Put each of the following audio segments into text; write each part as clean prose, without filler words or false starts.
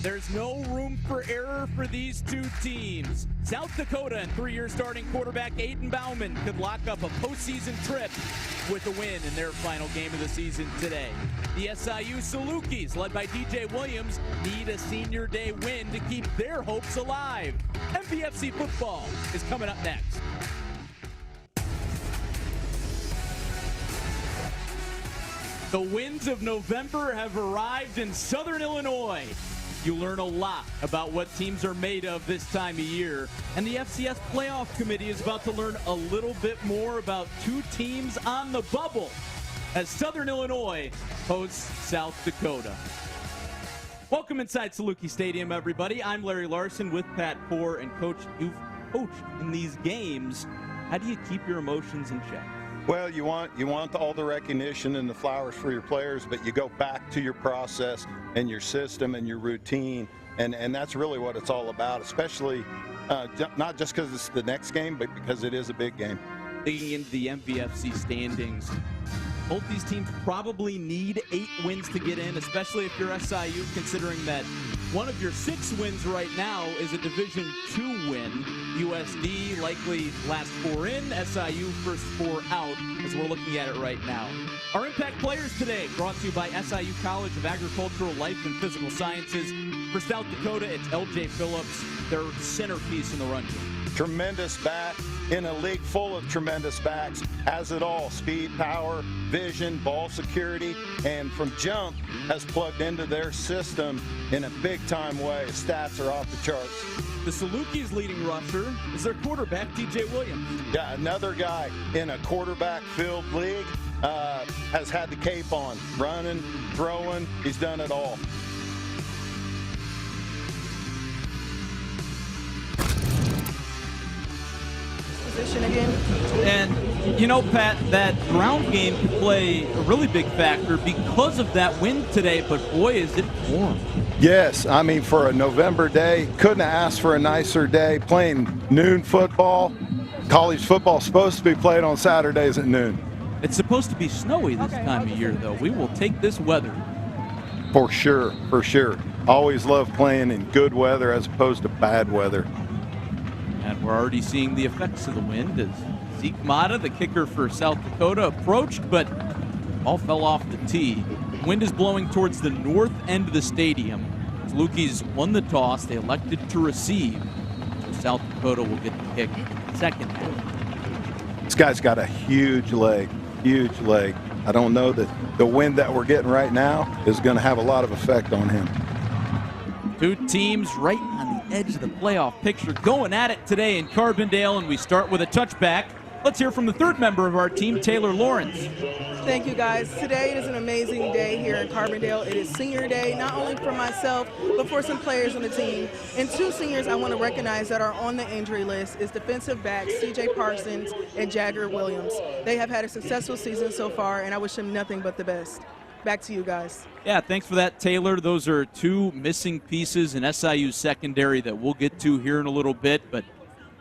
There's no room for error for these two teams. South Dakota and three-year starting quarterback Aiden Bauman could lock up a postseason trip with a win in their final game of the season today. The SIU Salukis, led by DJ Williams, need a senior day win to keep their hopes alive. MVFC football is coming up next. The winds of November have arrived in Southern Illinois. You learn a lot about what teams are made of this time of year. And the FCS Playoff Committee is about to learn a little bit more about two teams on the bubble as Southern Illinois hosts South Dakota. Welcome inside Saluki Stadium, everybody. I'm Larry Larson with Pat Poore. And Coach, you've coached in these games. How do you keep your emotions in check? Well, you want all the recognition and the flowers for your players, but you go back to your process and your system and your routine, and that's really what it's all about, especially not just because it's the next game, but because it is a big game. Digging into the MVFC standings, both these teams probably need 8 wins to get in, especially if you're SIU, considering that one of your 6 wins right now is a Division II win. USD likely last 4 in, SIU first 4 out, as we're looking at it right now. Our Impact Players today brought to you by SIU College of Agricultural, Life, and Physical Sciences. For South Dakota, it's LJ Phillips, their centerpiece in the run game. Tremendous back in a league full of tremendous backs. Has it all: speed, power, vision, ball security, and from jump has plugged into their system in a big-time way. His stats are off the charts. The Salukis' leading rusher is their quarterback, DJ Williams. Yeah, another guy in a quarterback-filled league has had the cape on. Running, throwing, he's done it all. Again. And, you know, Pat, that ground game could play a really big factor because of that win today, but boy, is it warm. Yes, I mean, for a November day, couldn't have asked for a nicer day. Playing noon football. College football is supposed to be played on Saturdays at noon. It's supposed to be snowy this time of year, though. We will take this weather. For sure, for sure. Always love playing in good weather as opposed to bad weather. And we're already seeing the effects of the wind as Zeke Mata, the kicker for South Dakota, approached, but all fell off the tee. The wind is blowing towards the north end of the stadium. Salukis won the toss. They elected to receive. So South Dakota will get the kick second half. This guy's got a huge leg, huge leg. I don't know that the wind that we're getting right now is going to have a lot of effect on him. Two teams right on the edge of the playoff picture going at it today in Carbondale, and we start with a touchback. Let's hear from the third member of our team, Taylor Lawrence. Thank you, guys. Today is an amazing day here in Carbondale. It is senior day, not only for myself, but for some players on the team. And 2 seniors I want to recognize that are on the injury list is defensive backs CJ Parsons and Jagger Williams. They have had a successful season so far, and I wish them nothing but the best. Back to you guys. Yeah, thanks for that, Taylor. Those are 2 missing pieces in SIU secondary that we'll get to here in a little bit. But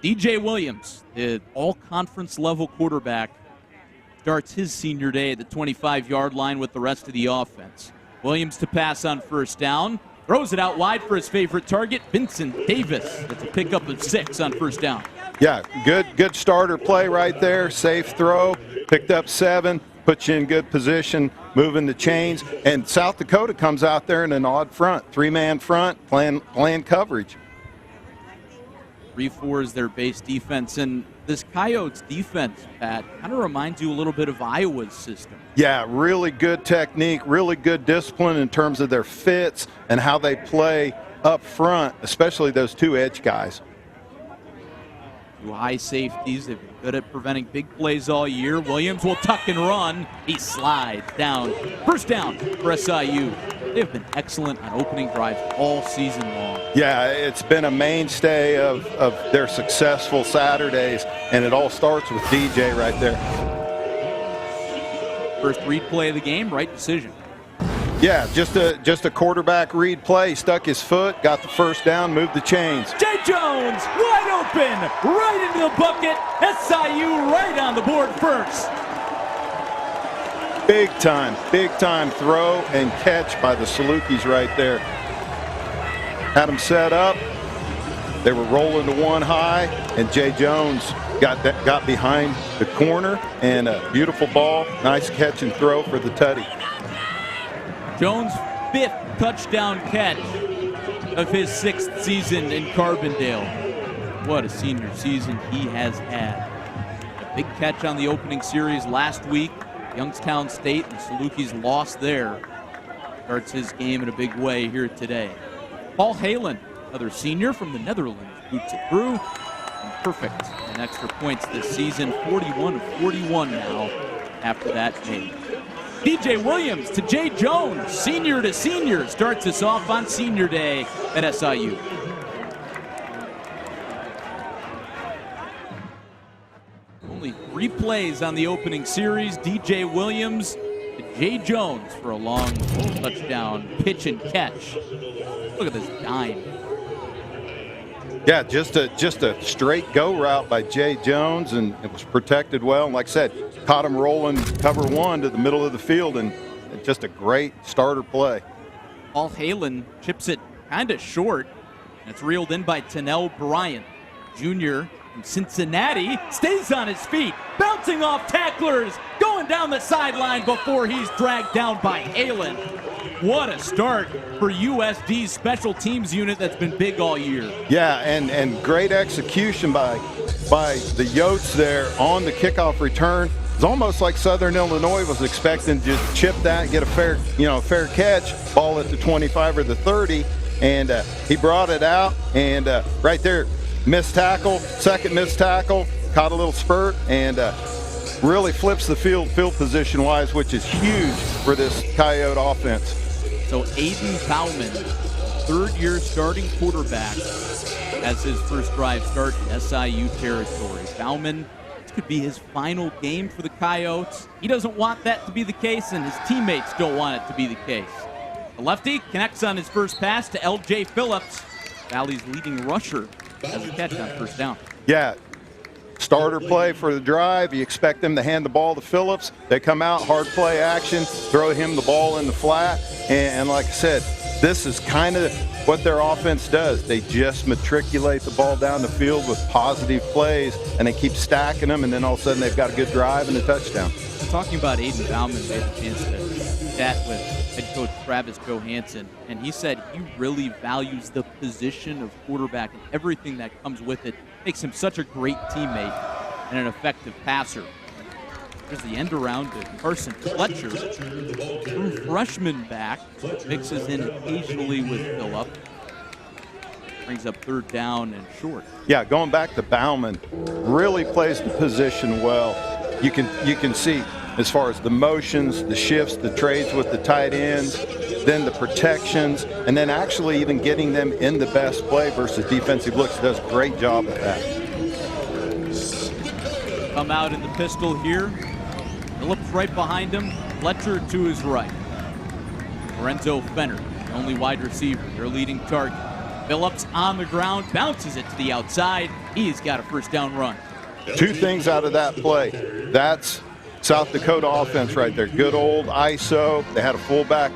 DJ Williams, the all-conference level quarterback, starts his senior day at the 25-yard line with the rest of the offense. Williams to pass on first down. Throws it out wide for his favorite target, Vincent Davis. That's a pickup of 6 on first down. Yeah, good starter play right there. Safe throw, picked up 7. Puts you in good position, moving the chains. And South Dakota comes out there in an odd front, 3-man front, playing coverage. 3-4 is their base defense. And this Coyotes defense, Pat, kind of reminds you a little bit of Iowa's system. Yeah, really good technique, really good discipline in terms of their fits and how they play up front, especially those 2 edge guys. 2 high safeties. They've been good at preventing big plays all year. Williams will tuck and run. He slides down. First down for SIU. They've been excellent on opening drives all season long. Yeah, it's been a mainstay of their successful Saturdays, and it all starts with DJ right there. First read play of the game, right decision. Yeah, just a quarterback read play. Stuck his foot, got the first down, moved the chains. Jay Jones, wide open, right into the bucket. SIU right on the board first. Big time throw and catch by the Salukis right there. had them set up. They were rolling to one high, and Jay Jones got behind the corner, and a beautiful ball. Nice catch and throw for the tutty. Jones' 5th touchdown catch of his 6th season in Carbondale. What a senior season he has had. A big catch on the opening series last week. Youngstown State and Saluki's loss there. Starts his game in a big way here today. Paul Halen, another senior from the Netherlands, boots it through. And perfect in extra points this season. 41 of 41 now after that game. DJ Williams to Jay Jones, senior to senior, starts us off on senior day at SIU. Only 3 plays on the opening series. DJ Williams to Jay Jones for a long touchdown pitch and catch. Look at this dime. Yeah, just a straight go route by Jay Jones, and it was protected well. And like I said, caught him rolling cover 1 to the middle of the field, and just a great starter play. Paul Halen chips it kind of short, and it's reeled in by Tennell Bryant, junior from Cincinnati. Stays on his feet, bouncing off tacklers, going down the sideline before he's dragged down by Halen. What a start for USD's special teams unit that's been big all year. Yeah, and great execution by the Yotes there on the kickoff return. It's almost like Southern Illinois was expecting to just chip that and get a fair catch, ball at the 25 or the 30, and he brought it out, and right there, missed tackle, second missed tackle, caught a little spurt, and really flips the field position-wise, which is huge for this Coyote offense. So Aiden Bauman, 3rd-year starting quarterback, as his first drive start in SIU territory. Bauman, this could be his final game for the Coyotes. He doesn't want that to be the case, and his teammates don't want it to be the case. The lefty connects on his first pass to L.J. Phillips, Valley's leading rusher, has a catch on first down. Yeah. Starter play for the drive. You expect them to hand the ball to Phillips. They come out, hard play action, throw him the ball in the flat. And like I said, this is kind of what their offense does. They just matriculate the ball down the field with positive plays, and they keep stacking them, and then all of a sudden they've got a good drive and a touchdown. Talking about Aiden Bauman, we had a chance to chat with head coach Travis Johansson, and he said he really values the position of quarterback and everything that comes with it. Makes him such a great teammate and an effective passer. There's the end around to Carson Fletcher. True freshman back. Mixes in occasionally with Phillip. Brings up 3rd down and short. Yeah, going back to Bauman, really plays the position well. You can see as far as the motions, the shifts, the trades with the tight ends, then the protections, and then actually even getting them in the best play versus defensive looks. Does a great job at that. Come out in the pistol here. Phillips right behind him. Fletcher to his right. Lorenzo Fenner, the only wide receiver, their leading target. Phillips on the ground, bounces it to the outside. He's got a first down run. 2 things out of that play. That's South Dakota offense right there. Good old ISO. They had a fullback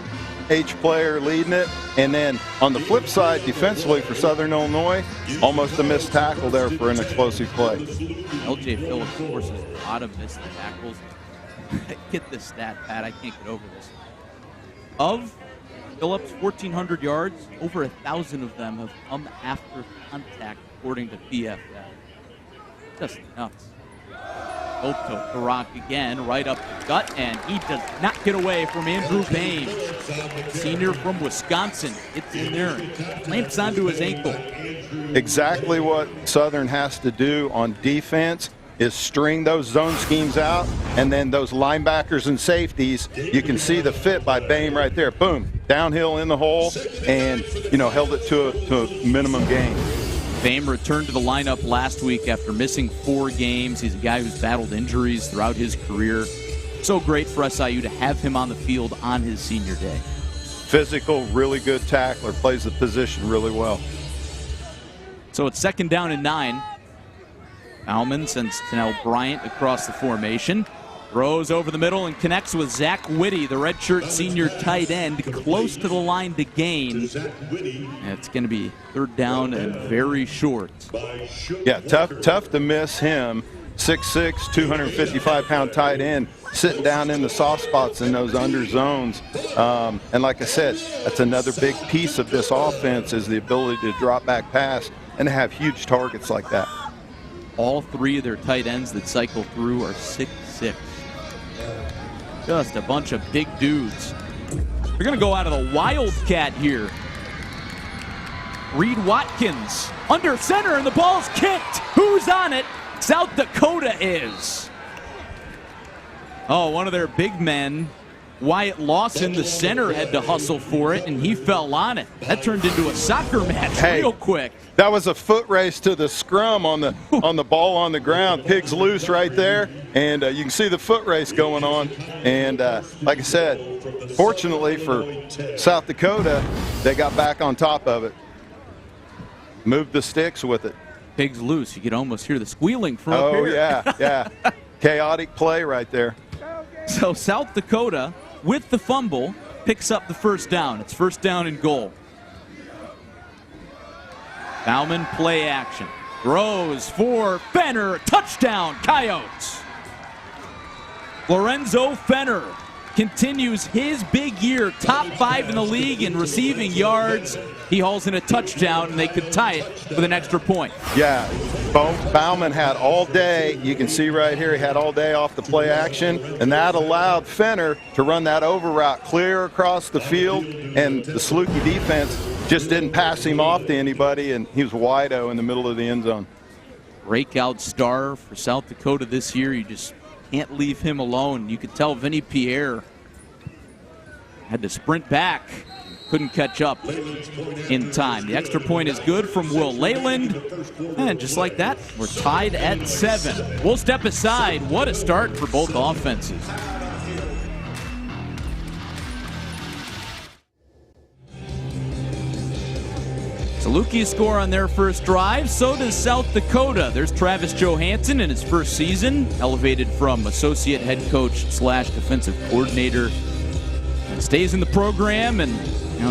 H player leading it. And then on the flip side, defensively for Southern Illinois, almost a missed tackle there for an explosive play. LJ Phillips forces a lot of missed tackles. Get this stat, Pat. I can't get over this. Of Phillips' 1,400 yards, over 1,000 of them have come after contact, according to PFF. Just nuts. Oto Karak again, right up the gut, and he does not get away from Andrew Bain. Senior from Wisconsin. Gets in there and clamps onto his ankle. Exactly what Southern has to do on defense is string those zone schemes out, and then those linebackers and safeties, you can see the fit by Bain right there. Boom, downhill in the hole, and held it to a minimum gain. Bain returned to the lineup last week after missing 4 games. He's a guy who's battled injuries throughout his career. So great for SIU to have him on the field on his senior day. Physical, really good tackler, plays the position really well. So it's 2nd down and 9. Bauman sends Tennell Bryant across the formation. Throws over the middle and connects with Zach Whitty, the redshirt senior tight end, close to the line to gain. It's going to be third down and very short. Yeah, tough to miss him. 6'6", 255-pound tight end, sitting down in the soft spots in those under zones. And like I said, that's another big piece of this offense is the ability to drop back pass and have huge targets like that. All three of their tight ends that cycle through are 6'6". Just a bunch of big dudes. They're going to go out of the Wildcat here. Reed Watkins under center, and the ball's kicked. Who's on it? South Dakota is. Oh, one of their big men, Wyatt Lawson, the center, had to hustle for it, and he fell on it. That turned into a soccer match real quick. That was a foot race to the scrum on the ball on the ground. Pig's loose right there, and you can see the foot race going on. And like I said, fortunately for South Dakota, they got back on top of it. Moved the sticks with it. Pig's loose. You could almost hear the squealing from up here. Oh, yeah. Chaotic play right there. So South Dakota, with the fumble, picks up the first down. It's first down and goal. Bauman play action. Throws for Fenner. Touchdown, Coyotes. Lorenzo Fenner continues his big year, top 5 in the league in receiving yards. He hauls in a touchdown, and they could tie it with an extra point. Yeah, Bauman had all day. You can see right here, he had all day off the play action, and that allowed Fenner to run that over route clear across the field, and the Saluki defense just didn't pass him off to anybody, and he was wide-o in the middle of the end zone. Breakout star for South Dakota this year. You just can't leave him alone. You could tell Vinny Pierre had to sprint back. Couldn't catch up in time. The extra point is good from Will Leyland. And just like that, we're tied at 7. We'll step aside. What a start for both offenses. Saluki score on their first drive. So does South Dakota. There's Travis Johansson in his first season, elevated from associate head coach / defensive coordinator. And stays in the program, and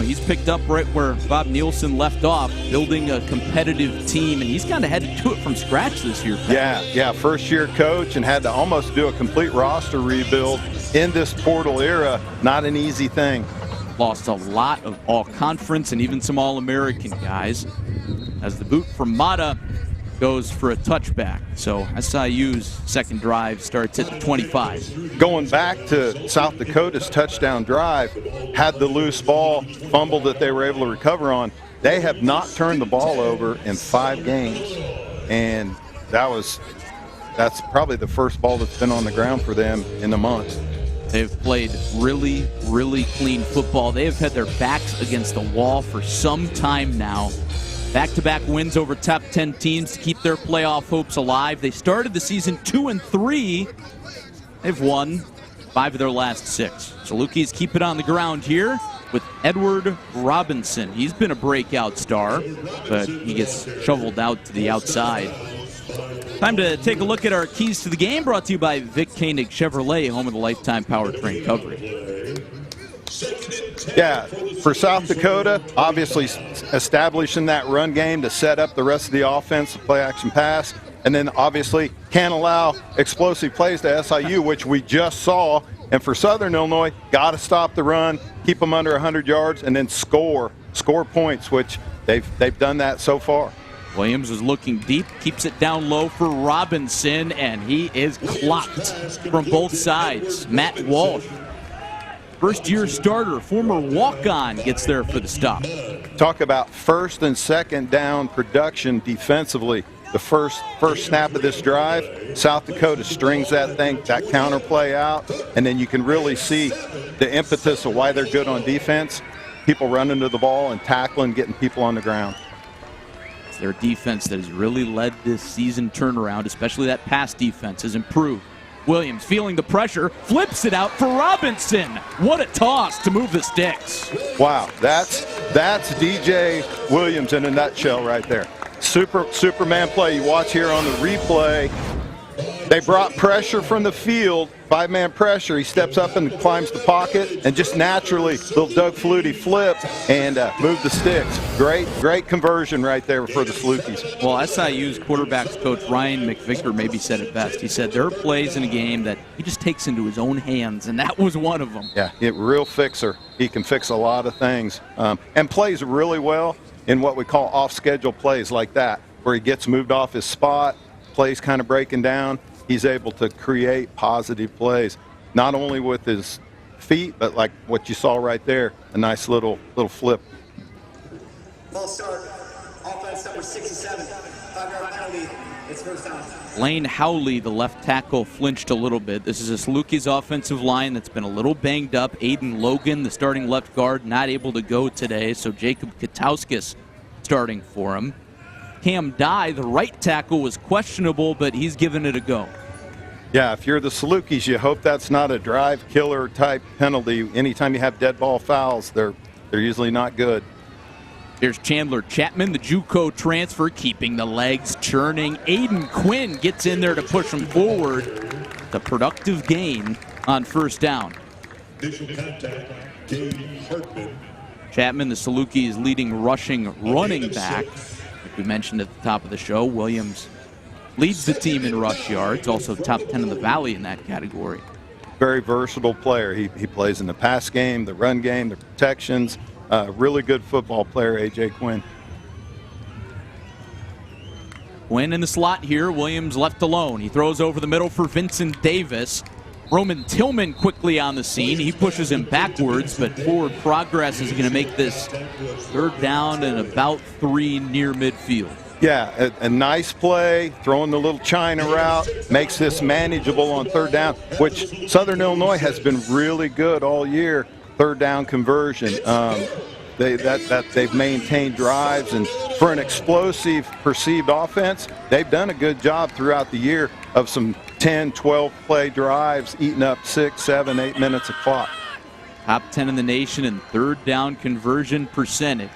he's picked up right where Bob Nielsen left off, building a competitive team, and he's kind of had to do it from scratch this year. Yeah, first-year coach and had to almost do a complete roster rebuild in this portal era. Not an easy thing. Lost a lot of all-conference and even some all-American guys, as the boot from Mata goes for a touchback. So SIU's second drive starts at the 25. Going back to South Dakota's touchdown drive, had the loose ball, fumble that they were able to recover on. They have not turned the ball over in 5 games, and that's probably the first ball that's been on the ground for them in a month. They've played really, really clean football. They have had their backs against the wall for some time now. Back-to-back wins over top 10 teams to keep their playoff hopes alive. They started the season 2-3. They've won 5 of their last 6. Salukis keep it on the ground here with Edward Robinson. He's been a breakout star, but he gets shoveled out to the outside. Time to take a look at our keys to the game, brought to you by Vic Koenig Chevrolet, home of the lifetime powertrain coverage. Yeah, for South Dakota, obviously establishing that run game to set up the rest of the offense, the play-action pass, and then obviously can't allow explosive plays to SIU, which we just saw. And for Southern Illinois, got to stop the run, keep them under 100 yards, and then score points, which they've done that so far. Williams is looking deep, keeps it down low for Robinson, and he is clocked from both sides. Matt Walsh, first-year starter, former walk-on, gets there for the stop. Talk about first and second down production defensively. The first snap of this drive, South Dakota strings that counter play out, and then you can really see the impetus of why they're good on defense. People running to the ball and tackling, getting people on the ground. It's their defense that has really led this season turnaround, especially that pass defense has improved. Williams feeling the pressure, flips it out for Robinson. What a toss to move the sticks. Wow, that's DJ Williams in a nutshell right there. Superman play. You watch here on the replay. They brought pressure from the field, 5-man pressure. He steps up and climbs the pocket, and just naturally, little Doug Flutie flip and move the sticks. Great conversion right there for the Salukis. Well, SIU's quarterbacks coach Ryan McVicker maybe said it best. He said there are plays in a game that he just takes into his own hands, and that was one of them. Yeah, real fixer. He can fix a lot of things and plays really well in what we call off-schedule plays like that, where he gets moved off his spot, plays kind of breaking down. He's able to create positive plays, not only with his feet, but like what you saw right there, a nice little flip. Ball start, offense number 67, 5-yard penalty, it's first down. Lane Howley, the left tackle, flinched a little bit. This is a Saluki's offensive line that's been a little banged up. Aiden Logan, the starting left guard, not able to go today, so Jacob Katauskis starting for him. Cam Dye, the right tackle, was questionable, but he's given it a go. Yeah, if you're the Salukis, you hope that's not a drive killer type penalty. Anytime you have dead ball fouls, they're usually not good. There's Chandler Chapman, the JUCO transfer, keeping the legs churning. Aiden Quinn gets in there to push him forward. The productive gain on first down. Initial contact, Katie Hartman. Chapman, the Salukis' leading rushing running back. Like we mentioned at the top of the show, Williams leads the team in rush yards, also top 10 in the Valley in that category. Very versatile player. He plays in the pass game, the run game, the protections. Really good football player, A.J. Quinn. Quinn in the slot here. Williams left alone. He throws over the middle for Vincent Davis. Roman Tillman quickly on the scene. He pushes him backwards, but forward progress is going to make this third down and about 3 near midfield. Yeah, a nice play, throwing the little China route, makes this manageable on third down, which Southern Illinois has been really good all year, third down conversion. They've maintained drives, and for an explosive perceived offense, they've done a good job throughout the year of some 10, 12 play drives, eating up 6, 7, 8 minutes of clock. Top 10 in the nation in third down conversion percentage.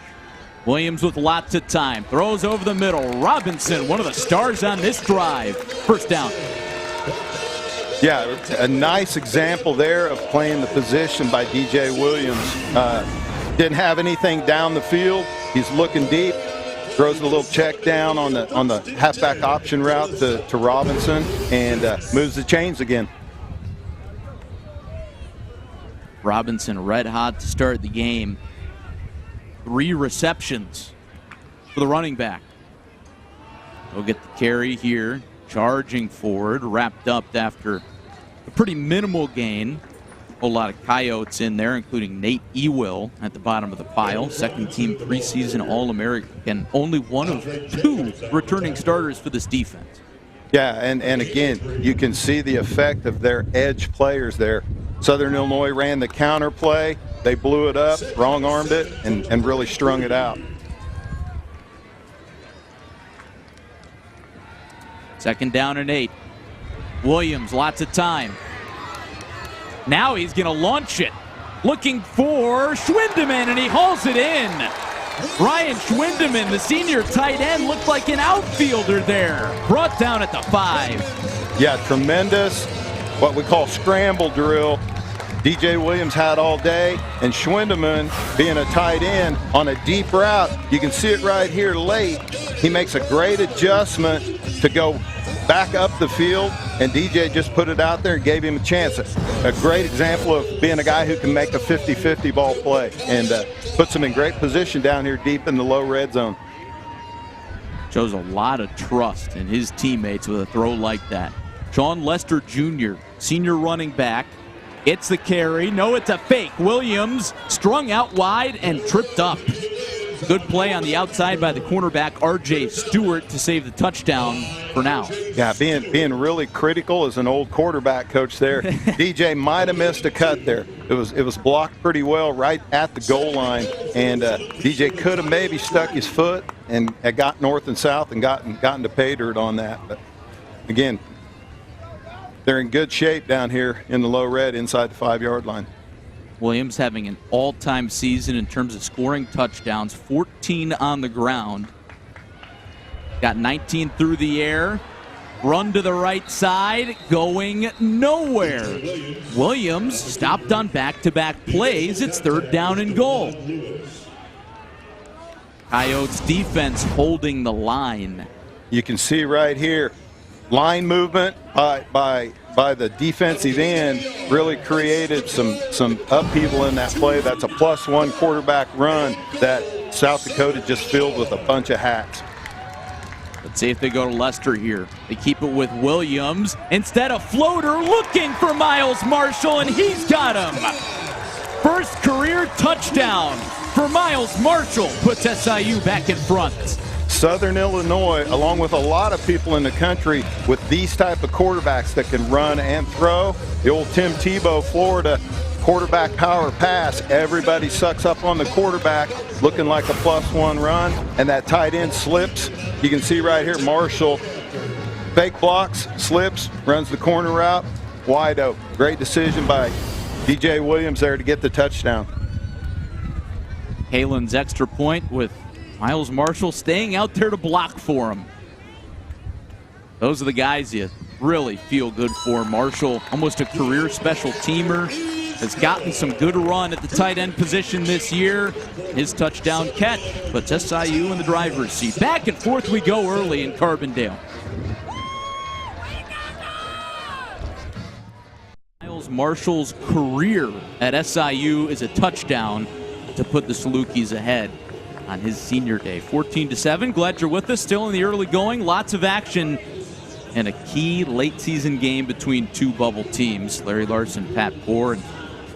Williams with lots of time, throws over the middle. Robinson, one of the stars on this drive. First down. Yeah, a nice example there of playing the position by DJ Williams. Didn't have anything down the field. He's looking deep. Throws a little check down on the halfback option route to Robinson and moves the chains again. Robinson red hot to start the game. 3 receptions for the running back. He'll get the carry here, charging forward, wrapped up after a pretty minimal gain. A whole lot of coyotes in there, including Nate Ewell at the bottom of the pile. Second team preseason All-American. Only one of 2 returning starters for this defense. Yeah, and again, you can see the effect of their edge players there. Southern Illinois ran the counter play. They blew it up, wrong-armed it, and really strung it out. Second down and 8. Williams, lots of time. Now he's going to launch it. Looking for Schwindeman, and he hauls it in. Ryan Schwindeman, the senior tight end, looked like an outfielder there. Brought down at the 5. Yeah, tremendous, what we call scramble drill. DJ Williams had all day, and Schwindeman, being a tight end on a deep route, you can see it right here late. He makes a great adjustment to go back up the field, and DJ just put it out there and gave him a chance. A great example of being a guy who can make a 50-50 ball play and puts him in great position down here deep in the low red zone. Shows a lot of trust in his teammates with a throw like that. Sean Lester Jr., senior running back, gets the carry. No, it's a fake. Williams strung out wide and tripped up. Good play on the outside by the cornerback, R.J. Stewart, to save the touchdown for now. Yeah, being really critical as an old quarterback coach there. DJ might have missed a cut there. It was blocked pretty well right at the goal line, and DJ could have maybe stuck his foot and got north and south and gotten to pay dirt on that. But again, they're in good shape down here in the low red inside the 5-yard line. Williams having an all-time season in terms of scoring touchdowns, 14 on the ground. Got 19 through the air. Run to the right side, going nowhere. Williams stopped on back-to-back plays. It's 3rd down and goal. Coyotes defense holding the line. You can see right here, line movement by the defensive end really created some upheaval in that play. That's a +1 quarterback run that South Dakota just filled with a bunch of hats. Let's see if they go to Lester here. They keep it with Williams. Instead, a floater looking for Miles Marshall, and he's got him. First career touchdown for Miles Marshall. Puts SIU back in front. Southern Illinois, along with a lot of people in the country with these type of quarterbacks that can run and throw. The old Tim Tebow, Florida, quarterback power pass. Everybody sucks up on the quarterback, looking like a +1 run, and that tight end slips. You can see right here, Marshall fake blocks, slips, runs the corner route, wide open. Great decision by DJ Williams there to get the touchdown. Halen's extra point with Miles Marshall staying out there to block for him. Those are the guys you really feel good for. Marshall, almost a career special teamer, has gotten some good run at the tight end position this year. His touchdown catch puts SIU in the driver's seat. Back and forth we go early in Carbondale. Miles Marshall's career at SIU is a touchdown to put the Salukis ahead on his senior day. 14-7. Glad you're with us. Still in the early going. Lots of action and a key late season game between two bubble teams. Larry Larson, Pat Poore. And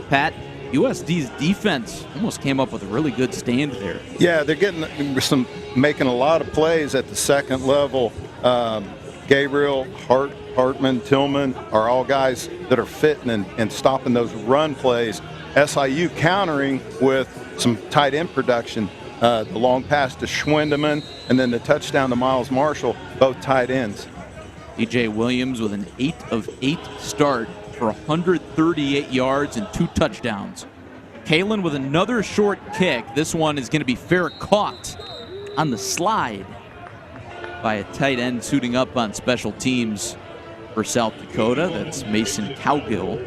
Pat, USD's defense almost came up with a really good stand there. Yeah, they're making a lot of plays at the second level. Gabriel, Hartman, Tillman are all guys that are fitting and stopping those run plays. SIU countering with some tight end production. The long pass to Schwindeman and then the touchdown to Miles Marshall, both tight ends. DJ Williams with an 8 of 8 start for 138 yards and 2 touchdowns. Kalen with another short kick. This one is going to be fair caught on the slide by a tight end suiting up on special teams for South Dakota. That's Mason Cowgill.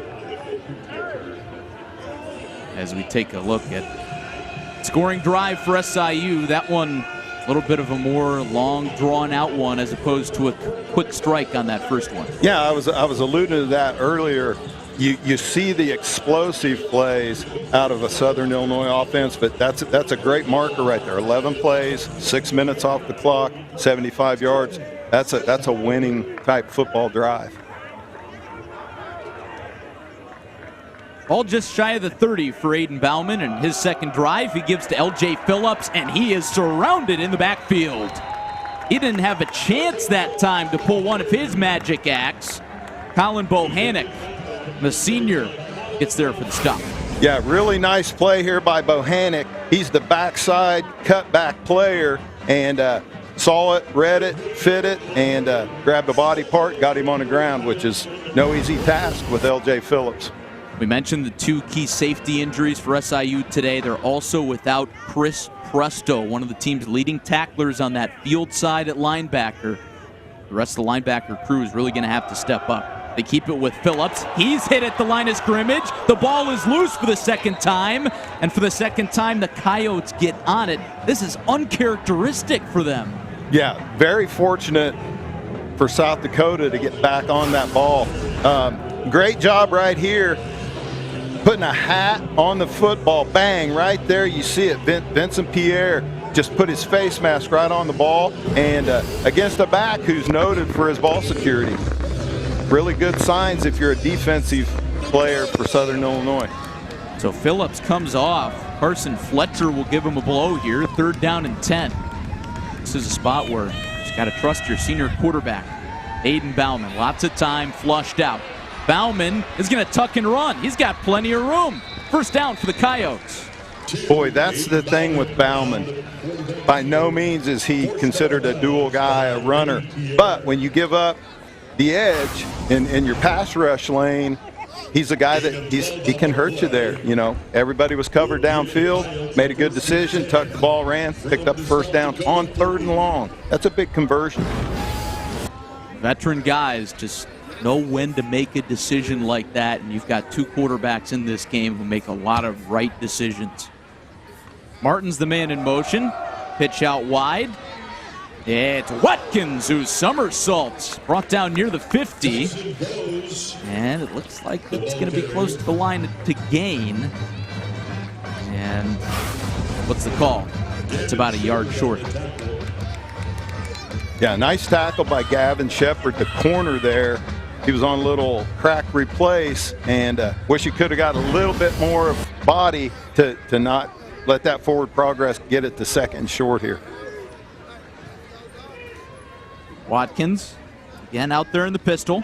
As we take a look at scoring drive for SIU, that one a little bit of a more long, drawn-out one as opposed to a quick strike on that first one. Yeah, I was alluding to that earlier. You see the explosive plays out of a Southern Illinois offense, but that's a great marker right there. 11 plays, 6 minutes off the clock, 75 yards. That's a winning type football drive. All just shy of the 30 for Aiden Bauman, and his second drive he gives to LJ Phillips, and he is surrounded in the backfield. He didn't have a chance that time to pull one of his magic acts. Colin Bohannon, the senior, gets there for the stop. Yeah, really nice play here by Bohannon. He's the backside cutback player, and saw it, read it, fit it, and grabbed a body part, got him on the ground, which is no easy task with LJ Phillips. We mentioned the 2 key safety injuries for SIU today. They're also without Chris Presto, one of the team's leading tacklers on that field side at linebacker. The rest of the linebacker crew is really going to have to step up. They keep it with Phillips. He's hit at the line of scrimmage. The ball is loose for the second time. And for the second time, the Coyotes get on it. This is uncharacteristic for them. Yeah, very fortunate for South Dakota to get back on that ball. Great job right here. Putting a hat on the football, bang, right there, you see it. Vincent Pierre just put his face mask right on the ball, and against a back who's noted for his ball security. Really good signs if you're a defensive player for Southern Illinois. So Phillips comes off. Carson Fletcher will give him a blow here. 3rd down and 10. This is a spot where you just got to trust your senior quarterback, Aiden Bauman. Lots of time flushed out. Bauman is going to tuck and run. He's got plenty of room. First down for the Coyotes. Boy, that's the thing with Bauman. By no means is he considered a dual guy, a runner. But when you give up the edge in your pass rush lane, he's a guy that he can hurt you there. You know, everybody was covered downfield, made a good decision, tucked the ball, ran, picked up the first down on 3rd and long. That's a big conversion. Veteran guys just know when to make a decision like that, and you've got two quarterbacks in this game who make a lot of right decisions. Martin's the man in motion. Pitch out wide. It's Watkins who somersaults, brought down near the 50. And it looks like it's going to be close to the line to gain. And what's the call? It's about a yard short. Yeah, nice tackle by Gavin Shepard, the corner there. He was on a little crack replace, and wish he could have got a little bit more of body to not let that forward progress get it to second short here. Watkins again out there in the pistol.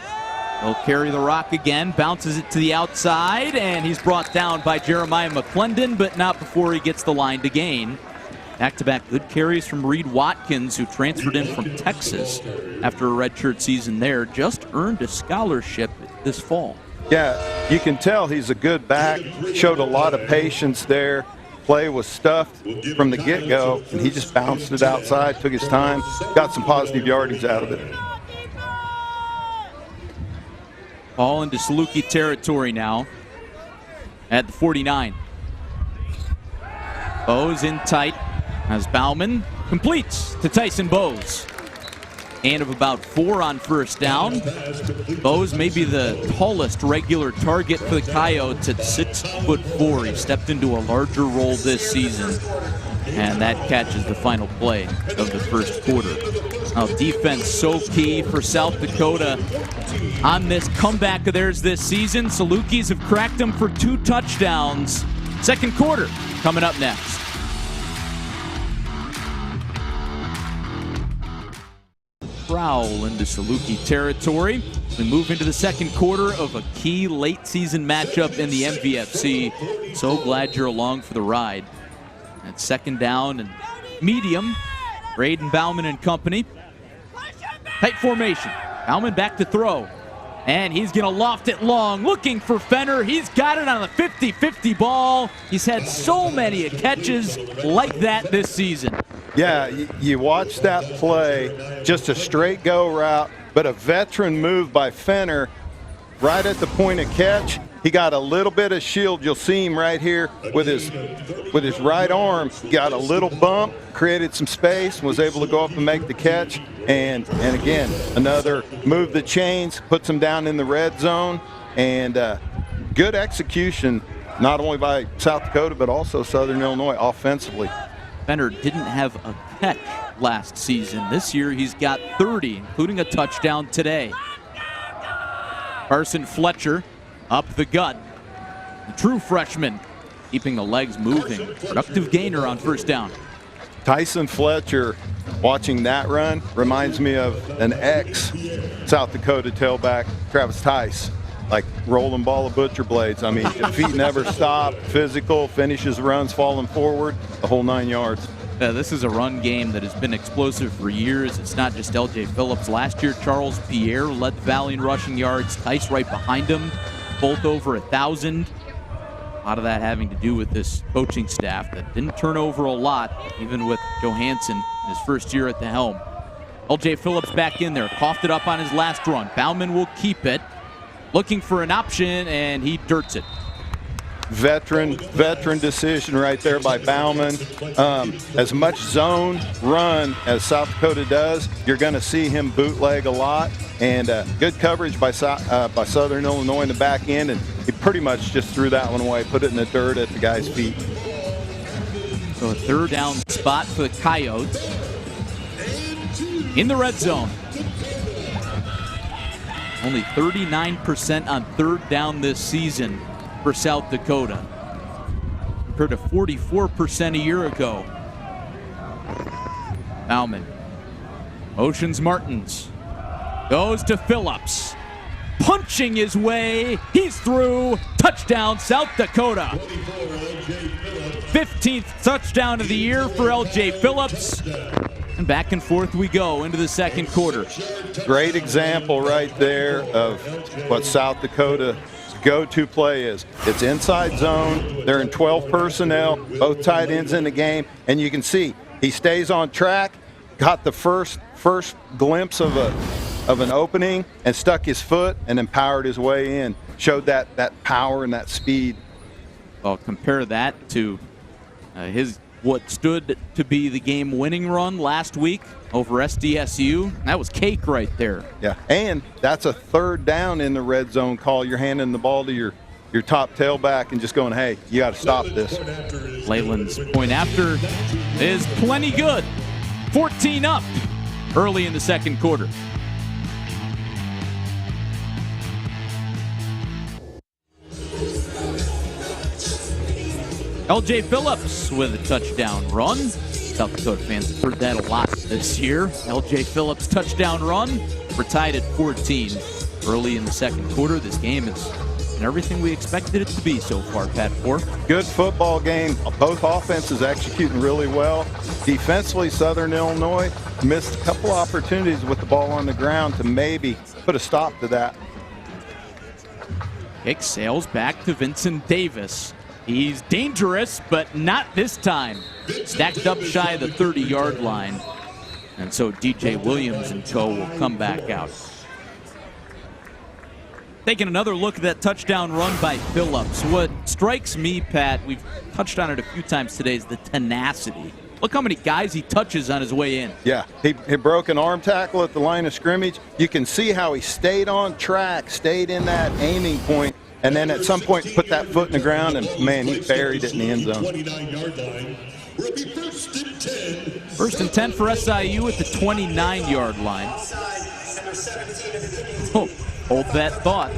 He'll carry the rock again, bounces it to the outside, and he's brought down by Jeremiah McClendon, but not before he gets the line to gain. Back-to-back good carries from Reed Watkins, who transferred in from Texas after a redshirt season there. Just earned a scholarship this fall. Yeah, you can tell he's a good back. Showed a lot of patience there. Play was stuffed from the get-go, and he just bounced it outside, took his time, got some positive yardage out of it. Ball into Saluki territory now at the 49. Bowes in tight as Bauman completes to Tyson Bowes. And of about 4 on first down. Bowes may be the tallest regular target for the Coyotes at 6'4". He stepped into a larger role this season. And that catches the final play of the first quarter. Now, defense so key for South Dakota on this comeback of theirs this season. Salukis have cracked them for 2 touchdowns. Second quarter coming up next. Prowl into Saluki territory. We move into the second quarter of a key late season matchup in the MVFC. So glad you're along for the ride. At second down and medium, Braden Bauman and company. Tight formation. Bauman back to throw. And he's going to loft it long, looking for Fenner. He's got it on the 50-50 ball. He's had so many catches like that this season. Yeah, you watch that play, just a straight go route, but a veteran move by Fenner right at the point of catch. He got a little bit of shield. You'll see him right here with his right arm. Got a little bump, created some space, was able to go up and make the catch. And again, another move the chains, puts him down in the red zone. And good execution, not only by South Dakota, but also Southern Illinois offensively. Fenner didn't have a catch last season. This year he's got 30, including a touchdown today. Carson Fletcher up the gut. The true freshman keeping the legs moving. Productive gainer on first down. Tyson Fletcher, watching that run, reminds me of an ex-South Dakota tailback, Travis Tice. Like rolling ball of butcher blades. I mean, the feet never stop, physical, finishes runs, falling forward, the whole 9 yards. This is a run game that has been explosive for years. It's not just L.J. Phillips. Last year, Charles Pierre led the Valley in rushing yards. Tice right behind him, both over 1,000. A lot of that having to do with this coaching staff that didn't turn over a lot, even with Johansson in his first year at the helm. L.J. Phillips back in there, coughed it up on his last run. Bauman will keep it. Looking for an option, and he dirts it. Veteran decision right there by Bauman. As much zone run as South Dakota does, you're going to see him bootleg a lot. And good coverage by Southern Illinois in the back end, and he pretty much just threw that one away, put it in the dirt at the guy's feet. So a third down spot for the Coyotes in the red zone. Only 39% on third down this season for South Dakota, compared to 44% a year ago. Bauman motions Martins, goes to Phillips, punching his way. He's through. Touchdown, South Dakota. 15th touchdown of the year for L.J. Phillips. And back and forth we go into the second quarter. Great example right there of what South Dakota's go-to play is. It's inside zone. They're in 12 personnel, both tight ends in the game, and you can see he stays on track. Got the first glimpse of of an opening and stuck his foot and then powered his way in. Showed that power and that speed. Well, compare that to what stood to be the game-winning run last week over SDSU. That was cake right there. Yeah, and that's a third down in the red zone call. You're handing the ball to your top tailback and just going, hey, you got to stop this. Leyland's point after is plenty good. 14 up early in the second quarter. LJ Phillips with a touchdown run. South Dakota fans have heard that a lot this year. LJ Phillips touchdown run. We're tied at 14 early in the second quarter. This game is everything we expected it to be so far, Pat Ford. Good football game. Both offenses executing really well. Defensively, Southern Illinois missed a couple opportunities with the ball on the ground to maybe put a stop to that. Kick sails back to Vincent Davis. He's dangerous, but not this time. Stacked up shy of the 30-yard line. And so DJ Williams and co will come back out. Taking another look at that touchdown run by Phillips. What strikes me, Pat, we've touched on it a few times today, is the tenacity. Look how many guys he touches on his way in. Yeah, he broke an arm tackle at the line of scrimmage. You can see how he stayed on track, stayed in that aiming point, and then at some point put that foot in the ground, and, man, he buried it in the end zone. 29-yard line. Will be first and 10. First and 10 for SIU at the 29-yard line. Oh, hold that thought.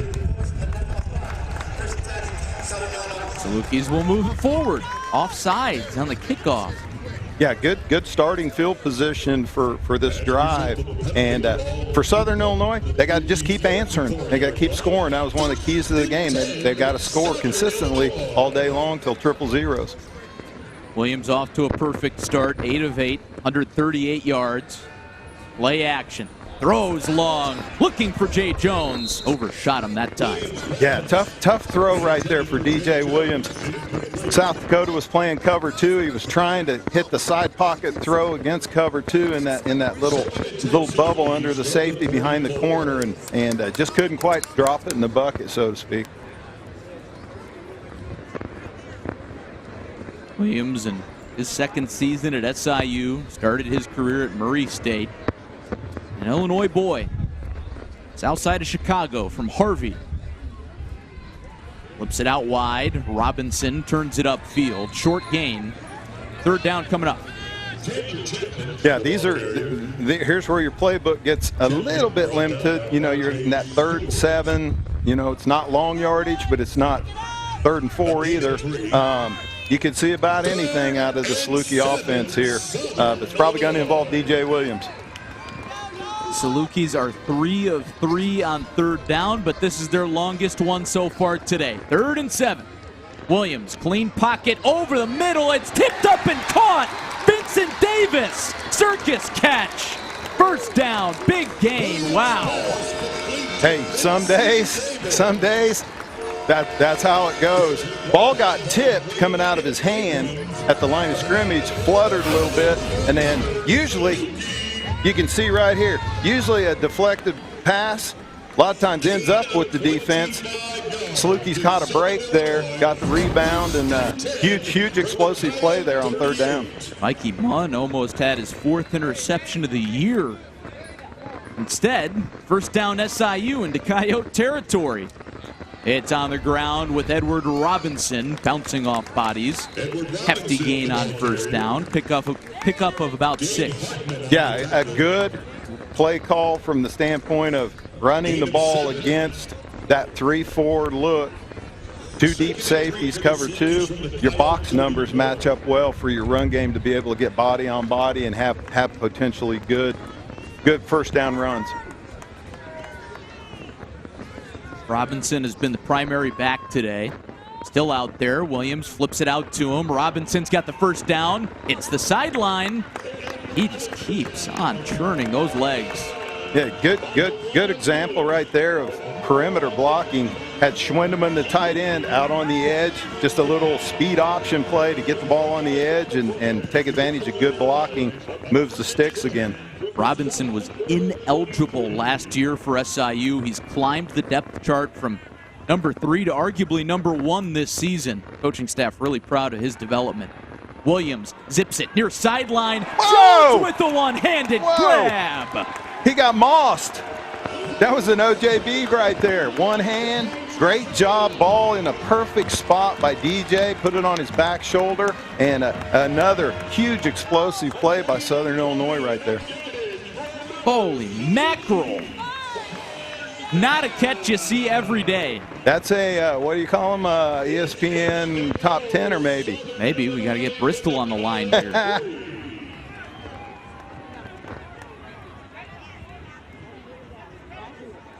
Salukis will move it forward. Offsides on the kickoff. Yeah, good starting field position for this drive. And for Southern Illinois, they got to just keep answering. They got to keep scoring. That was one of the keys to the game. They've got to score consistently all day long till triple zeros. Williams off to a perfect start, 8 of 8, 138 yards. Play action. Throws long, looking for Jay Jones. Overshot him that time. Yeah, tough throw right there for DJ Williams. South Dakota was playing cover 2. He was trying to hit the side pocket throw against cover 2 in that little bubble under the safety behind the corner, and just couldn't quite drop it in the bucket, so to speak. Williams in his second season at SIU, started his career at Murray State. An Illinois boy. South side of Chicago from Harvey. Flips it out wide. Robinson turns it upfield. Short gain. Third down coming up. Yeah, here's where your playbook gets a little bit limited. You know, you're in that 3rd and 7. You know, it's not long yardage, but it's not 3rd and 4 either. You could see about anything out of the Saluki offense here. But it's probably going to involve DJ Williams. Salukis are 3 of 3 on 3rd down, but this is their longest one so far today. 3rd and 7. Williams, clean pocket over the middle. It's tipped up and caught. Vincent Davis, circus catch. First down, big gain. Wow. Hey, some days, that's how it goes. Ball got tipped coming out of his hand at the line of scrimmage, fluttered a little bit, and then usually, you can see right here, usually a deflected pass a lot of times ends up with the defense. Saluki's caught a break there, got the rebound, and huge explosive play there on 3rd down. Mikey Munn almost had his 4th interception of the year. Instead, first down SIU into Coyote territory. It's on the ground with Edward Robinson bouncing off bodies. Hefty gain on first down. Pickup of about 6. Yeah, a good play call from the standpoint of running the ball against that 3-4 look. 2 deep safeties, cover 2. Your box numbers match up well for your run game to be able to get body on body and have potentially good first down runs. Robinson has been the primary back today. Still out there. Williams flips it out to him. Robinson's got the first down. It's the sideline. He just keeps on churning those legs. Yeah, good example right there of perimeter blocking. had Schwindeman, the tight end, out on the edge. Just a little speed option play to get the ball on the edge and take advantage of good blocking. Moves the sticks again. Robinson was ineligible last year for SIU. He's climbed the depth chart from number 3 to arguably number 1 this season. Coaching staff really proud of his development. Williams zips it near sideline. Whoa! Jones with the one-handed grab. He got mossed. That was an OJB right there. One hand. Great job. Ball in a perfect spot by DJ. Put it on his back shoulder. And another huge explosive play by Southern Illinois right there. Holy mackerel. Not a catch you see every day. That's a, what do you call them, ESPN top 10 or maybe? Maybe. We got to get Bristol on the line here.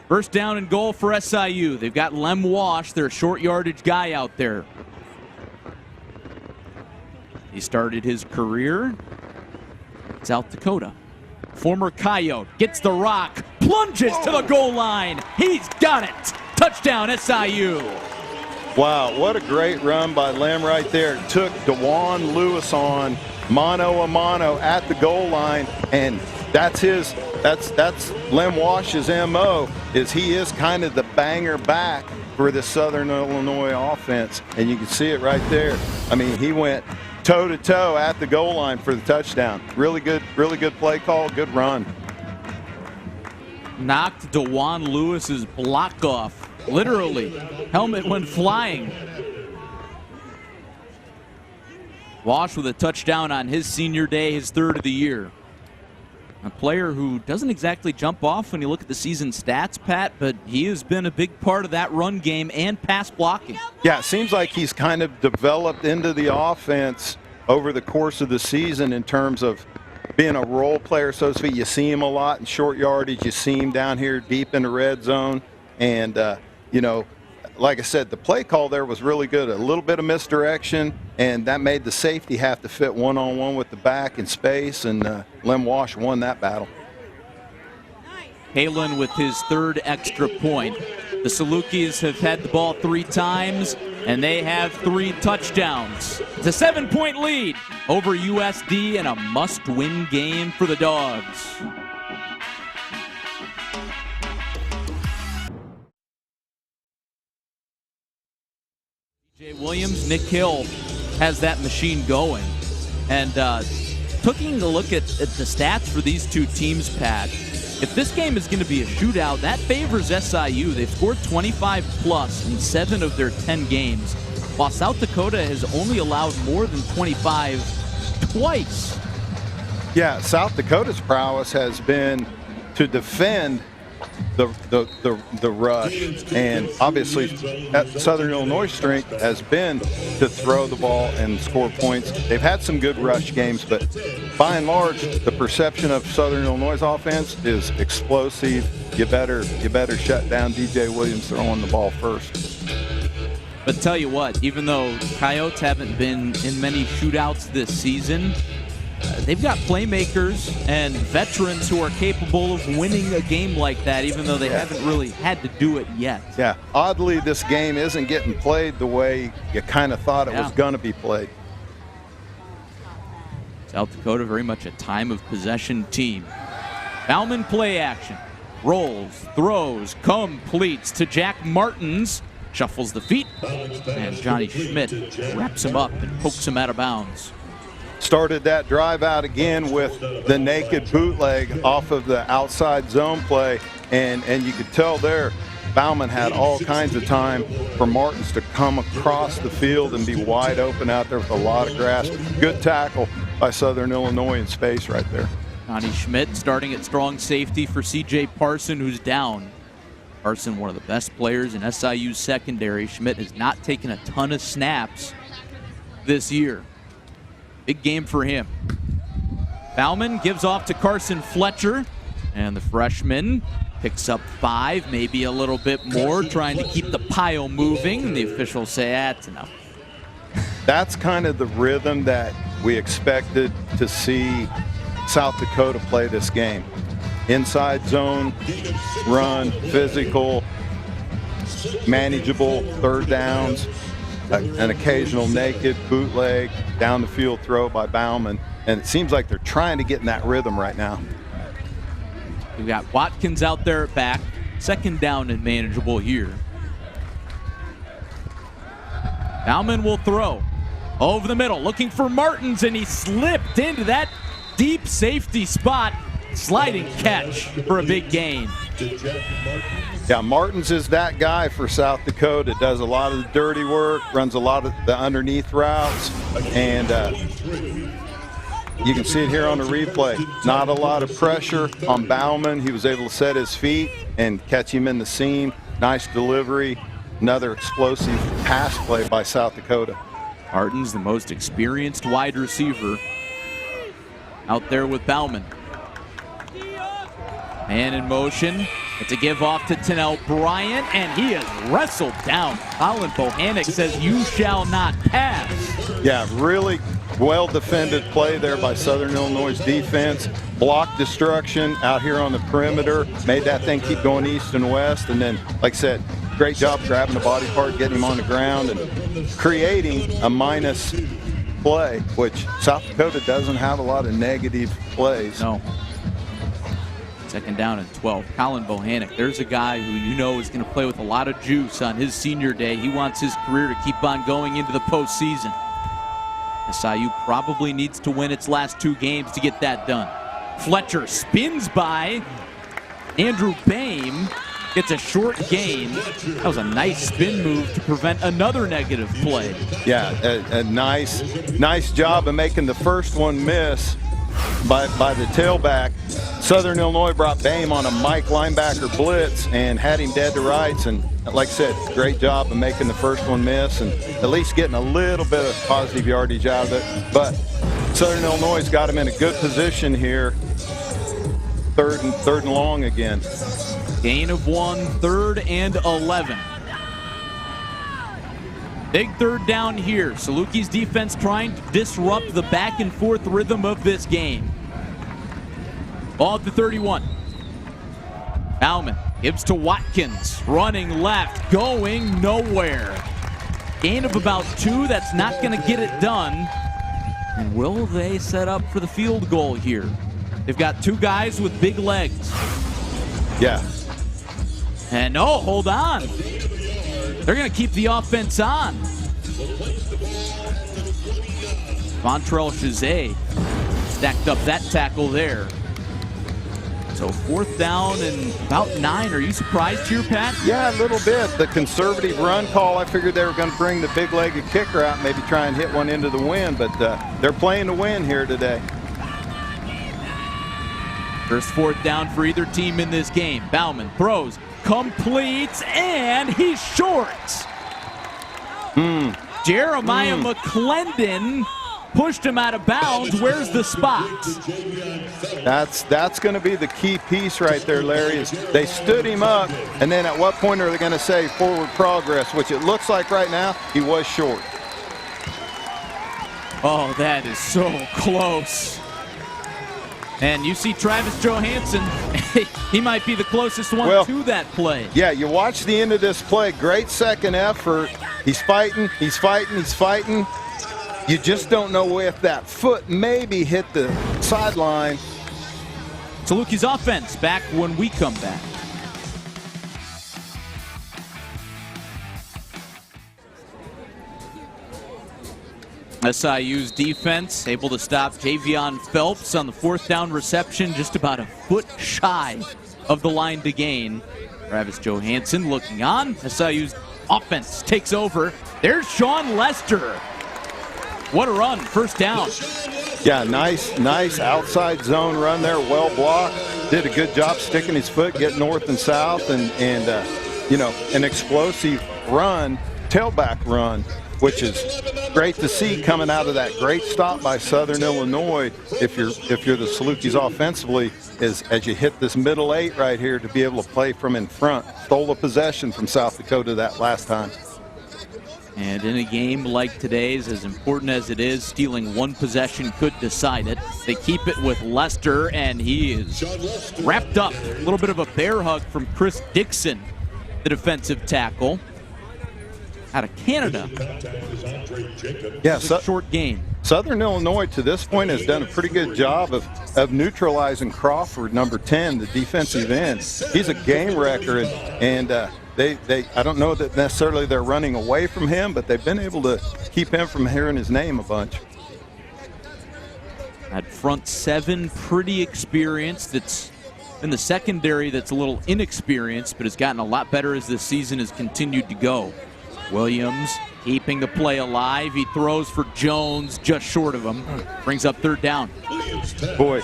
First down and goal for SIU. They've got Lem Wash, their short yardage guy out there. He started his career in South Dakota. Former Coyote gets the rock, plunges to the goal line. He's got it. Touchdown, SIU. Wow, what a great run by Lem right there. Took DeJuan Lewis on mano a mano at the goal line, and that's Lem Wash's MO, is he is kind of the banger back for the Southern Illinois offense, and you can see it right there. I mean, he went toe-to-toe at the goal line for the touchdown. Really good play call, good run. Knocked DeJuan Lewis's block off. Literally, helmet went flying. Wash with a touchdown on his senior day, his 3rd of the year. A player who doesn't exactly jump off when you look at the season stats, Pat, but he has been a big part of that run game and pass blocking. Yeah, it seems like he's kind of developed into the offense over the course of the season in terms of being a role player, so to speak. You see him a lot in short yardage. You see him down here deep in the red zone. And, you know, like I said, the play call there was really good. A little bit of misdirection, and that made the safety have to fit one-on-one with the back in space, and Lem Wash won that battle. Halen with his 3rd extra point. The Salukis have had the ball 3 times, and they have 3 touchdowns. It's a 7-point lead over USD and a must-win game for the Dogs. Williams, Nick Hill has that machine going. And taking a look at the stats for these two teams, Pat, if this game is going to be a shootout, that favors SIU. They've scored 25 plus in 7 of their 10 games, while South Dakota has only allowed more than 25 twice. Yeah, South Dakota's prowess has been to defend the rush, and obviously Southern Illinois' strength has been to throw the ball and score points. They've had some good rush games, but by and large, the perception of Southern Illinois' offense is explosive. You better shut down DJ Williams throwing the ball first. But tell you what, even though Coyotes haven't been in many shootouts this season, they've got playmakers and veterans who are capable of winning a game like that, even though they haven't really had to do it yet. Yeah, oddly, this game isn't getting played the way you kind of thought it was going to be played. South Dakota very much a time of possession team. Bauman play action. Rolls, throws, completes to Jack Martins. Shuffles the feet, and Johnny Schmidt wraps him up and pokes him out of bounds. Started that drive out again with the naked bootleg off of the outside zone play, and you could tell there Bauman had all kinds of time for Martins to come across the field and be wide open out there with a lot of grass. Good tackle by Southern Illinois in space right there. Johnny Schmidt starting at strong safety for C.J. Parson, who's down. Parson, one of the best players in SIU's secondary. Schmidt has not taken a ton of snaps this year. Big game for him. Bauman gives off to Carson Fletcher, and the freshman picks up 5, maybe a little bit more, trying to keep the pile moving. And the officials say, that's enough. That's kind of the rhythm that we expected to see South Dakota play this game. Inside zone, run, physical, manageable third downs, an occasional naked bootleg down the field throw by Bauman, and it seems like they're trying to get in that rhythm right now. We've got Watkins out there at back, second down and manageable here. Bauman will throw over the middle, looking for Martins, and he slipped into that deep safety spot. Sliding catch for a big gain. Yeah, Martins is that guy for South Dakota. Does a lot of the dirty work, runs a lot of the underneath routes, and you can see it here on the replay. Not a lot of pressure on Bauman. He was able to set his feet and catch him in the seam. Nice delivery. Another explosive pass play by South Dakota. Martins, the most experienced wide receiver, out there with Bauman. Man in motion. It's a give off to Tennell Bryant, and he is wrestled down. Colin Bohannick says, "You shall not pass." Yeah, really well defended play there by Southern Illinois' defense. Block destruction out here on the perimeter. Made that thing keep going east and west. And then, like I said, great job grabbing the body part, getting him on the ground, and creating a minus play, which South Dakota doesn't have a lot of negative plays. No. Second down and 12. Colin Bohannick, there's a guy who you know is going to play with a lot of juice on his senior day. He wants his career to keep on going into the postseason. SIU probably needs to win its last 2 games to get that done. Fletcher spins by Andrew Boehm, gets a short gain. That was a nice spin move to prevent another negative play. Yeah, a nice job of making the first one miss by the tailback. Southern Illinois brought Boehm on a Mike linebacker blitz and had him dead to rights, and like I said, great job of making the first one miss and at least getting a little bit of positive yardage out of it. But Southern Illinois got him in a good position here. Third and long again. Gain of 1, 3rd and 11. Big third down here. Saluki's defense trying to disrupt the back and forth rhythm of this game. Ball at the 31. Bauman gives to Watkins, running left, going nowhere. Gain of about 2, that's not going to get it done. And will they set up for the field goal here? They've got 2 guys with big legs. Yeah. And no, hold on. They're going to keep the offense on. Montrell Chazet stacked up that tackle there. So 4th down and about 9. Are you surprised here, Pat? Yeah, a little bit. The conservative run call, I figured they were going to bring the big-legged kicker out, maybe try and hit one into the wind, but they're playing to win here today. First 4th down for either team in this game. Bauman throws, completes, and he's short. Jeremiah McClendon pushed him out of bounds. Where's the spot? That's going to be the key piece right there, Larry, is they stood him up, and then at what point are they going to say forward progress, which it looks like right now he was short. Oh, that is so close. And you see Travis Johansson, he might be the closest one to that play. Yeah, you watch the end of this play. Great second effort. He's fighting, he's fighting, he's fighting. You just don't know if that foot maybe hit the sideline. Saluki's offense back when we come back. SIU's defense able to stop Javion Phelps on the 4th down reception, just about a foot shy of the line to gain. Travis Johansson looking on. SIU's offense takes over. There's Sean Lester. What a run, 1st down. Yeah, nice outside zone run there, well blocked. Did a good job sticking his foot, getting north and south, and you know, an explosive run, tailback run, which is great to see coming out of that great stop by Southern Illinois. If you're the Salukis offensively, is as you hit this middle 8 right here to be able to play from in front. Stole a possession from South Dakota that last time. And in a game like today's, as important as it is, stealing one possession could decide it. They keep it with Lester, and he is wrapped up. A little bit of a bear hug from Chris Dixon the defensive tackle out of Canada. Yeah, Short gain. Southern Illinois to this point has done a pretty good job of neutralizing Crawford, number 10, the defensive end. He's a game wrecker, and I don't know that necessarily they're running away from him, but they've been able to keep him from hearing his name a bunch. That front seven, pretty experienced. It's in the secondary that's a little inexperienced, but has gotten a lot better as this season has continued to go. Williams keeping the play alive. He throws for Jones, just short of him. Brings up third down. Boy,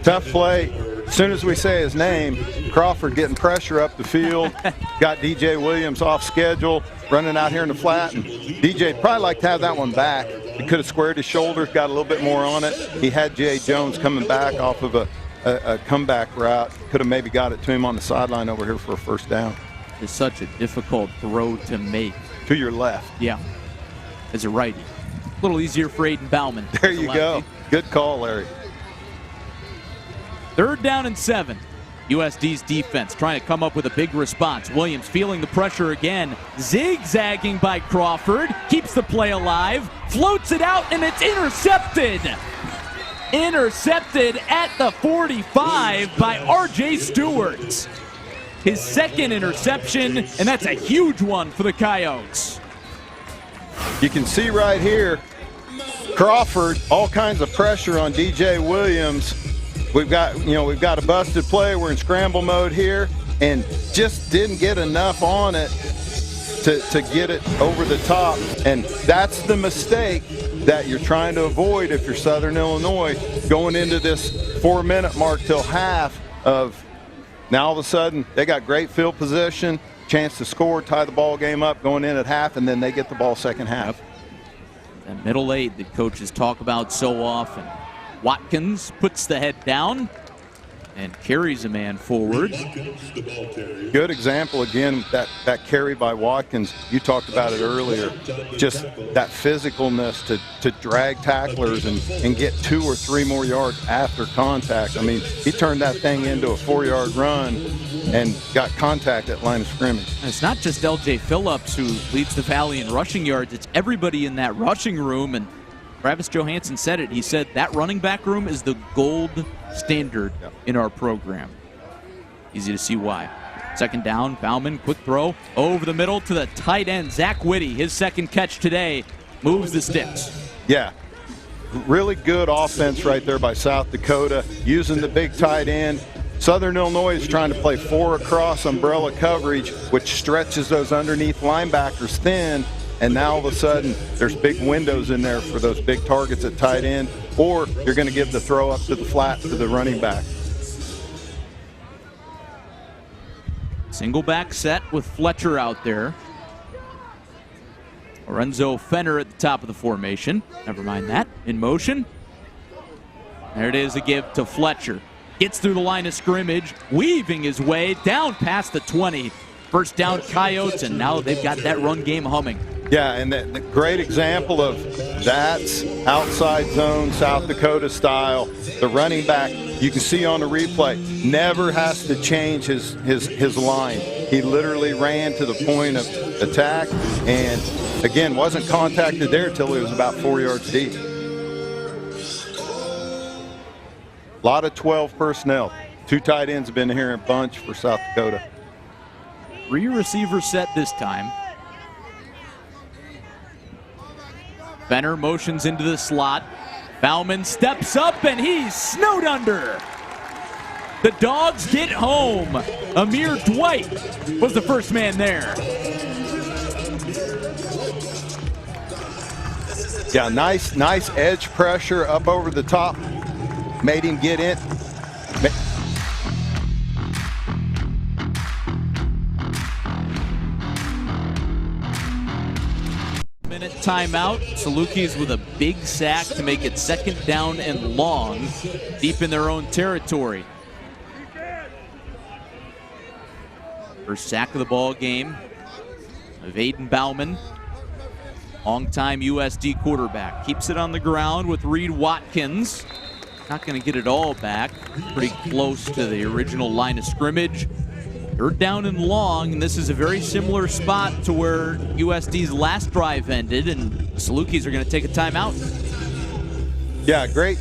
tough play. As soon as we say his name, Crawford getting pressure up the field. Got DJ Williams off schedule, running out here in the flat. And DJ probably like to have that one back. He could have squared his shoulders, got a little bit more on it. He had Jay Jones coming back off of a comeback route. Could have maybe got it to him on the sideline over here for a first down. It's such a difficult throw to make. To your left. Yeah, as a righty. A little easier for Aiden Bauman. There you go. Good call, Larry. Third down and 7. USD's defense trying to come up with a big response. Williams feeling the pressure again. Zigzagging by Crawford. Keeps the play alive. Floats it out, and it's intercepted. Intercepted at the 45 by R.J. Stewart. His second interception, and that's a huge one for the Coyotes. You can see right here, Crawford, all kinds of pressure on DJ Williams. We've got a busted play. We're in scramble mode here, and just didn't get enough on it to get it over the top. And that's the mistake that you're trying to avoid if you're Southern Illinois going into this 4-minute mark till half of. Now all of a sudden, they got great field position, chance to score, tie the ball game up going in at half, and then they get the ball second half. Yep. That middle eight that coaches talk about so often. Watkins puts the head down and carries a man forward. Good example again, that carry by Watkins. You talked about it earlier. Just that physicalness to drag tacklers and get 2 or 3 more yards after contact. I mean, he turned that thing into a 4-yard run and got contact at line of scrimmage. And it's not just L.J. Phillips who leads the Valley in rushing yards. It's everybody in that rushing room. And Travis Johansson said it. He said that running back room is the gold standard in our program. Easy to see why. Second down, Bauman, quick throw over the middle to the tight end, Zach Whitty. His second catch today moves the sticks. Yeah, really good offense right there by South Dakota, using the big tight end. Southern Illinois is trying to play 4 across umbrella coverage, which stretches those underneath linebackers thin. And now all of a sudden, there's big windows in there for those big targets at tight end, or you're going to give the throw up to the flat to the running back. Single back set with Fletcher out there. Lorenzo Fenner at the top of the formation. Never mind that. In motion. There it is, a give to Fletcher. Gets through the line of scrimmage, weaving his way down past the 20. First down Coyotes, and now they've got that run game humming. Yeah, and the great example of that's outside zone, South Dakota style. The running back, you can see on the replay, never has to change his line. He literally ran to the point of attack, and again, wasn't contacted there till he was about 4 yards deep. A lot of 12 personnel. 2 tight ends have been here in a bunch for South Dakota. 3 receivers set this time. Fenner motions into the slot. Bauman steps up and he's snowed under. The Dogs get home. Amir Dwight was the first man there. Yeah, nice edge pressure up over the top. Made him get in. Minute timeout. Salukis with a big sack to make it second down and long, deep in their own territory. First sack of the ball game of Aiden Bauman, longtime USD quarterback. Keeps it on the ground with Reed Watkins. Not going to get it all back. Pretty close to the original line of scrimmage. Third down and long, and this is a very similar spot to where USD's last drive ended, and the Salukis are going to take a timeout. Yeah, great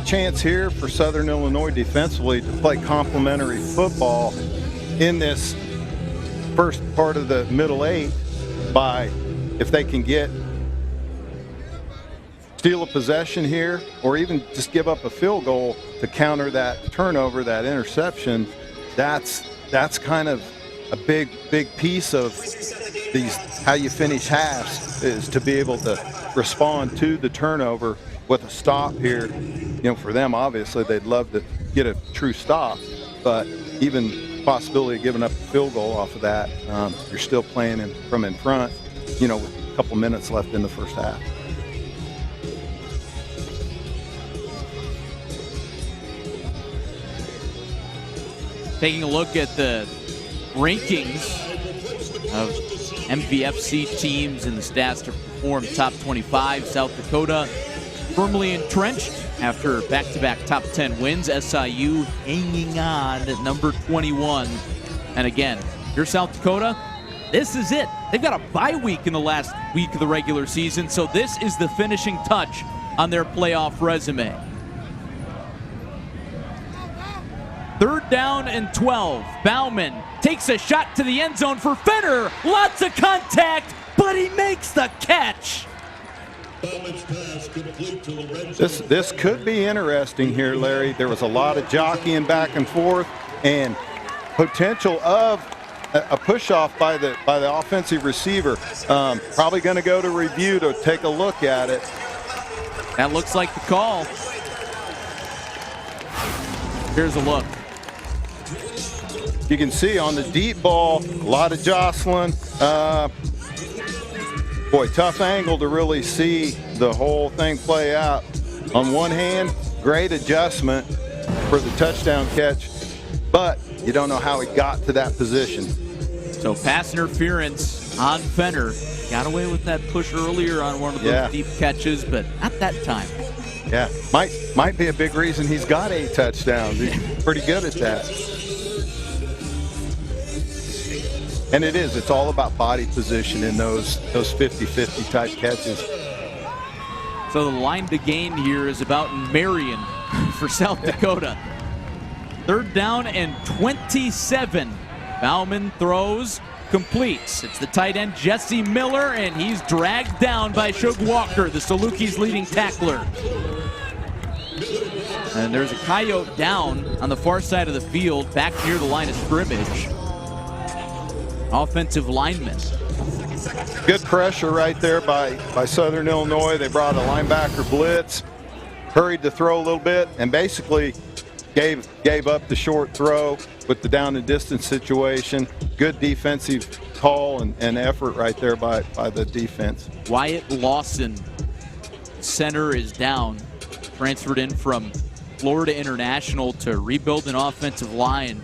chance here for Southern Illinois defensively to play complementary football in this first part of the middle eight by, if they can steal a possession here or even just give up a field goal to counter that turnover, that interception. That's kind of a big piece of these, how you finish halves, is to be able to respond to the turnover with a stop here. You know, for them, obviously, they'd love to get a true stop, but even possibility of giving up a field goal off of that, you're still playing from in front, you know, with a couple minutes left in the first half. Taking a look at the rankings of MVFC teams and the stats to perform top 25, South Dakota firmly entrenched after back-to-back top 10 wins. SIU hanging on at number 21. And again, you're South Dakota, this is it. They've got a bye week in the last week of the regular season, so this is the finishing touch on their playoff resume. Third down and 12. Bauman takes a shot to the end zone for Fenner. Lots of contact, but he makes the catch. This could be interesting here, Larry. There was a lot of jockeying back and forth and potential of a push-off by the offensive receiver. Probably going to go to review to take a look at it. That looks like the call. Here's a look. You can see on the deep ball, a lot of jostling. Boy, tough angle to really see the whole thing play out. On one hand, great adjustment for the touchdown catch, but you don't know how he got to that position. So pass interference on Fenner. Got away with that push earlier on one of those deep catches, but not that time. Yeah, might be a big reason he's got 8 touchdowns. He's pretty good at that. And it's all about body position in those 50-50 type catches. So the line to gain here is about Marion for South Dakota. Third down and 27. Bauman throws, completes. It's the tight end Jesse Miller, and he's dragged down by Shug Walker, the Salukis' leading tackler. And there's a coyote down on the far side of the field, back near the line of scrimmage. Offensive lineman. Good pressure right there by Southern Illinois. They brought a linebacker blitz, hurried to throw a little bit, and basically gave up the short throw with the down and distance situation. Good defensive call and effort right there by the defense. Wyatt Lawson, center, is down. Transferred in from Florida International to rebuild an offensive line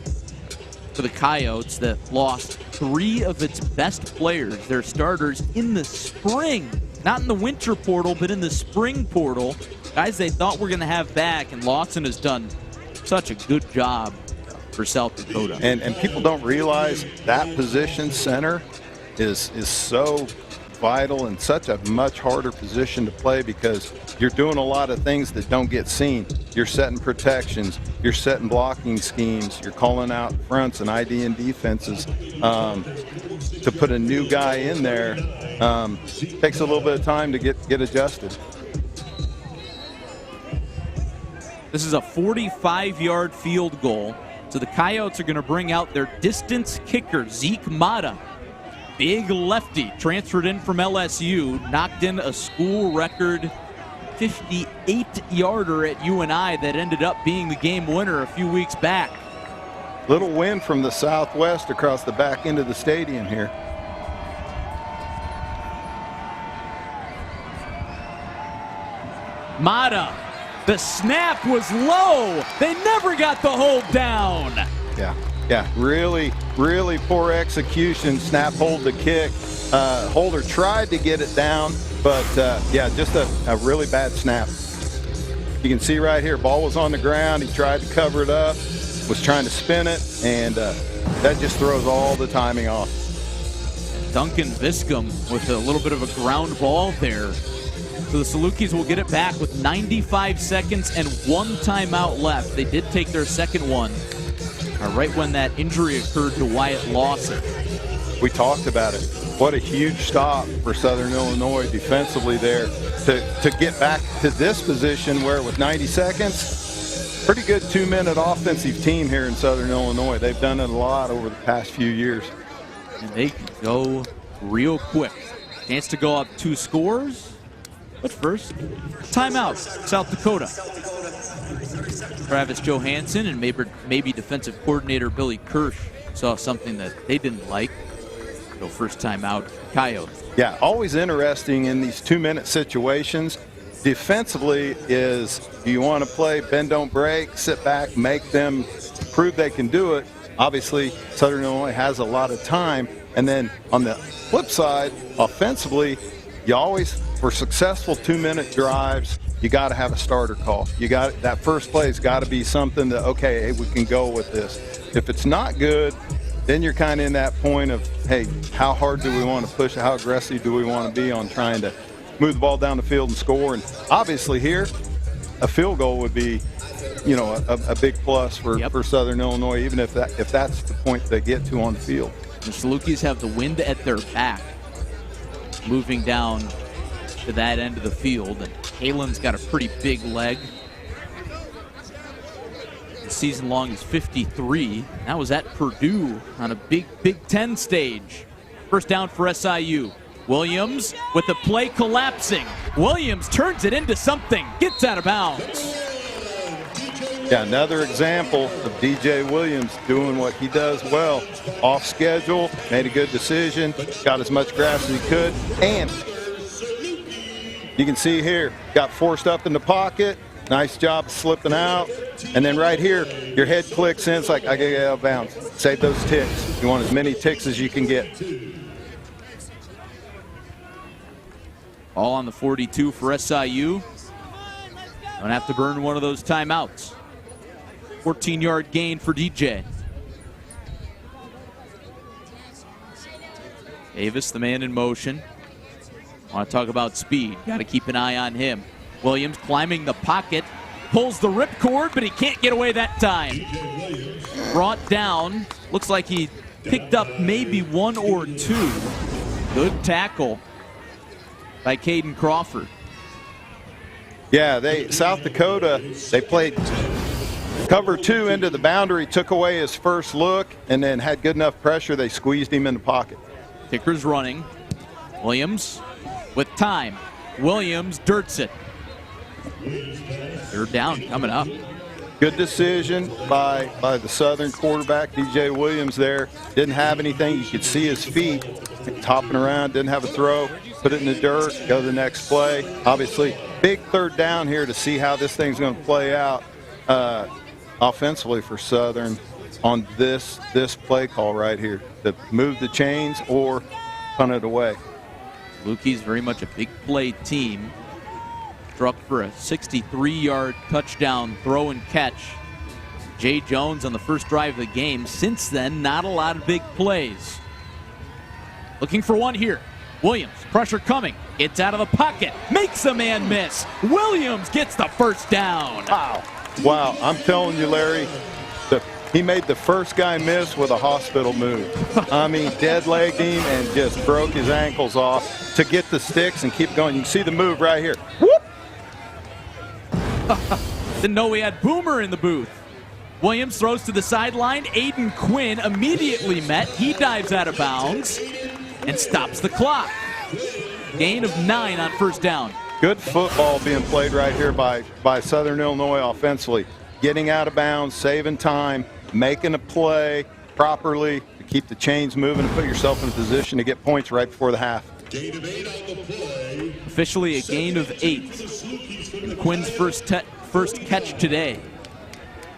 for the Coyotes that lost 3 of its best players, their starters, in the spring. Not in the winter portal, but in the spring portal. Guys they thought were going to have back, and Lawson has done such a good job for South Dakota. And people don't realize that position, center, is so vital and such a much harder position to play because you're doing a lot of things that don't get seen. You're setting protections, you're setting blocking schemes, you're calling out fronts and IDing defenses. To put a new guy in there takes a little bit of time to get adjusted. This is a 45-yard field goal. So the Coyotes are going to bring out their distance kicker, Zeke Mata. Big lefty, transferred in from LSU, knocked in a school record 58-yarder at UNI that ended up being the game winner a few weeks back. Little wind from the southwest across the back end of the stadium here. Mata, the snap was low. They never got the hold down. Yeah, really poor execution. Snap, hold the kick. Holder tried to get it down, but just a really bad snap. You can see right here, ball was on the ground. He tried to cover it up, was trying to spin it, and that just throws all the timing off. Duncan Viscom with a little bit of a ground ball there. So the Salukis will get it back with 95 seconds and 1 timeout left. They did take their second one right when that injury occurred to Wyatt Lawson. We talked about it. What a huge stop for Southern Illinois defensively there to get back to this position where with 90 seconds, pretty good 2-minute offensive team here in Southern Illinois. They've done it a lot over the past few years. And they can go real quick. Chance to go up 2 scores. But first, timeout, South Dakota. Travis Johansson and maybe defensive coordinator Billy Kirsch saw something that they didn't like. So first timeout, Coyotes. Yeah, always interesting in these 2-minute situations. Defensively is, do you want to play bend, don't break, sit back, make them prove they can do it? Obviously, Southern Illinois has a lot of time. And then on the flip side, offensively, you always, for successful 2-minute drives, you got to have a starter call. You got that first play's got to be something that, okay, hey, we can go with this. If it's not good, then you're kind of in that point of, hey, how hard do we want to push? How aggressive do we want to be on trying to move the ball down the field and score? And obviously here, a field goal would be, you know, a big plus for Southern Illinois, even if that's the point they get to on the field. The Salukis have the wind at their back, moving down to that end of the field. And Kalen's got a pretty big leg. The season long is 53. That was at Purdue on a Big Ten stage. First down for SIU. Williams with the play collapsing. Williams turns it into something, gets out of bounds. Yeah, another example of DJ Williams doing what he does well. Off schedule, made a good decision, got as much grass as he could, and you can see here, got forced up in the pocket. Nice job slipping out. And then right here, your head clicks in. It's like, I gotta get out of bounds. Save those ticks. You want as many ticks as you can get. All on the 42 for SIU. Don't have to burn one of those timeouts. 14-yard gain for DJ. Davis, the man in motion. Want to talk about speed. Got to keep an eye on him. Williams climbing the pocket. Pulls the ripcord, but he can't get away that time. Brought down. Looks like he picked up maybe 1 or 2. Good tackle by Caden Crawford. Yeah, South Dakota, they played cover 2 into the boundary, took away his first look, and then had good enough pressure, they squeezed him in the pocket. Kicker's running. Williams with time. Williams dirts it. Third down coming up. Good decision by the Southern quarterback, DJ Williams there. Didn't have anything. You could see his feet hopping around, didn't have a throw. Put it in the dirt, go to the next play. Obviously, big third down here to see how this thing's going to play out offensively for Southern on this play call right here. To move the chains or punt it away. Salukis very much a big play team. Struck for a 63-yard touchdown throw and catch. Jay Jones on the first drive of the game. Since then, not a lot of big plays. Looking for one here. Williams, pressure coming, gets out of the pocket, makes the man miss. Williams gets the first down. Wow, I'm telling you, Larry, he made the first guy miss with a hospital move. I mean, dead-legged him and just broke his ankles off to get the sticks and keep going. You can see the move right here. Whoop! Didn't know we had Boomer in the booth. Williams throws to the sideline. Aiden Quinn immediately met. He dives out of bounds and stops the clock. Gain of 9 on first down. Good football being played right here by Southern Illinois offensively. Getting out of bounds, saving time, making a play properly to keep the chains moving and put yourself in a position to get points right before the half. Officially a gain of 8. And Quinn's first catch today.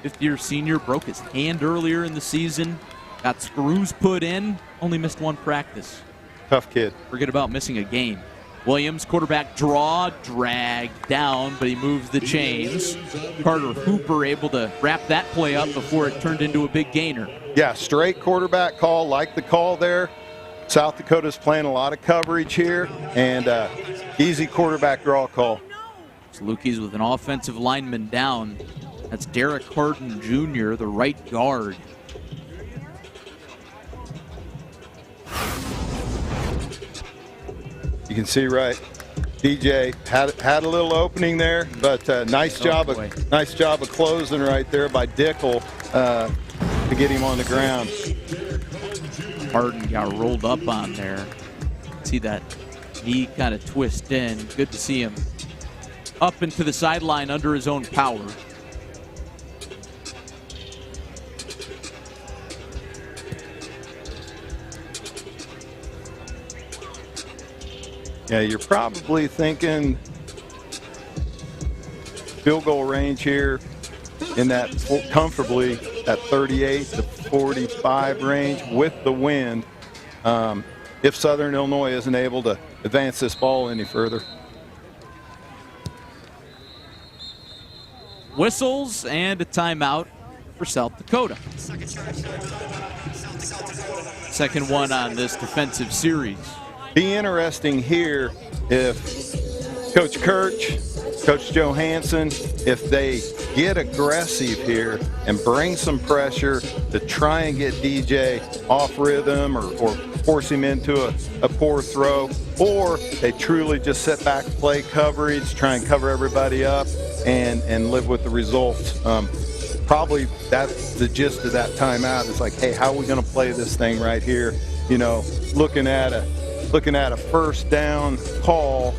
5th-year senior broke his hand earlier in the season. Got screws put in. Only missed 1 practice. Tough kid. Forget about missing a game. Williams, quarterback draw, dragged down, but he moves the chains. Carter Hooper able to wrap that play up before it turned into a big gainer. Yeah, straight quarterback call, like the call there. South Dakota's playing a lot of coverage here, and easy quarterback draw call. Saluki's with an offensive lineman down. That's Derek Harden Jr., the right guard. You can see right, DJ had a little opening there, but nice job of closing right there by Dickel to get him on the ground. Harden got rolled up on there. See that knee kind of twist in. Good to see him up into the sideline under his own power. Yeah, you're probably thinking field goal range here in that comfortably at 38 to 45 range with the wind, if Southern Illinois isn't able to advance this ball any further. Whistles and a timeout for South Dakota. Second one on this defensive series. Be interesting here if Coach Kirch, Coach Johansson, if they get aggressive here and bring some pressure to try and get DJ off rhythm or force him into a poor throw, or they truly just sit back, play coverage, try and cover everybody up and live with the results. Probably that's the gist of that timeout. It's like, hey, how are we going to play this thing right here? You know, looking at a first down call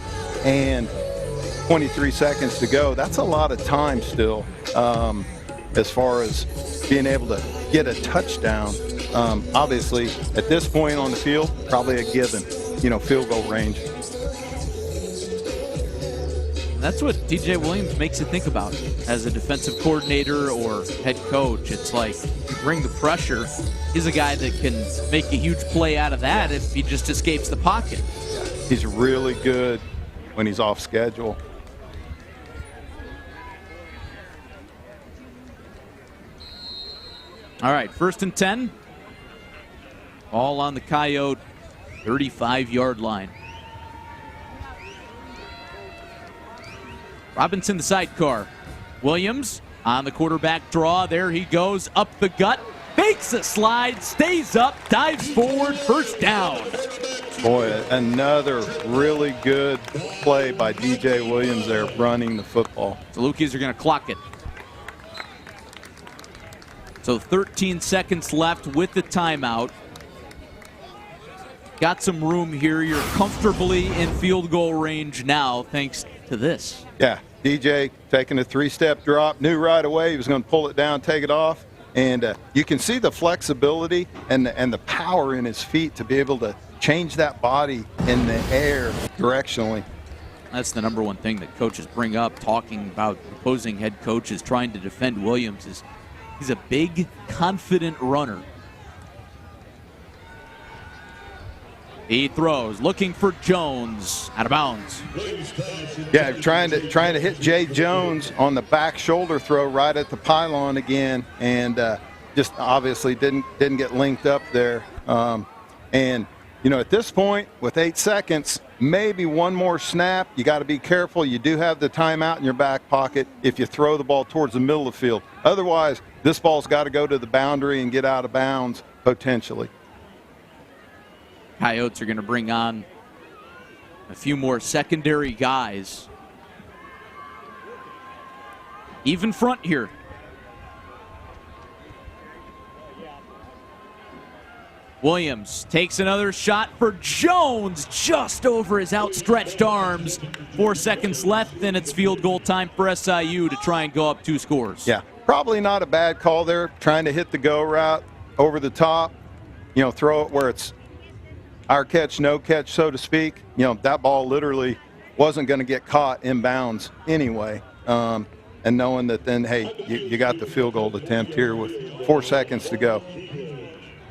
and 23 seconds to go. That's a lot of time still, as far as being able to get a touchdown. Obviously, at this point on the field, probably a given, field goal range. That's what DJ Williams makes you think about as a defensive coordinator or head coach. It's like, you bring the pressure. He's a guy that can make a huge play out of that if he just escapes the pocket. He's really good when he's off schedule. All right, 1st and 10. All on the Coyote 35-yard line. Robinson the sidecar. Williams on the quarterback draw. There he goes, up the gut. Fakes a slide, stays up, dives forward, first down. Boy, another really good play by DJ Williams there running the football. The Salukis are going to clock it. So 13 seconds left with the timeout. Got some room here. You're comfortably in field goal range now thanks to this. Yeah, DJ taking a 3-step drop, knew right away he was going to pull it down, take it off. And you can see the flexibility and the power in his feet to be able to change that body in the air directionally. That's the number one thing that coaches bring up, talking about opposing head coaches trying to defend Williams, is he's a big, confident runner. He throws, looking for Jones, out of bounds. Yeah, trying to hit Jay Jones on the back shoulder throw right at the pylon again, and just obviously didn't get linked up there. And at this point, with 8 seconds, maybe one more snap. You got to be careful. You do have the timeout in your back pocket if you throw the ball towards the middle of the field. Otherwise, this ball's got to go to the boundary and get out of bounds potentially. Coyotes are going to bring on a few more secondary guys. Even front here. Williams takes another shot for Jones, just over his outstretched arms. 4 seconds left, and it's field goal time for SIU to try and go up 2 scores. Yeah, probably not a bad call there, trying to hit the go route over the top, throw it where it's our catch, no catch, so to speak. That ball literally wasn't going to get caught in bounds anyway. And knowing that then, hey, you got the field goal attempt here with 4 seconds to go.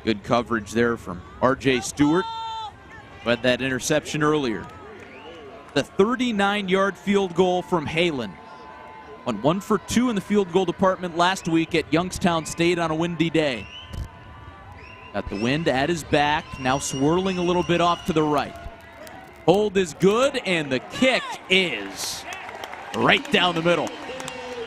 Good coverage there from R.J. Stewart, who had that interception earlier. The 39-yard field goal from Halen. Went 1 for 2 in the field goal department last week at Youngstown State on a windy day. Got the wind at his back, now swirling a little bit off to the right. Hold is good, and the kick is right down the middle.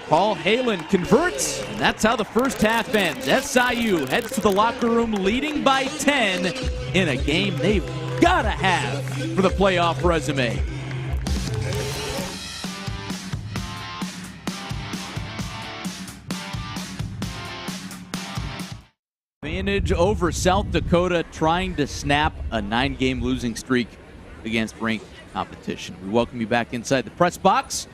Paul Halen converts, and that's how the first half ends. SIU heads to the locker room leading by 10 in a game they've got to have for the playoff resume. Advantage over South Dakota, trying to snap a 9-game losing streak against ranked competition. We welcome you back inside the press box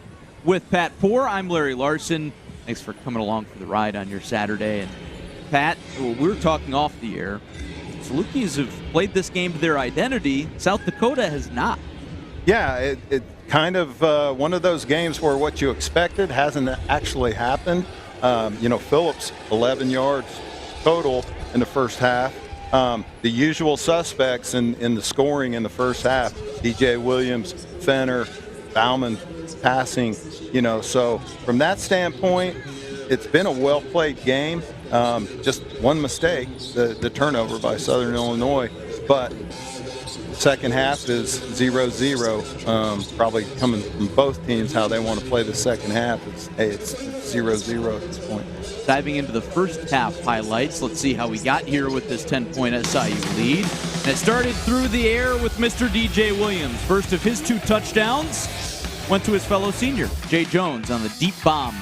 with Pat Poore. I'm Larry Larson. Thanks for coming along for the ride on your Saturday. And Pat, we were talking off the air. Salukis have played this game to their identity. South Dakota has not. Yeah, it kind of one of those games where what you expected hasn't actually happened. Phillips, 11 yards total in the first half. The usual suspects in the scoring in the first half, DJ Williams, Fenner, Bauman passing, so from that standpoint, it's been a well-played game. Just one mistake, the turnover by Southern Illinois, but second half is 0-0. Probably coming from both teams how they want to play the second half. It's 0-0 at this point. Diving into the first half highlights, let's see how we got here with this 10-point SIU lead. And it started through the air with Mr. DJ Williams. First of his 2 touchdowns went to his fellow senior, Jay Jones, on the deep bomb.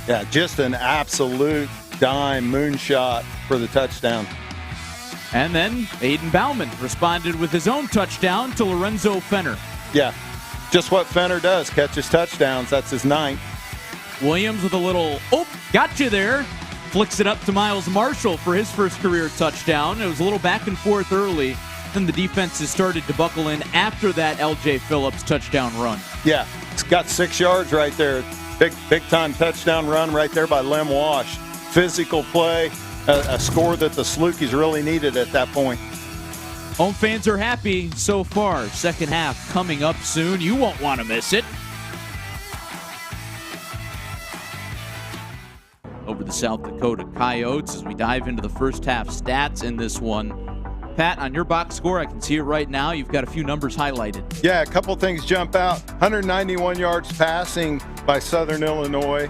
Yeah, just an absolute dime moonshot for the touchdown. And then Aiden Bauman responded with his own touchdown to Lorenzo Fenner. Yeah, just what Fenner does, catches touchdowns. That's his 9th. Williams with a little, got you there. Flicks it up to Miles Marshall for his first career touchdown. It was a little back and forth early. Then the defenses started to buckle in after that LJ Phillips touchdown run. Yeah, it's got 6 yards right there. Big time touchdown run right there by Lem Wash. Physical play, a score that the Salukis really needed at that point. Home fans are happy so far. Second half coming up soon. You won't want to miss it. Over the South Dakota Coyotes as we dive into the first half stats in this one. Pat, on your box score, I can see it right now. You've got a few numbers highlighted. Yeah, a couple things jump out. 191 yards passing by Southern Illinois.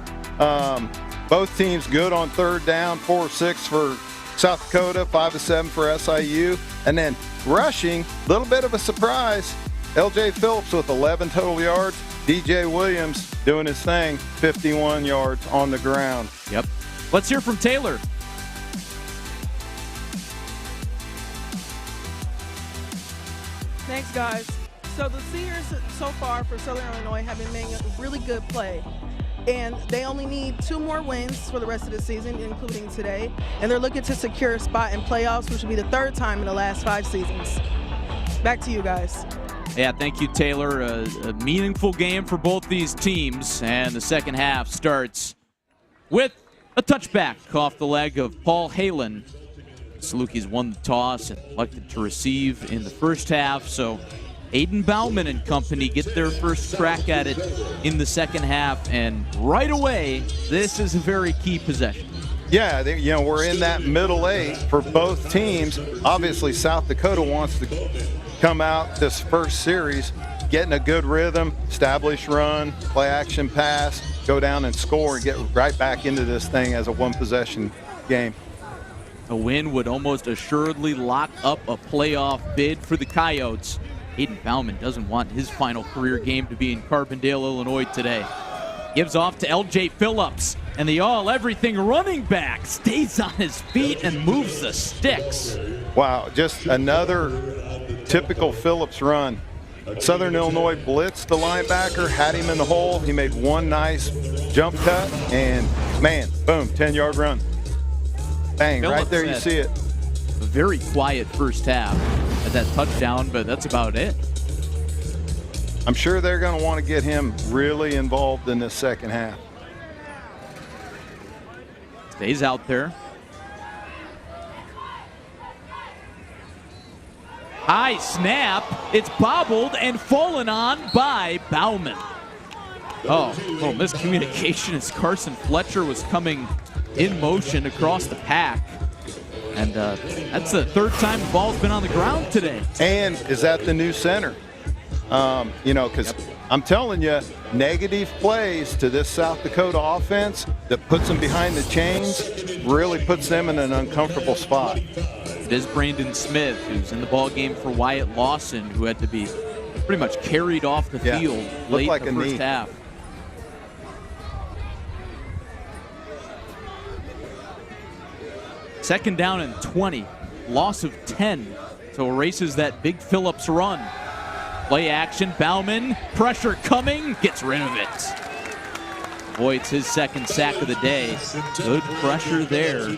Both teams good on third down, 4 of 6 for South Dakota, 5 of 7 for SIU. And then rushing, a little bit of a surprise. LJ Phillips with 11 total yards. DJ Williams doing his thing, 51 yards on the ground. Yep. Let's hear from Taylor. Thanks, guys. So the seniors so far for Southern Illinois have been making a really good play. And they only need 2 more wins for the rest of the season, including today. And they're looking to secure a spot in playoffs, which will be the 3rd time in the last 5 seasons. Back to you guys. Yeah, thank you, Taylor. A meaningful game for both these teams. And the second half starts with a touchback off the leg of Paul Halen. Salukis won the toss and elected to receive in the first half. So Aiden Bauman and company get their first crack at it in the second half. And right away, this is a very key possession. Yeah, we're in that middle 8 for both teams. Obviously, South Dakota wants to come out this first series, getting a good rhythm, establish run, play action pass, go down and score and get right back into this thing as a one-possession game. A win would almost assuredly lock up a playoff bid for the Coyotes. Aiden Bauman doesn't want his final career game to be in Carbondale, Illinois today. Gives off to LJ Phillips, and the all-everything running back stays on his feet and moves the sticks. Wow, just another typical Phillips run. Southern Illinois blitzed the linebacker, had him in the hole. He made one nice jump cut, and man, boom, 10-yard run. Bang, Phillips right there you see it. A very quiet first half at that touchdown, but that's about it. I'm sure they're going to want to get him really involved in this second half. Stays out there. High snap. It's bobbled and fallen on by Bauman. Oh, miscommunication as Carson Fletcher was coming in motion across the pack. And that's the third time the ball's been on the ground today. And is that the new center? Because I'm telling you, negative plays to this South Dakota offense that puts them behind the chains really puts them in an uncomfortable spot. It is Brandon Smith, who's in the ball game for Wyatt Lawson, who had to be pretty much carried off the field late in the first half. Second down and 20, loss of 10. So erases that big Phillips run. Play action, Bauman, pressure coming, gets rid of it. Avoids his second sack of the day. Good pressure there.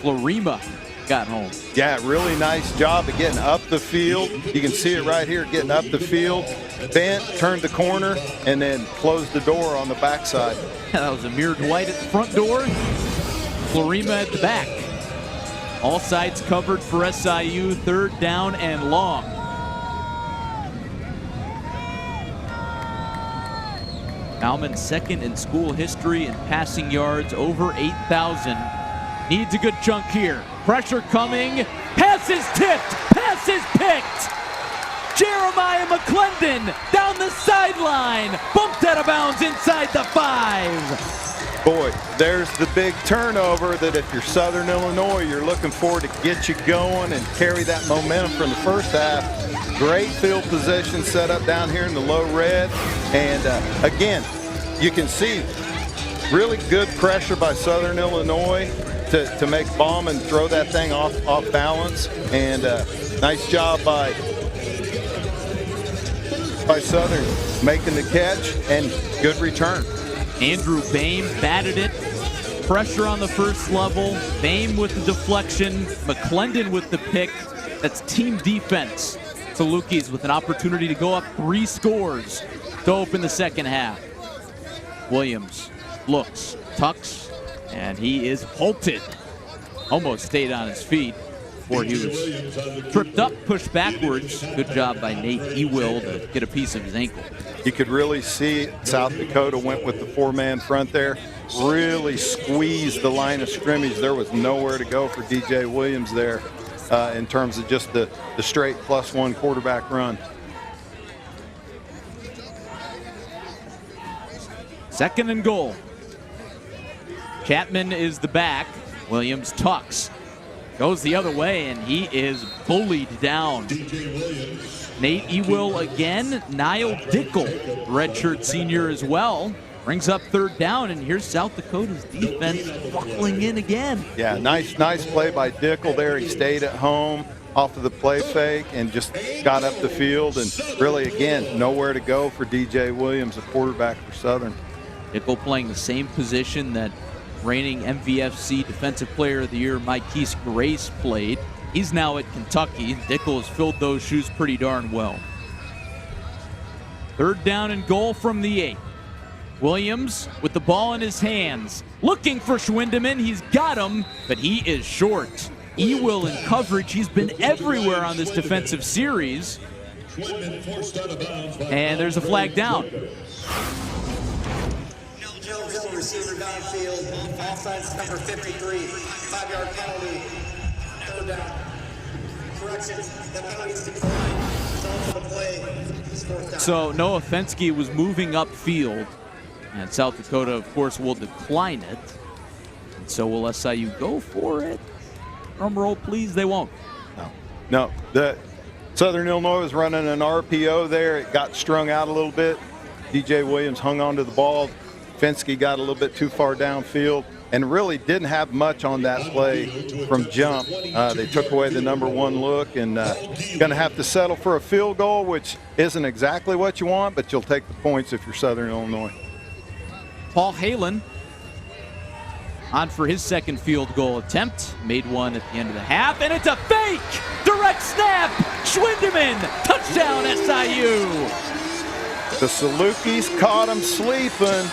Florima got home. Yeah, really nice job of getting up the field. You can see it right here, getting up the field. Bent, turned the corner, and then closed the door on the backside. That was Amir Dwight at the front door. Florima at the back. All sides covered for SIU, third down and long. Bauman second in school history in passing yards, over 8,000. Needs a good chunk here. Pressure coming. Pass is tipped. Pass is picked. Jeremiah McClendon down the sideline. Bumped out of bounds inside the 5. Boy, there's the big turnover that if you're Southern Illinois, you're looking for to get you going and carry that momentum from the first half. Great field position set up down here in the low red. And again, you can see really good pressure by Southern Illinois to make Bauman throw that thing off balance. And nice job by Southern making the catch and good return. Andrew Boehm batted it. Pressure on the first level. Boehm with the deflection. McClendon with the pick. That's team defense. Salukis with an opportunity to go up 3 scores to open the second half. Williams looks, tucks, and he is halted. Almost stayed on his feet before he was tripped up, pushed backwards. Good job by Nate Ewell to get a piece of his ankle. You could really see South Dakota went with the 4-man front there, really squeezed the line of scrimmage. There was nowhere to go for DJ Williams there in terms of just the straight +1 quarterback run. Second and goal. Chapman is the back. Williams tucks. Goes the other way, and he is bullied down. Nate Ewell again. Niall Dickel, redshirt senior as well. Brings up third down, and here's South Dakota's defense buckling in again. Yeah, nice play by Dickel there. He stayed at home off of the play fake and just got up the field. And really, again, nowhere to go for DJ Williams, a quarterback for Southern. Dickel playing the same position that reigning MVFC Defensive Player of the Year Mikeese Grace played. He's now at Kentucky. Dickel has filled those shoes pretty darn well. Third down and goal from the 8. Williams with the ball in his hands, looking for Schwindeman. He's got him, but he is short. Ewell in coverage. He's been everywhere on this defensive series. And there's a flag down. Jones, receiver downfield, offsides number 53, 5-yard penalty, third down. Correction, the penalty is declined. It's on the play. Fourth down. So Noah Fensky was moving upfield, and South Dakota, of course, will decline it. And so will SIU go for it? Drum roll, please. They won't. No. The Southern Illinois was running an RPO there. It got strung out a little bit. DJ Williams hung onto the ball. Fensky got a little bit too far downfield and really didn't have much on that play from jump. They took away the number 1 look and going to have to settle for a field goal, which isn't exactly what you want, but you'll take the points if you're Southern Illinois. Paul Halen on for his second field goal attempt. Made one at the end of the half, and it's a fake! Direct snap! Schwindeman! Touchdown SIU! The Salukis caught him sleeping.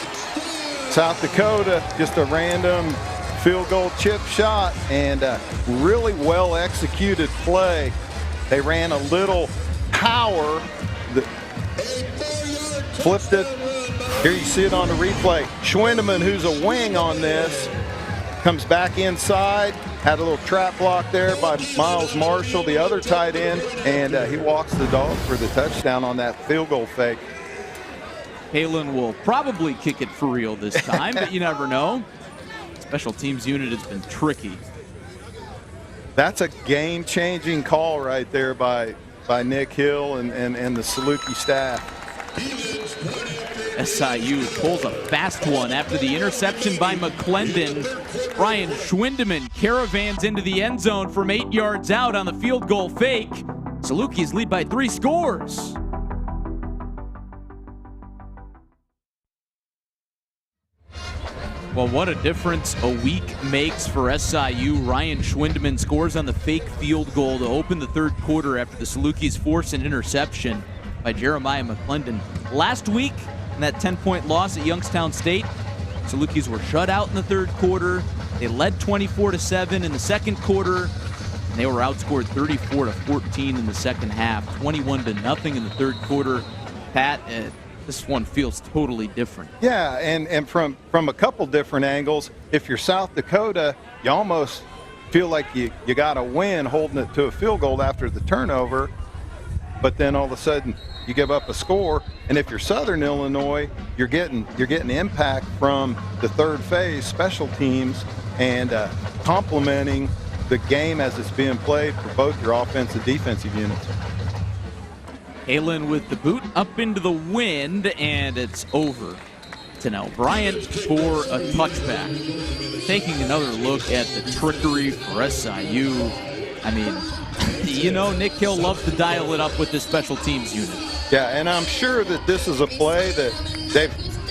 South Dakota, just a random field goal chip shot and a really well executed play They ran a little power, flipped it. Here you see it on the replay. Schwindeman, who's a wing on this, comes back inside, had a little trap block there by Miles Marshall, the other tight end, and he walks the dog for the touchdown on that field goal fake. Halen will probably kick it for real this time, but you never know. Special teams unit has been tricky. That's a game-changing call right there by Nick Hill and the Saluki staff. SIU pulls a fast one after the interception by McClendon. Brian Schwindeman caravans into the end zone from 8 yards out on the field goal fake. Saluki's lead by 3 scores. Well, what a difference a week makes for SIU. Ryan Schwindeman scores on the fake field goal to open the third quarter after the Salukis force an interception by Jeremiah McClendon. Last week, in that 10-point loss at Youngstown State, Salukis were shut out in the third quarter. They led 24-7 in the second quarter, and they were outscored 34-14 in the second half, 21-0 in the third quarter. Pat, this one feels totally different. Yeah, and from a couple different angles, if you're South Dakota, you almost feel like you got to win holding it to a field goal after the turnover, but then all of a sudden you give up a score. And if you're Southern Illinois, you're getting impact from the third phase special teams and complementing the game as it's being played for both your offensive and defensive units. Halen with the boot up into the wind, and it's over to now Bryant for a touchback. Taking another look at the trickery for SIU. I mean, you know, Nick Hill loves to dial it up with this special teams unit. Yeah, and I'm sure that this is a play that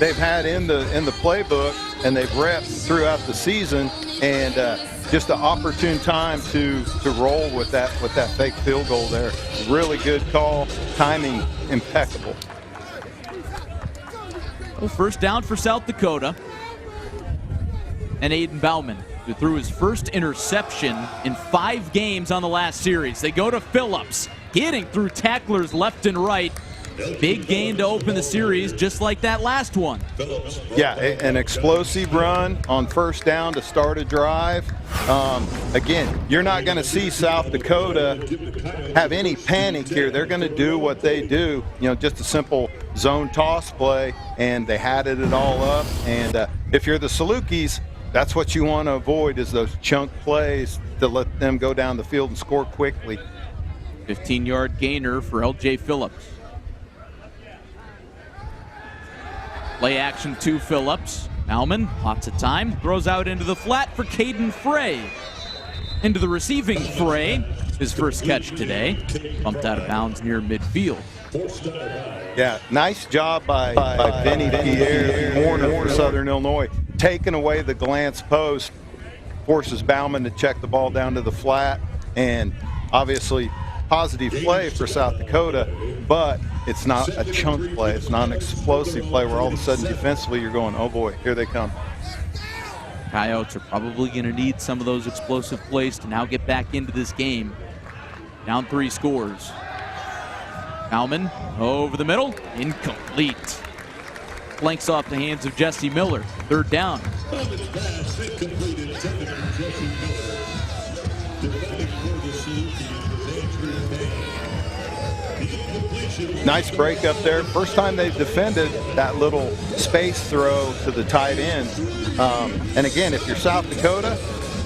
they've had in the playbook and they've repped throughout the season, and just an opportune time to roll with that fake field goal there. Really good call, timing impeccable. Well, first down for South Dakota. And Aiden Bauman, who threw his first interception in 5 games on the last series. They go to Phillips, getting through tacklers left and right. Big gain to open the series, just like that last one. Yeah, an explosive run on first down to start a drive. Again, you're not going to see South Dakota have any panic here. They're going to do what they do, you know, just a simple zone toss play, and they had it all up. And if you're the Salukis, that's what you want to avoid, is those chunk plays to let them go down the field and score quickly. 15-yard gainer for L.J. Phillips. Play action to Phillips. Bauman, lots of time, throws out into the flat for Caden Frey. Into the receiving fray, his first catch today. Bumped out of bounds near midfield. Yeah, nice job by Vinny Pierre Warner for Southern Illinois. Taking away the glance post, forces Bauman to check the ball down to the flat, and obviously positive play for South Dakota, but it's not a chunk play. It's not an explosive play where all of a sudden defensively you're going, oh boy, here they come. Coyotes are probably going to need some of those explosive plays to now get back into this game. Down 3 scores. Bauman over the middle, incomplete. Flanks off the hands of Jesse Miller. Third down. Nice break up there. First time they've defended that little space throw to the tight end. And again, if you're South Dakota,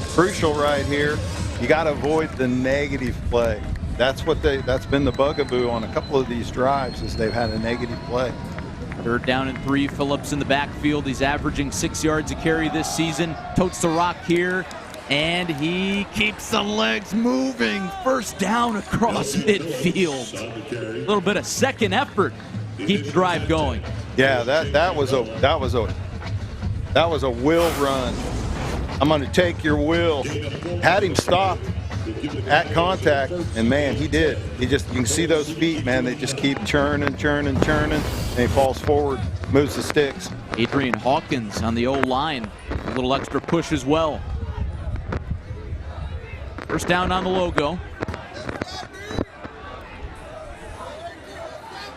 crucial right here, you got to avoid the negative play. That's been the bugaboo on a couple of these drives, is they've had a negative play. Third down and 3. Phillips in the backfield. He's averaging 6 yards a carry this season. Totes the rock here, and he keeps the legs moving. First down across midfield. A little bit of second effort. Keep the drive going. Yeah, that was a will run. I'm going to take your will. Had him stopped at contact, and man, he did. You can see those feet, man. They just keep churning, and he falls forward, moves the sticks. Adrian Hawkins on the O-line. A little extra push as well. First down on the logo.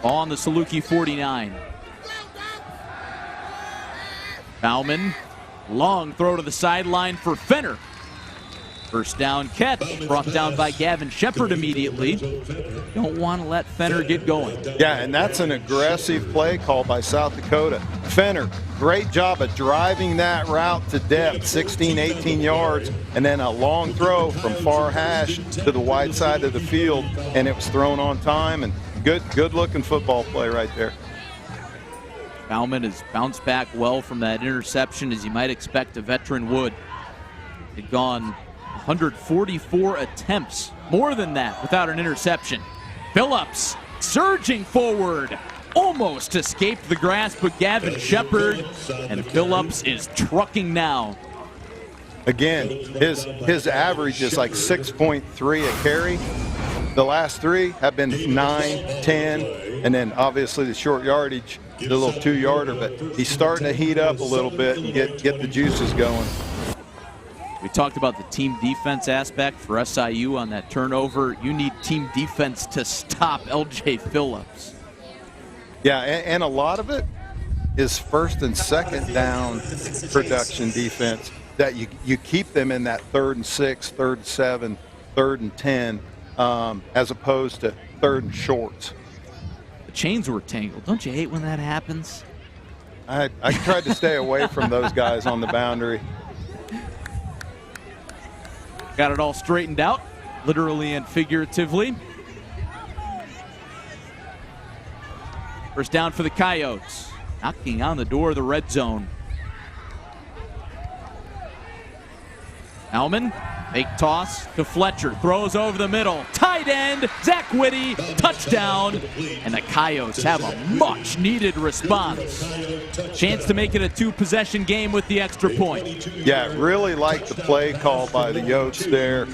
On the Saluki 49. Bauman, long throw to the sideline for Fenner. First down catch, brought down by Gavin Shepard immediately. Don't want to let Fenner get going. Yeah, and that's an aggressive play call by South Dakota. Fenner, great job of driving that route to depth, 16, 18 yards, and then a long throw from far hash to the wide side of the field, and it was thrown on time, and good looking football play right there. Bauman has bounced back well from that interception, as you might expect a veteran would. He'd gone 144 attempts, more than that, without an interception. Phillips surging forward, almost escaped the grasp of Gavin Shepard, and Phillips is trucking now. Again, his average is like 6.3 a carry. The last three have been 9, 10, and then obviously the short yardage, the little 2-yarder, but he's starting to heat up a little bit and get the juices going. We talked about the team defense aspect for SIU on that turnover. You need team defense to stop L.J. Phillips. Yeah, and a lot of it is first and second down production defense, that you keep them in that 3rd and 6, 3rd and 7, 3rd and 10, as opposed to 3rd and shorts. The chains were tangled. Don't you hate when that happens? I tried to stay away from those guys on the boundary. Got it all straightened out, literally and figuratively. First down for the Coyotes. Knocking on the door of the red zone. Elman, fake toss to Fletcher. Throws over the middle. Tight end, Zach Whitty, touchdown. And the Coyotes have a much-needed response. Chance to make it a 2-possession game with the extra point. Yeah, really like the play call by the Yotes there.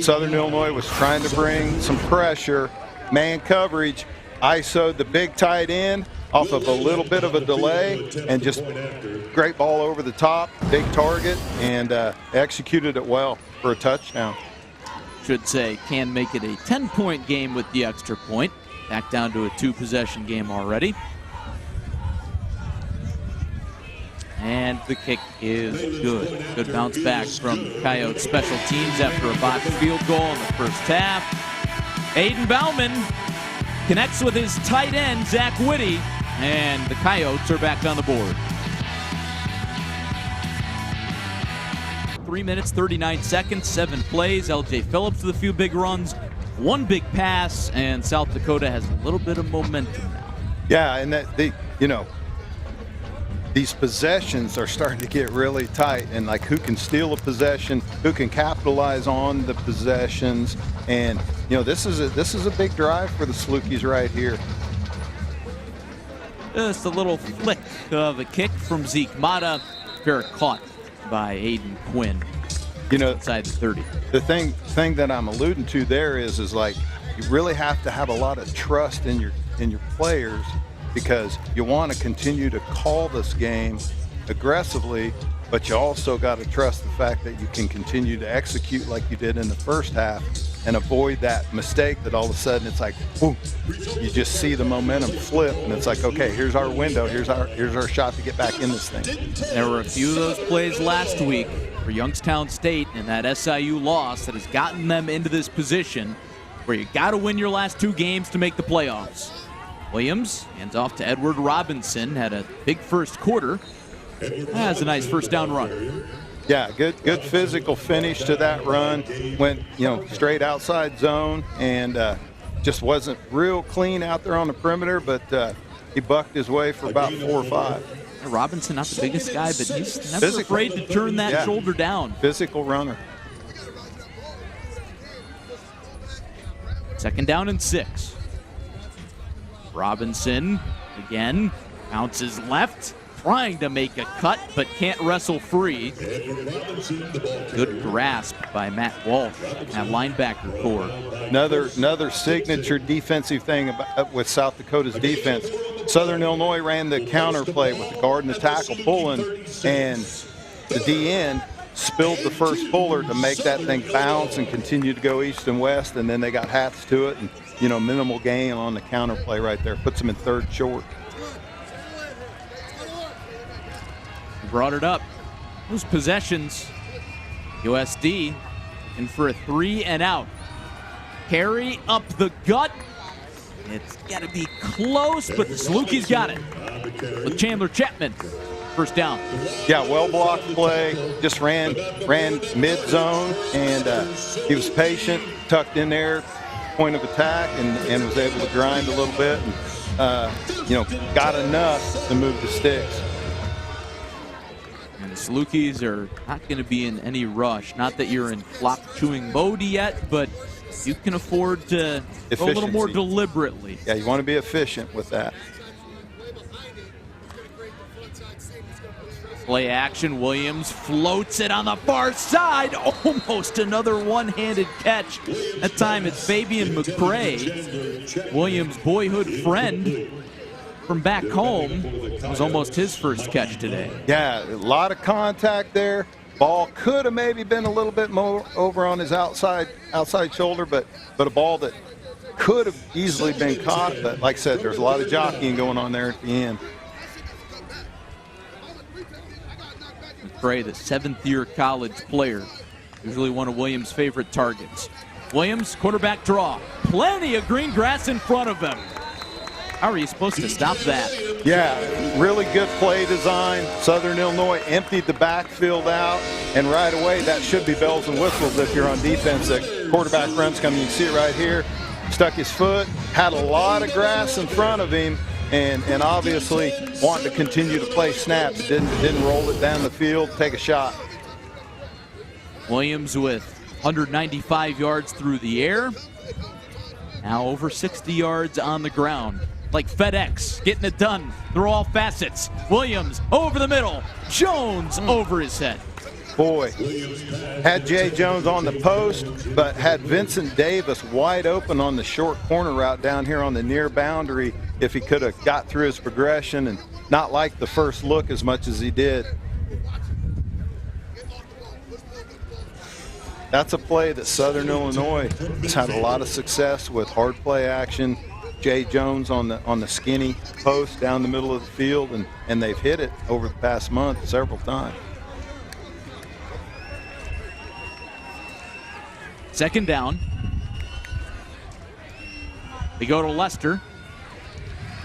Southern Illinois was trying to bring some pressure. Man coverage, ISO'd the big tight end off of a little bit of a delay, and just great ball over the top, big target, and executed it well for a touchdown. Should say can make it a 10-point game with the extra point. Back down to a 2-possession game already. And the kick is good. Good bounce back from Coyote special teams after a botched field goal in the first half. Aiden Bauman connects with his tight end, Zach Whitty, and the Coyotes are back on the board. 3 minutes, 39 seconds, 7 plays. L.J. Phillips with a few big runs, 1 big pass, and South Dakota has a little bit of momentum now. Yeah, and that these possessions are starting to get really tight, and like who can steal a possession, who can capitalize on the possessions, and this is a big drive for the Salukis right here. Just a little flick of a kick from Zeke Mata, fair caught by Aiden Quinn. Inside the 30. The thing that I'm alluding to there is like you really have to have a lot of trust in your players, because you want to continue to call this game aggressively, but you also got to trust the fact that you can continue to execute like you did in the first half and avoid that mistake that all of a sudden it's like, boom, you just see the momentum flip, and it's like, okay, here's our window, here's our shot to get back in this thing. There were a few of those plays last week for Youngstown State and that SIU loss that has gotten them into this position where you got to win your last 2 games to make the playoffs. Williams hands off to Edward Robinson, had a big first quarter. That's a nice first down run. Yeah, good physical finish to that run. Went, straight outside zone, and just wasn't real clean out there on the perimeter, but he bucked his way for about 4 or 5. Robinson, not the biggest guy, but he's never afraid to turn that shoulder down. Physical runner. Second down and 6. Robinson again bounces left, trying to make a cut, but can't wrestle free. Good grasp by Matt Walsh, that linebacker core. Another signature defensive thing with South Dakota's defense. Southern Illinois ran the counter play with the guard and the tackle pulling, and the DN spilled the first puller to make that thing bounce and continue to go east and west, and then they got hats to it and minimal gain on the counter play right there. Puts him in third short. Brought it up. Those possessions. USD in for a 3 and out. Carry up the gut. It's got to be close, but the Saluki's got it. With Chandler Chapman, first down. Yeah, well blocked play. Just ran mid zone, and he was patient, tucked in there, point of attack, and was able to grind a little bit, and got enough to move the sticks. And the Salukis are not going to be in any rush. Not that you're in clock chewing mode yet, but you can afford to go a little more deliberately. Yeah, you want to be efficient with that. Play action. Williams floats it on the far side. Almost another one-handed catch. That time it's Fabian McCray, Williams' boyhood friend from back home. It was almost his first catch today. Yeah, a lot of contact there. Ball could have maybe been a little bit more over on his outside shoulder, but a ball that could have easily been caught. But like I said, there's a lot of jockeying going on there at the end. McCray, the seventh-year college player, usually one of Williams' favorite targets. Williams, quarterback draw. Plenty of green grass in front of him. How are you supposed to stop that? Yeah, really good play design. Southern Illinois emptied the backfield out, and right away that should be bells and whistles if you're on defense. The quarterback runs coming. You can see it right here. Stuck his foot, had a lot of grass in front of him, and obviously wanting to continue to play snaps. Didn't roll it down the field, take a shot. Williams with 195 yards through the air. Now over 60 yards on the ground. Like FedEx, getting it done through all facets. Williams over the middle. Jones over his head. Boy, had Jay Jones on the post, but had Vincent Davis wide open on the short corner route down here on the near boundary if he could have got through his progression and not liked the first look as much as he did. That's a play that Southern Illinois has had a lot of success with. Hard play action. Jay Jones on the skinny post down the middle of the field, and they've hit it over the past month several times. Second down. They go to Lester,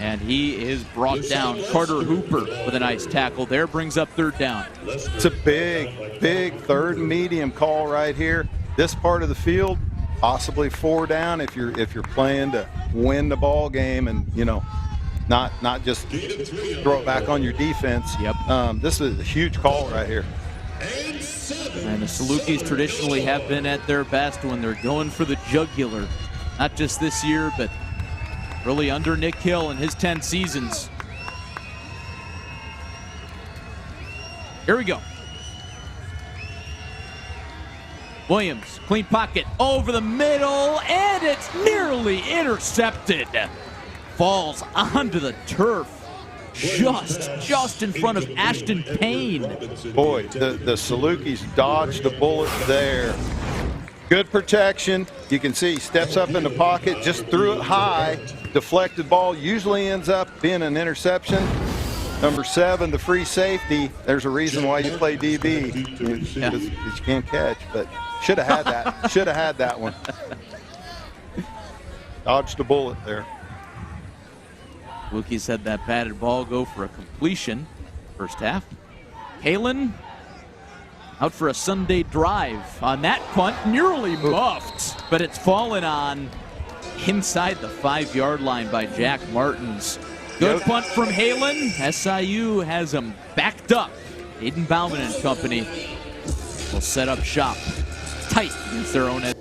and he is brought down. Carter Hooper with a nice tackle there, brings up third down. It's a big third and medium call right here. This part of the field, possibly 4 down if you're playing to win the ball game, and not just throw it back on your defense. Yep. This is a huge call right here. And the Salukis traditionally have been at their best when they're going for the jugular. Not just this year, but really under Nick Hill in his 10 seasons. Here we go. Williams, clean pocket, over the middle, and it's nearly intercepted. Falls onto the turf. Just in front of Ashton Payne. Boy, the Salukis dodged a bullet there. Good protection. You can see he steps up in the pocket, just threw it high. Deflected ball usually ends up being an interception. Number 7, the free safety. There's a reason why you play DB, because you can't catch, but should have had that. Should have had that one. Dodged a bullet there. Salukis had that batted ball go for a completion first half. Halen out for a Sunday drive on that punt, nearly muffed, but it's fallen on inside the 5-yard line by Jack Martins. Good punt from Halen. SIU has him backed up. Aiden Bauman and company will set up shop tight against their own end.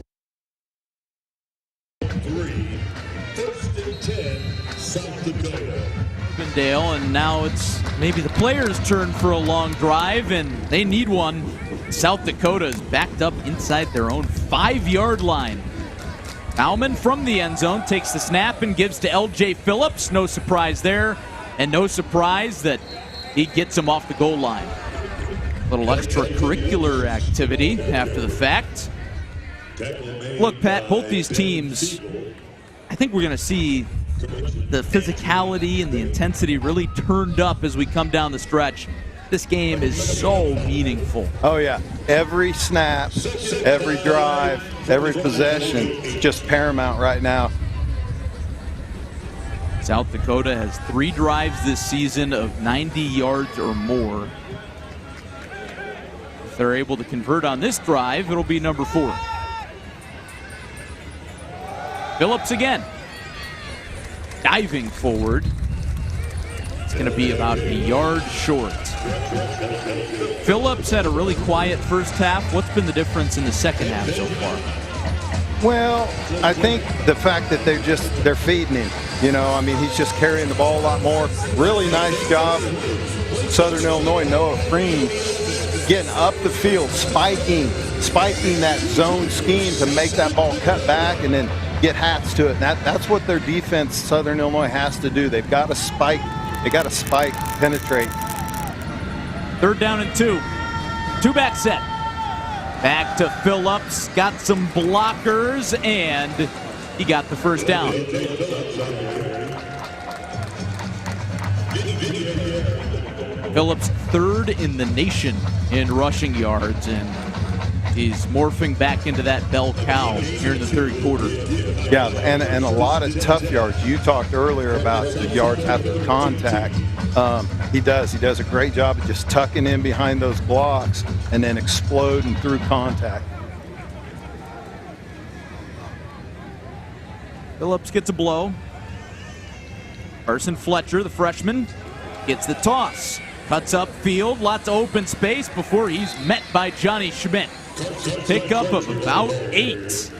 1st and 10, South Dakota. Carbondale, and now it's maybe the players' turn for a long drive, and they need one. South Dakota is backed up inside their own 5-yard line. Bauman from the end zone takes the snap and gives to L.J. Phillips. No surprise there, and no surprise that he gets him off the goal line. A little extracurricular activity after the fact. Look, Pat, both these teams I think we're going to see the physicality and the intensity really turned up as we come down the stretch. This game is so meaningful. Oh, yeah. Every snap, every drive, every possession, just paramount right now. South Dakota has 3 drives this season of 90 yards or more. If they're able to convert on this drive, it'll be number 4. Phillips again. Diving forward. It's going to be about a yard short. Phillips had a really quiet first half. What's been the difference in the second half so far? Well, I think the fact that they're feeding him. You know, I mean, he's just carrying the ball a lot more. Really nice job, Southern Illinois, Noah Freem, getting up the field, spiking that zone scheme to make that ball cut back and then get hats to it. And that's what their defense, Southern Illinois, has to do. They've got to spike. They got to spike, penetrate. 3rd down and 2. 2-back set. Back to Phillips. Got some blockers, and he got the first down. Phillips 3rd in the nation in rushing yards, and he's morphing back into that bell cow here in the 3rd quarter. Yeah, and a lot of tough yards. You talked earlier about the yards after contact. He does a great job of just tucking in behind those blocks and then exploding through contact. Phillips gets a blow. Carson Fletcher, the freshman, gets the toss. Cuts upfield, lots of open space before he's met by Johnny Schmidt. Pickup of about 8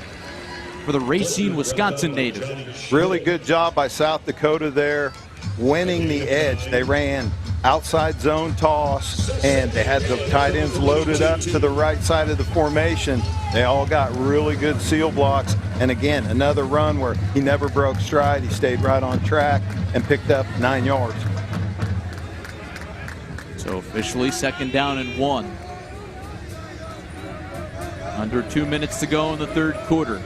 for the Racine, Wisconsin native. Really good job by South Dakota there, winning the edge. They ran outside zone toss, and they had the tight ends loaded up to the right side of the formation. They all got really good seal blocks. And again, another run where he never broke stride. He stayed right on track and picked up 9 yards. So officially 2nd down and 1. Under 2 minutes to go in the 3rd quarter.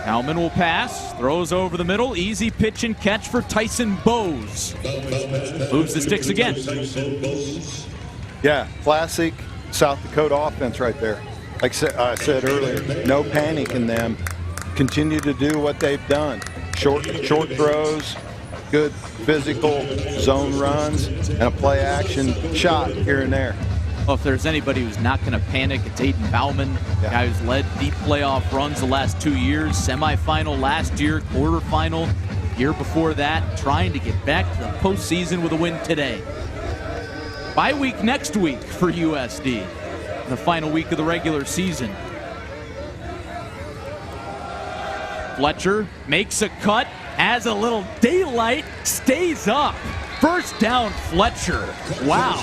Howman will pass, throws over the middle, easy pitch and catch for Tyson Bowes. Moves the sticks again. Yeah, classic South Dakota offense right there. Like I said earlier, no panic in them. Continue to do what they've done. Short throws, good physical zone runs, and a play action shot here and there. Well, if there's anybody who's not going to panic, it's Aiden Bauman, guy who's led deep playoff runs the last 2 years, semifinal last year, quarterfinal year before that, trying to get back to the postseason with a win today. Bye week next week for USD, the final week of the regular season. Fletcher makes a cut, has a little daylight, stays up. First down, Fletcher. Wow.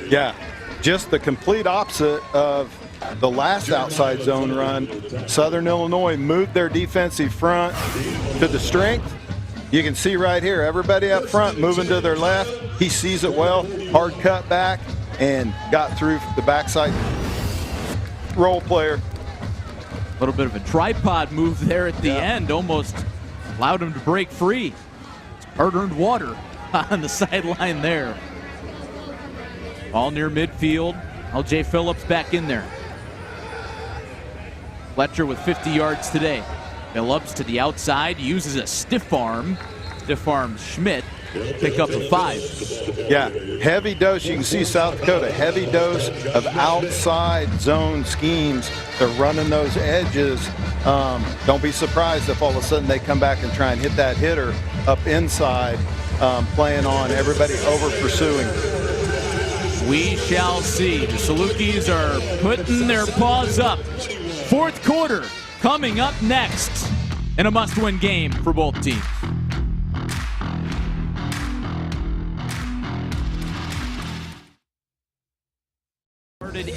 Yeah, just the complete opposite of the last outside zone run. Southern Illinois moved their defensive front to the strength. You can see right here, everybody up front moving to their left. He sees it well, hard cut back, and got through the backside role player. A little bit of a tripod move there at the end, almost allowed him to break free. It's hard-earned water on the sideline there. All near midfield. LJ Phillips back in there. Fletcher with 50 yards today. Phillips to the outside, uses a stiff arm. Stiff arm Schmidt. Pick up a 5. Yeah, heavy dose. You can see South Dakota, heavy dose of outside zone schemes. They're running those edges. Don't be surprised if all of a sudden they come back and try and hit that hitter up inside, playing on everybody over pursuing. We shall see. The Salukis are putting their paws up. 4th quarter coming up next in a must-win game for both teams.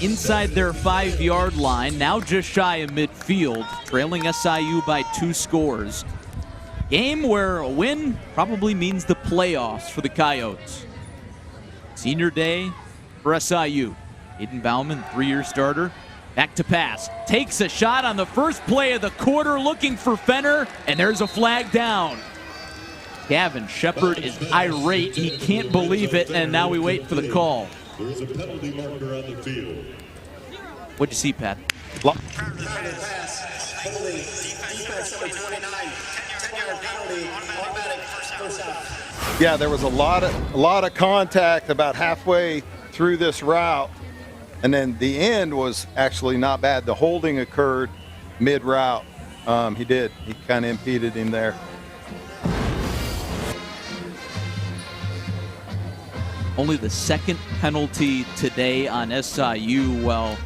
Inside their 5-yard line, now just shy of midfield, trailing SIU by 2 scores. Game where a win probably means the playoffs for the Coyotes. Senior day for SIU. Aiden Bauman, 3-year starter, Back to pass. Takes a shot on the first play of the quarter, looking for Fenner, and there's a flag down. Gavin Shepard is irate. He can't believe it, and now we wait for the call. There is a penalty marker on the field. What'd you see, Pat? Pass, holding, defense number 29, 10-yard penalty, automatic first out. Yeah, there was a lot of contact about halfway through this route, and then the end was actually not bad. The holding occurred mid-route. He kind of impeded him there. Only the second penalty today on SIU. Well,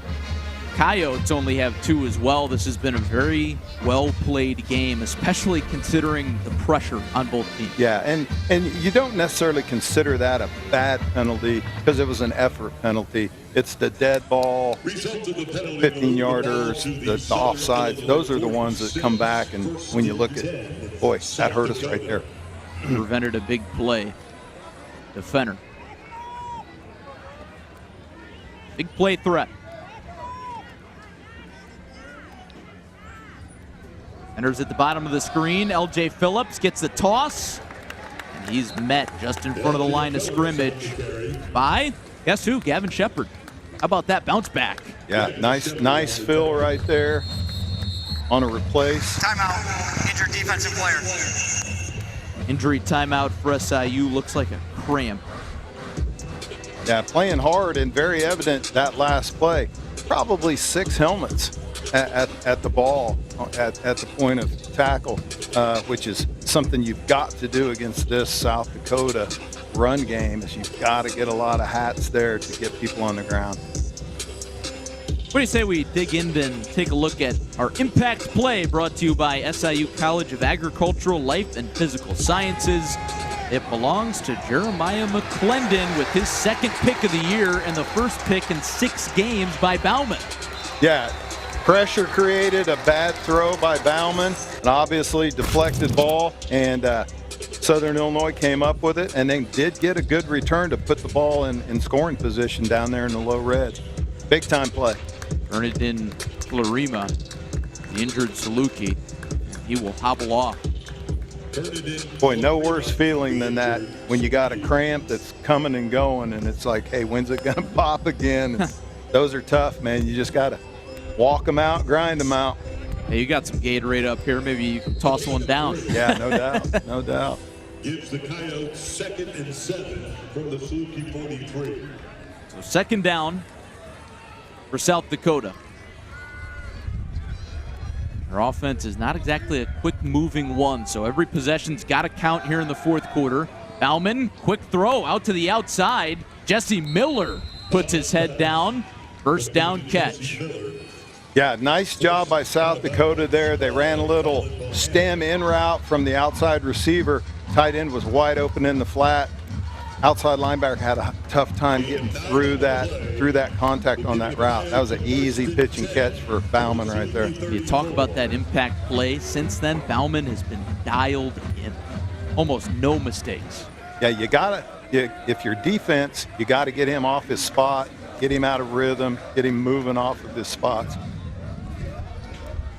Coyotes only have 2 as well. This has been a very well-played game, especially considering the pressure on both teams. Yeah, and you don't necessarily consider that a bad penalty because it was an effort penalty. It's the dead ball, 15-yarders, the offsides. Those are the ones that come back, and when you look at, boy, that hurt us right there. Prevented a big play. To Fenner. Big play threat. Enters at the bottom of the screen. LJ Phillips gets the toss. And he's met just in front of the line of scrimmage by, guess who? Gavin Shepard. How about that bounce back? Yeah, nice fill right there on a replace. Timeout, injured defensive player. Injury timeout for SIU. Looks like a cramp. Yeah, playing hard and very evident that last play. Probably 6 helmets at the ball at the point of tackle, which is something you've got to do against this South Dakota run game. Is you've got to get a lot of hats there to get people on the ground. What do you say we dig in and take a look at our impact play, brought to you by SIU College of Agricultural, Life, and Physical Sciences. It belongs to Jeremiah McClendon with his 2nd pick of the year and the first pick in 6 games by Bauman. Yeah, pressure created, a bad throw by Bauman, an obviously deflected ball, and Southern Illinois came up with it, and they did get a good return to put the ball in scoring position down there in the low red. Big time play. Turn it in Clarima, the injured Saluki. He will hobble off. Boy, no worse feeling than that when you got a cramp that's coming and going, and it's like, hey, when's it gonna pop again? Those are tough, man. You just gotta walk them out, grind them out. Hey, you got some Gatorade up here. Maybe you can toss one down. Yeah, no doubt, no doubt. Gives the Coyotes 2nd and 7 from the Saluki 43. So 2nd down for South Dakota. Their offense is not exactly a quick-moving one, so every possession's got to count here in the 4th quarter. Bauman, quick throw out to the outside. Jesse Miller puts his head down. First down catch. Yeah, nice job by South Dakota there. They ran a little stem in route from the outside receiver. Tight end was wide open in the flat. Outside linebacker had a tough time getting through that contact on that route. That was an easy pitch and catch for Bauman right there. You talk about that impact play. Since then, Bauman has been dialed in. Almost no mistakes. Yeah, if you're defense, you got to get him off his spot, get him out of rhythm, get him moving off of his spots.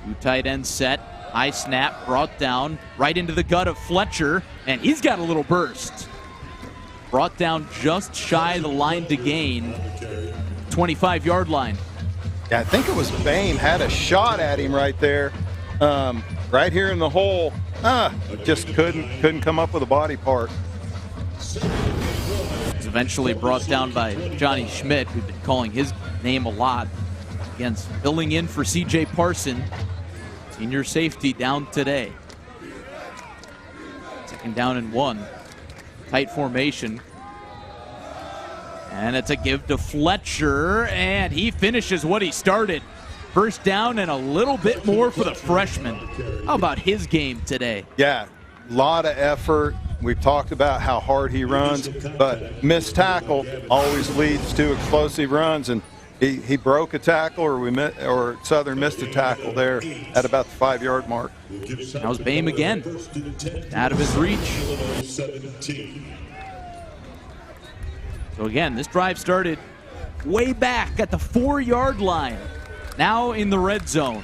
2 tight ends set. High snap, brought down, right into the gut of Fletcher, and he's got a little burst. Brought down just shy of the line to gain, 25-yard line. Yeah, I think it was Boehm had a shot at him right there, right here in the hole. Just couldn't come up with a body part. Was eventually brought down by Johnny Schmidt, we've been calling his name a lot. Against filling in for C.J. Parson, senior safety down today. 2nd down and 1. Tight formation. And it's a give to Fletcher, and he finishes what he started. First down and a little bit more for the freshman. How about his game today? Yeah, a lot of effort. We've talked about how hard he runs, but missed tackle always leads to explosive runs, and he broke a tackle, or Southern missed a tackle there at about the 5-yard mark. How's Boehm again? Out of his reach. So again, this drive started way back at the 4-yard line. now in the red zone.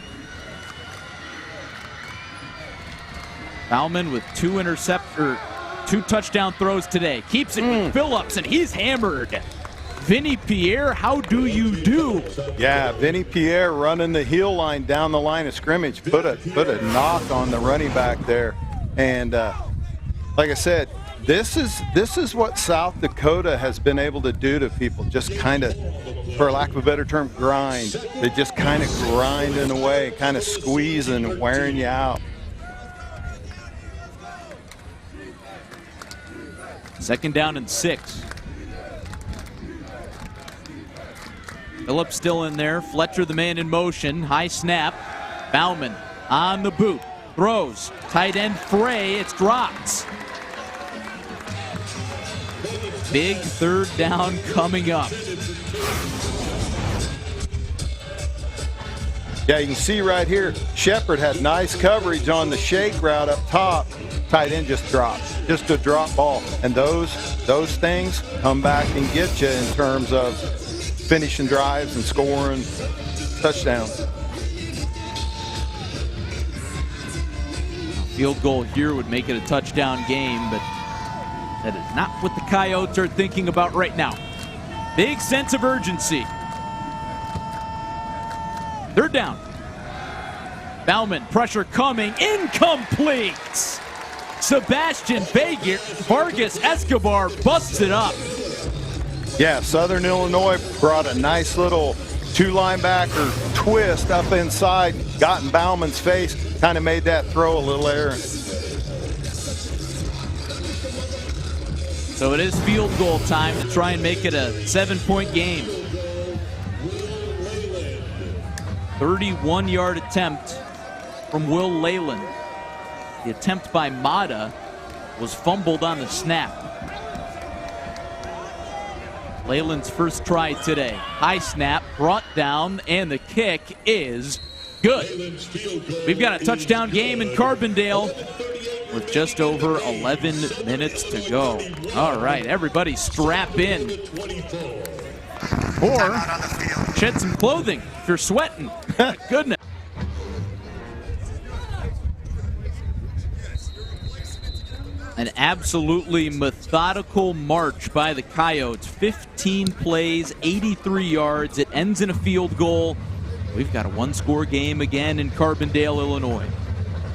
Bauman with two touchdown throws today. Keeps it with Phillips, and he's hammered. Vinny Pierre, how do you do? Yeah, Vinny Pierre running the heel line down the line of scrimmage. Put a knock on the running back there. And like I said, this is what South Dakota has been able to do to people. Just kind of, for lack of a better term, grind. They just kind of grinding away, kind of squeezing and wearing you out. Second down and 6. Phillips still in there. Fletcher, the man in motion. High snap. Bauman on the boot. Throws. Tight end Frey. It's dropped. Big third down coming up. Yeah, you can see right here, Shepard had nice coverage on the shake route up top. Tight end just dropped. Just a drop ball. And those things come back and get you in terms of finishing drives and scoring touchdowns. Field goal here would make it a touchdown game, but that is not what the Coyotes are thinking about right now. Big sense of urgency. Third down. Bauman, pressure coming, incomplete. Sebastian Vargas Escobar busts it up. Yeah, Southern Illinois brought a nice little two linebacker twist up inside, got in Bauman's face, kind of made that throw a little errant. So it is field goal time to try and make it a 7-point game. 31-yard attempt from Will Leyland. The attempt by Mata was fumbled on the snap. Leyland's first try today. High snap, brought down, and the kick is good. We've got a touchdown game in Carbondale with just over 11 minutes to go. All right, everybody strap in. Or shed some clothing if you're sweating. Goodness. An absolutely methodical march by the Coyotes. 15 plays, 83 yards. It ends in a field goal. We've got a one-score game again in Carbondale, Illinois.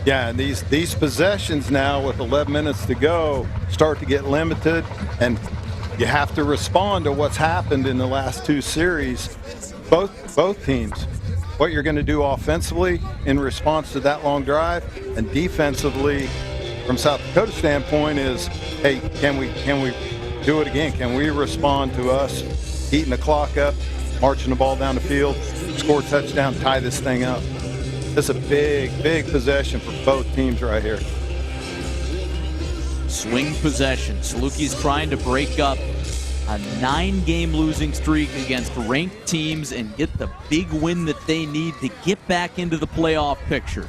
Yeah, and these possessions now with 11 minutes to go start to get limited, and you have to respond to what's happened in the last two series. Both teams. What you're going to do offensively in response to that long drive, and defensively from South Dakota standpoint is, hey, can we do it again? Can we respond to us heating the clock up, marching the ball down the field, score a touchdown, tie this thing up? It's a big possession for both teams right here. Swing possession. Saluki's trying to break up a 9-game losing streak against ranked teams and get the big win that they need to get back into the playoff picture.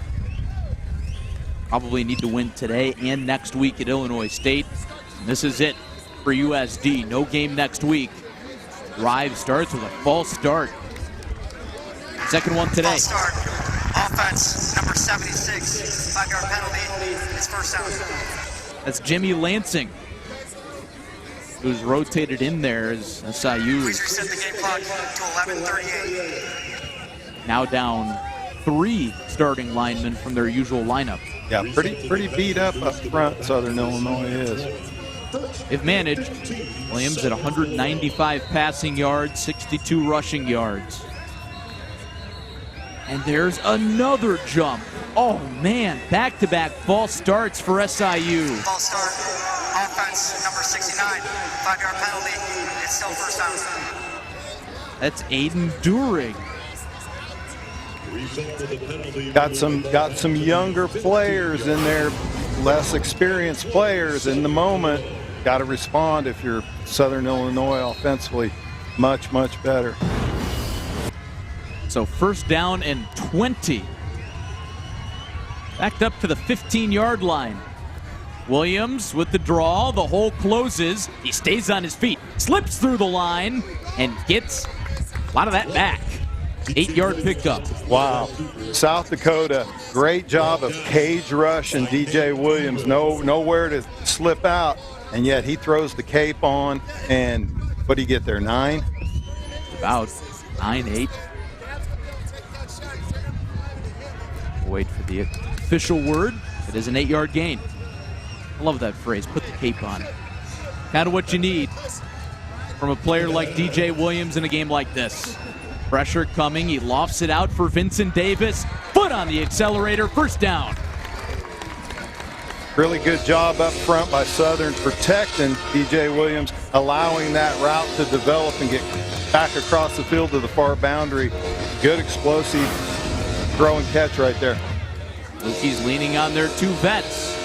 Probably need to win today and next week at Illinois State. And this is it for USD. No game next week. Drive starts with a false start. Second one today. False start. Offense, number 76. 5-yard penalty. It's first down. That's Jimmy Lansing, who's rotated in there as SIU. Please reset the game clock to 11:38. Now down 3 starting linemen from their usual lineup. Yeah, pretty beat up front, Southern Illinois is. They've managed. Williams at 195 passing yards, 62 rushing yards. And there's another jump. Oh, man, back-to-back false starts for SIU. False start. Offense, number 69. 5-yard penalty. It's still first down. That's Aiden Durig. Got some younger players in there, less experienced players in the moment. Got to respond if you're Southern Illinois offensively. Much better. So first down and 20. Backed up to the 15-yard line. Williams with the draw. The hole closes. He stays on his feet. Slips through the line and gets a lot of that back. 8-yard pickup. Wow. South Dakota, great job of cage rush and DJ Williams. Nowhere to slip out, and yet he throws the cape on. And what do you get there, 9? About 9-8. Wait for the official word. It is an 8-yard gain. I love that phrase, put the cape on. Kind of what you need from a player like DJ Williams in a game like this. Pressure coming, he lofts it out for Vincent Davis. Foot on the accelerator, first down. Really good job up front by Southern protecting DJ Williams, allowing that route to develop and get back across the field to the far boundary. Good explosive throw and catch right there. He's leaning on their 2 vets,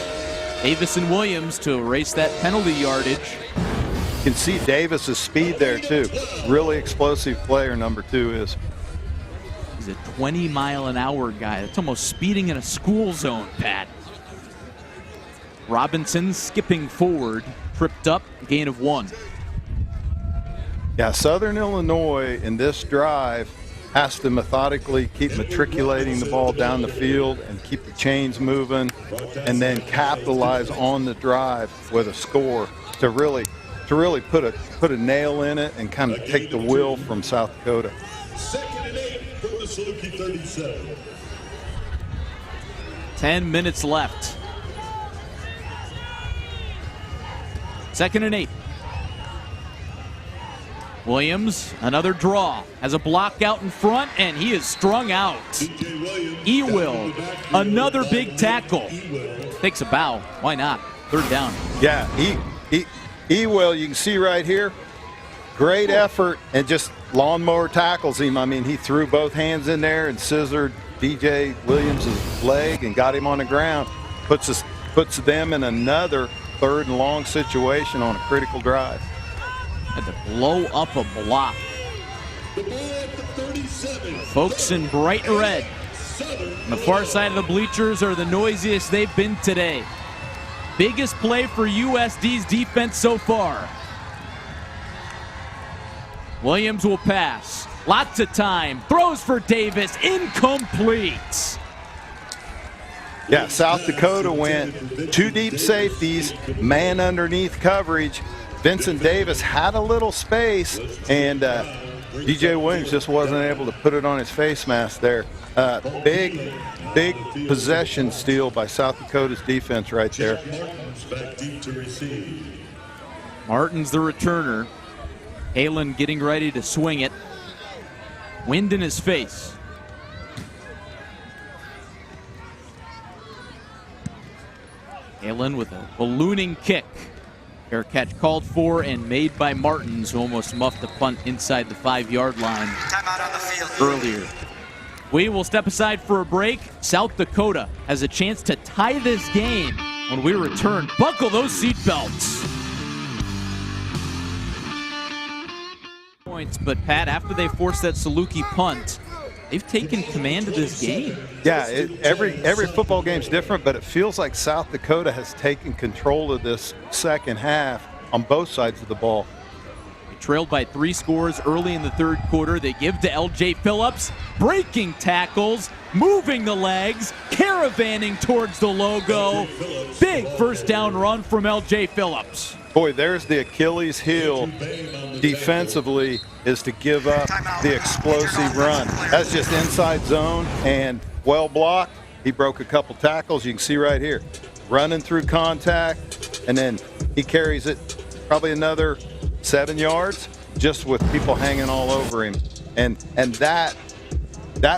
Davis and Williams, to erase that penalty yardage. You can see Davis's speed there too. Really explosive player, number 2 is. He's a 20-mile-an-hour guy. That's almost speeding in a school zone, Pat. Robinson skipping forward, tripped up, gain of 1. Yeah, Southern Illinois in this drive has to methodically keep matriculating the ball down the field and keep the chains moving, and then capitalize on the drive with a score to really put a nail in it and kind of take the will from South Dakota. 2nd and 8 from the Saluki 37. 10 minutes left. 2nd and 8. Williams, another draw, has a block out in front, and he is strung out. Ewell, another big tackle. Takes a bow. Why not? 3rd down. Yeah, Ewell, you can see right here, great effort, and just lawnmower tackles him. I mean, he threw both hands in there and scissored DJ Williams' leg and got him on the ground. Puts them in another 3rd and long situation on a critical drive. Had to blow up a block. Folks in bright red on the far side of the bleachers are the noisiest they've been today. Biggest play for USD's defense so far. Williams will pass. Lots of time. Throws for Davis. Incomplete. Yeah, South Dakota went 2 deep safeties, man underneath coverage. Vincent Davis had a little space, and DJ Williams just wasn't able to put it on his face mask there. Big possession steal by South Dakota's defense right there. Martin's the returner. Halen getting ready to swing it. Wind in his face. Halen with a ballooning kick. Fair catch called for and made by Martins, who almost muffed the punt inside the 5-yard line earlier. We will step aside for a break. South Dakota has a chance to tie this game when we return. Buckle those seatbelts. Points, but Pat, after they forced that Saluki punt, they've taken command of this game. Yeah, every football game's different, but it feels like South Dakota has taken control of this second half on both sides of the ball. They trailed by 3 scores early in the 3rd quarter. They give to LJ Phillips, breaking tackles, moving the legs, caravanning towards the logo. Big first down run from LJ Phillips. Boy, there's the Achilles heel defensively, is to give up the explosive run. That's just inside zone and well blocked. He broke a couple tackles. You can see right here, running through contact, and then he carries it probably another 7 yards just with people hanging all over him. And that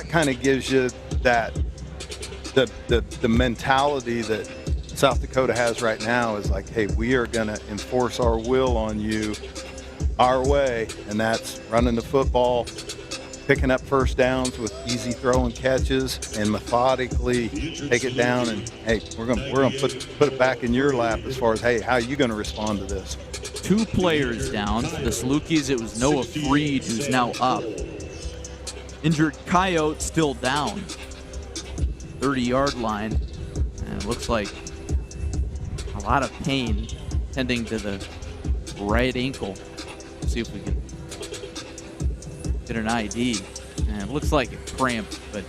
kind of gives you that the mentality that South Dakota has right now is like, hey, we are going to enforce our will on you our way, and that's running the football, picking up first downs with easy throw and catches, and methodically take it down. And hey, we're gonna put it back in your lap as far as, hey, how are you going to respond to this? 2 players down. For the Salukis, it was Noah Freed, who's now up. Injured Coyote still down. 30-yard line, and it looks like a lot of pain tending to the right ankle. See if we can get an ID. And it looks like a cramp, but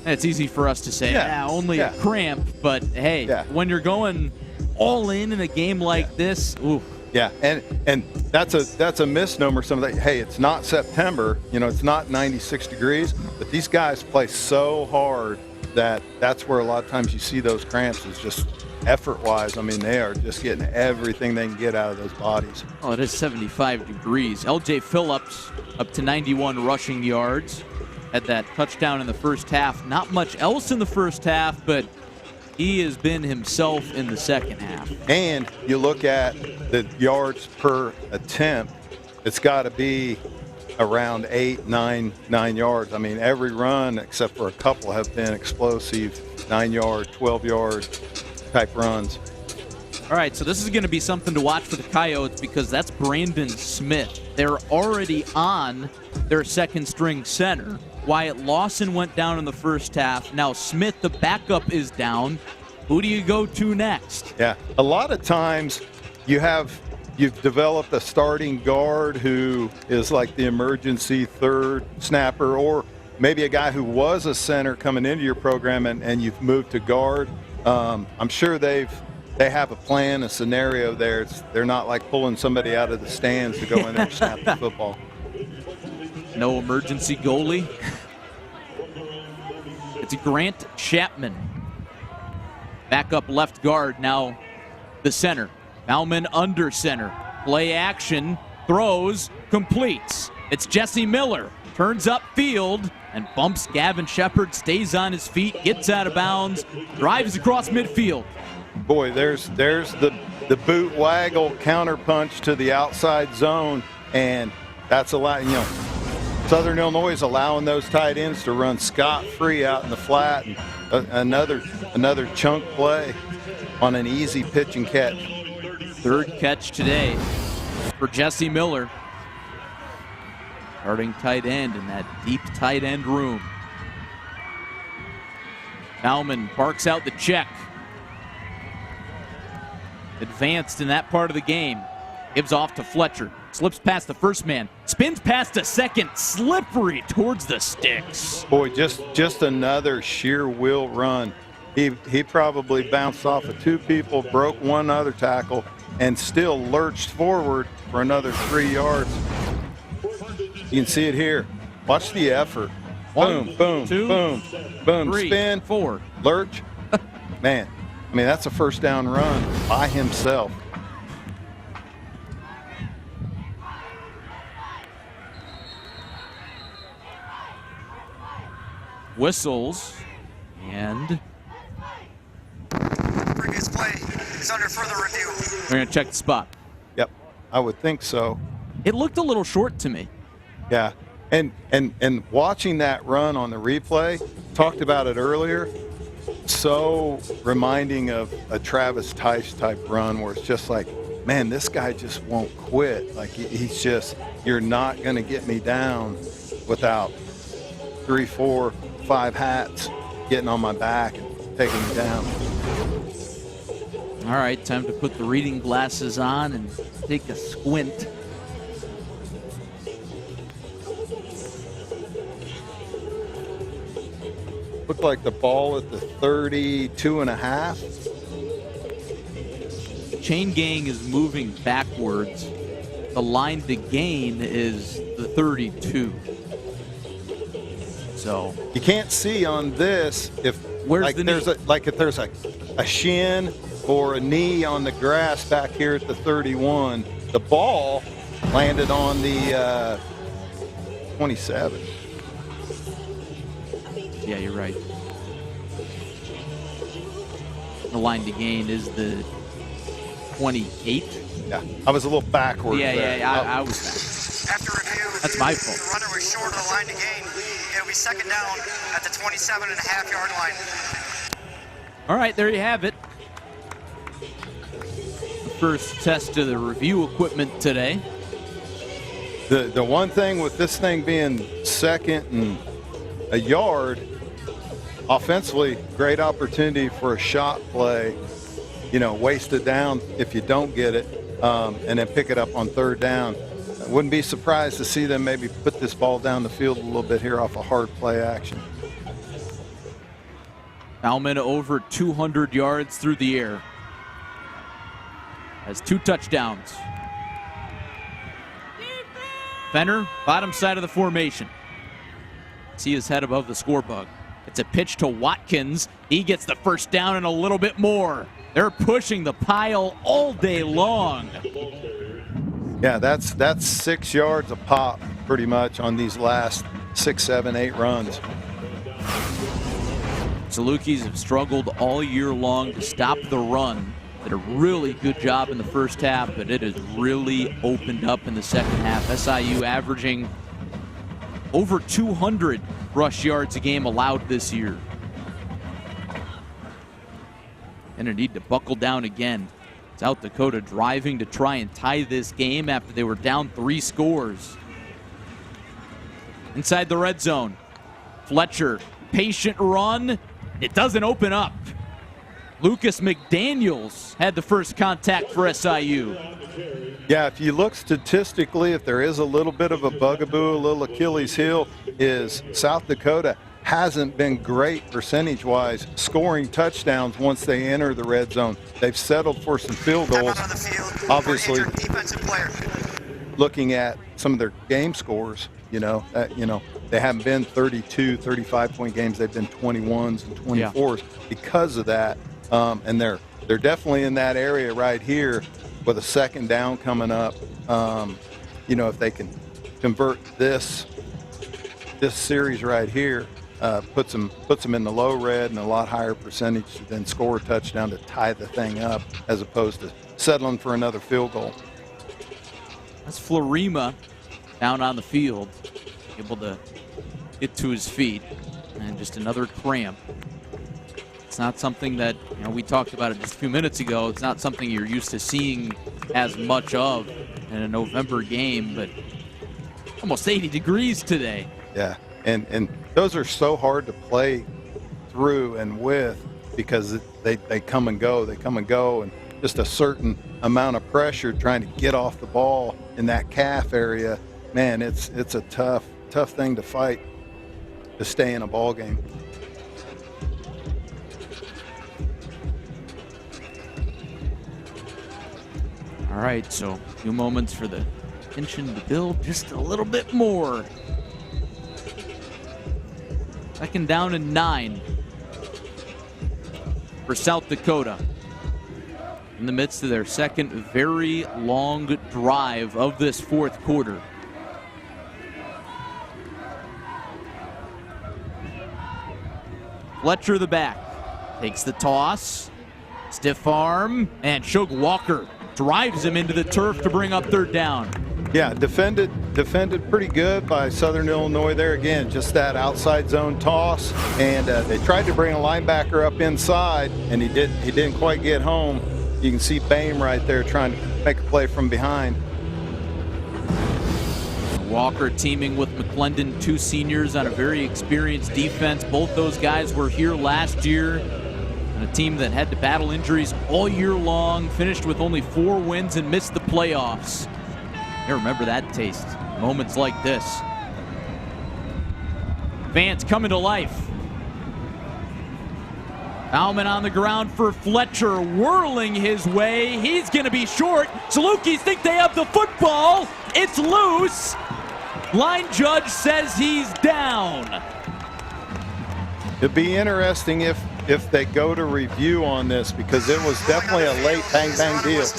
it's easy for us to say, only a cramp. But, hey, when you're going all in a game like this, ooh. Yeah, and that's a misnomer. Some of that. Hey, it's not September. It's not 96 degrees, but these guys play so hard that's where a lot of times you see those cramps. Is just effort-wise. I mean, they are just getting everything they can get out of those bodies. Oh, it is 75 degrees. L.J. Phillips up to 91 rushing yards. Had that touchdown in the first half. Not much else in the first half, but he has been himself in the second half. And you look at the yards per attempt, it's got to be around 9 yards. I mean, every run except for a couple have been explosive 9-yard, 12-yard type runs. All right, so this is going to be something to watch for the Coyotes because that's Brandon Smith. They're already on their second-string center. Wyatt Lawson went down in the first half. Now Smith, the backup, is down. Who do you go to next? Yeah, a lot of times you've developed a starting guard who is like the emergency third snapper, or maybe a guy who was a center coming into your program and you've moved to guard. I'm sure they have a plan, a scenario there. They're not like pulling somebody out of the stands to go in there and snap the football. No emergency goalie. It's Grant Chapman. Backup left guard, now the center. Bauman under center. Play action, throws, completes. It's Jesse Miller. Turns upfield and bumps Gavin Shepard, stays on his feet, gets out of bounds, drives across midfield. Boy, there's the boot waggle counterpunch to the outside zone, and that's a lot, Southern Illinois is allowing those tight ends to run scot-free out in the flat, and another chunk play on an easy pitch and catch. Third catch today for Jesse Miller. Starting tight end in that deep tight end room. Bauman barks out the check. Advanced in that part of the game. Gives off to Fletcher. Slips past the first man. Spins past the second. Slippery towards the sticks. Boy, just another sheer will run. He probably bounced off of 2 people, broke one other tackle, and still lurched forward for another 3 yards. You can see it here. Watch the effort. Boom, boom, two, boom, boom. 3, Spin, 4. lurch. Man, I mean, that's a first down run by himself. Whistles and previous play is under further review. we're going to check the spot. Yep, I would think so. It looked a little short to me. Yeah, and watching that run on the replay, talked about it earlier, so reminding of a Travis Tice type run where it's just like, man, this guy just won't quit. Like he's just, you're not going to get me down without 3, 4, 5 hats getting on my back and taking me down. All right, time to put the reading glasses on and take a squint. Looked like the ball at the 32.5. The chain gang is moving backwards. The line to gain is the 32. So you can't see on this if there's a shin or a knee on the grass back here at the 31. The ball landed on the 27. yeah, you're right. The line to gain is the 28. Yeah, I was a little backwards there. I was back. After review, That's my fault. the runner was short of the line to gain. It'll be second down at the 27.5-yard line. All right, there you have it. The first test of the review equipment today. The one thing with this thing being second and a yard, offensively, great opportunity for a shot play. Waste it down if you don't get it, and then pick it up on third down. wouldn't be surprised to see them maybe put this ball down the field a little bit here off a hard play action. Bauman over 200 yards through the air. Has 2 touchdowns. Fenner, bottom side of the formation. See his head above the score bug. It's a pitch to Watkins. He gets the first down and a little bit more. They're pushing the pile all day long. Yeah, that's 6 yards a pop pretty much on these last 6, 7, 8 runs. Salukis have struggled all year long to stop the run. Did a really good job in the first half, but it has really opened up in the second half. SIU averaging over 200 rush yards a game allowed this year. And a need to buckle down again. South Dakota driving to try and tie this game after they were down 3 scores. Inside the red zone, Fletcher, patient run. It doesn't open up. Lucas McDaniels had the first contact for SIU. Yeah, if you look statistically, if there is a little bit of a bugaboo, a little Achilles heel, is South Dakota hasn't been great percentage-wise scoring touchdowns once they enter the red zone. They've settled for some field goals. Obviously, looking at some of their game scores, they haven't been 32, 35-point games. They've been 21s and 24s because of that. And they're definitely in that area right here with a second down coming up. If they can convert this series right here, puts them in the low red and a lot higher percentage to then score a touchdown to tie the thing up as opposed to settling for another field goal. That's Florima down on the field, able to get to his feet, and just another cramp. It's not something that, we talked about it just a few minutes ago. It's not something you're used to seeing as much of in a November game, but almost 80 degrees today. Yeah, and those are so hard to play through and with because they come and go. They come and go, and just a certain amount of pressure trying to get off the ball in that calf area. Man, it's a tough thing to fight to stay in a ball game. All right, so a few moments for the tension to build just a little bit more. 2nd down and 9 for South Dakota. In the midst of their second very long drive of this 4th quarter. Fletcher the back, takes the toss, stiff arm, and Shug Walker drives him into the turf to bring up 3rd down. Yeah, defended pretty good by Southern Illinois there. Again, just that outside zone toss, and they tried to bring a linebacker up inside, and he didn't quite get home. You can see Bame right there trying to make a play from behind. Walker teaming with McClendon, 2 seniors on a very experienced defense. Both those guys were here last year. And a team that had to battle injuries all year long, finished with only 4 wins and missed the playoffs. I remember that taste. Moments like this. Fans coming to life. Bauman on the ground for Fletcher, whirling his way. He's going to be short. Salukis think they have the football. It's loose. Line judge says he's down. It'd be interesting if they go to review on this because it was definitely a late bang deal. It's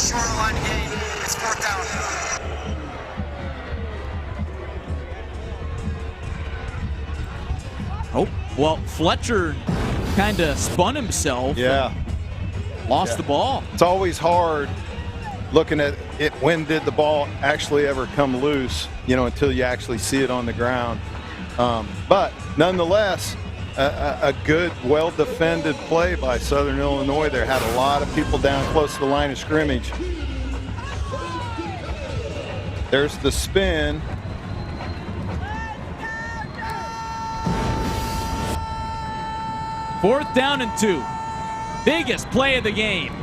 short line gain. It's 4th down. Oh, well, Fletcher kind of spun himself. Yeah. Lost the ball. It's always hard looking at it. When did the ball actually ever come loose, until you actually see it on the ground. But nonetheless, a good, well-defended play by Southern Illinois there. Had a lot of people down close to the line of scrimmage. There's the spin. Fourth down and 2. Biggest play of the game.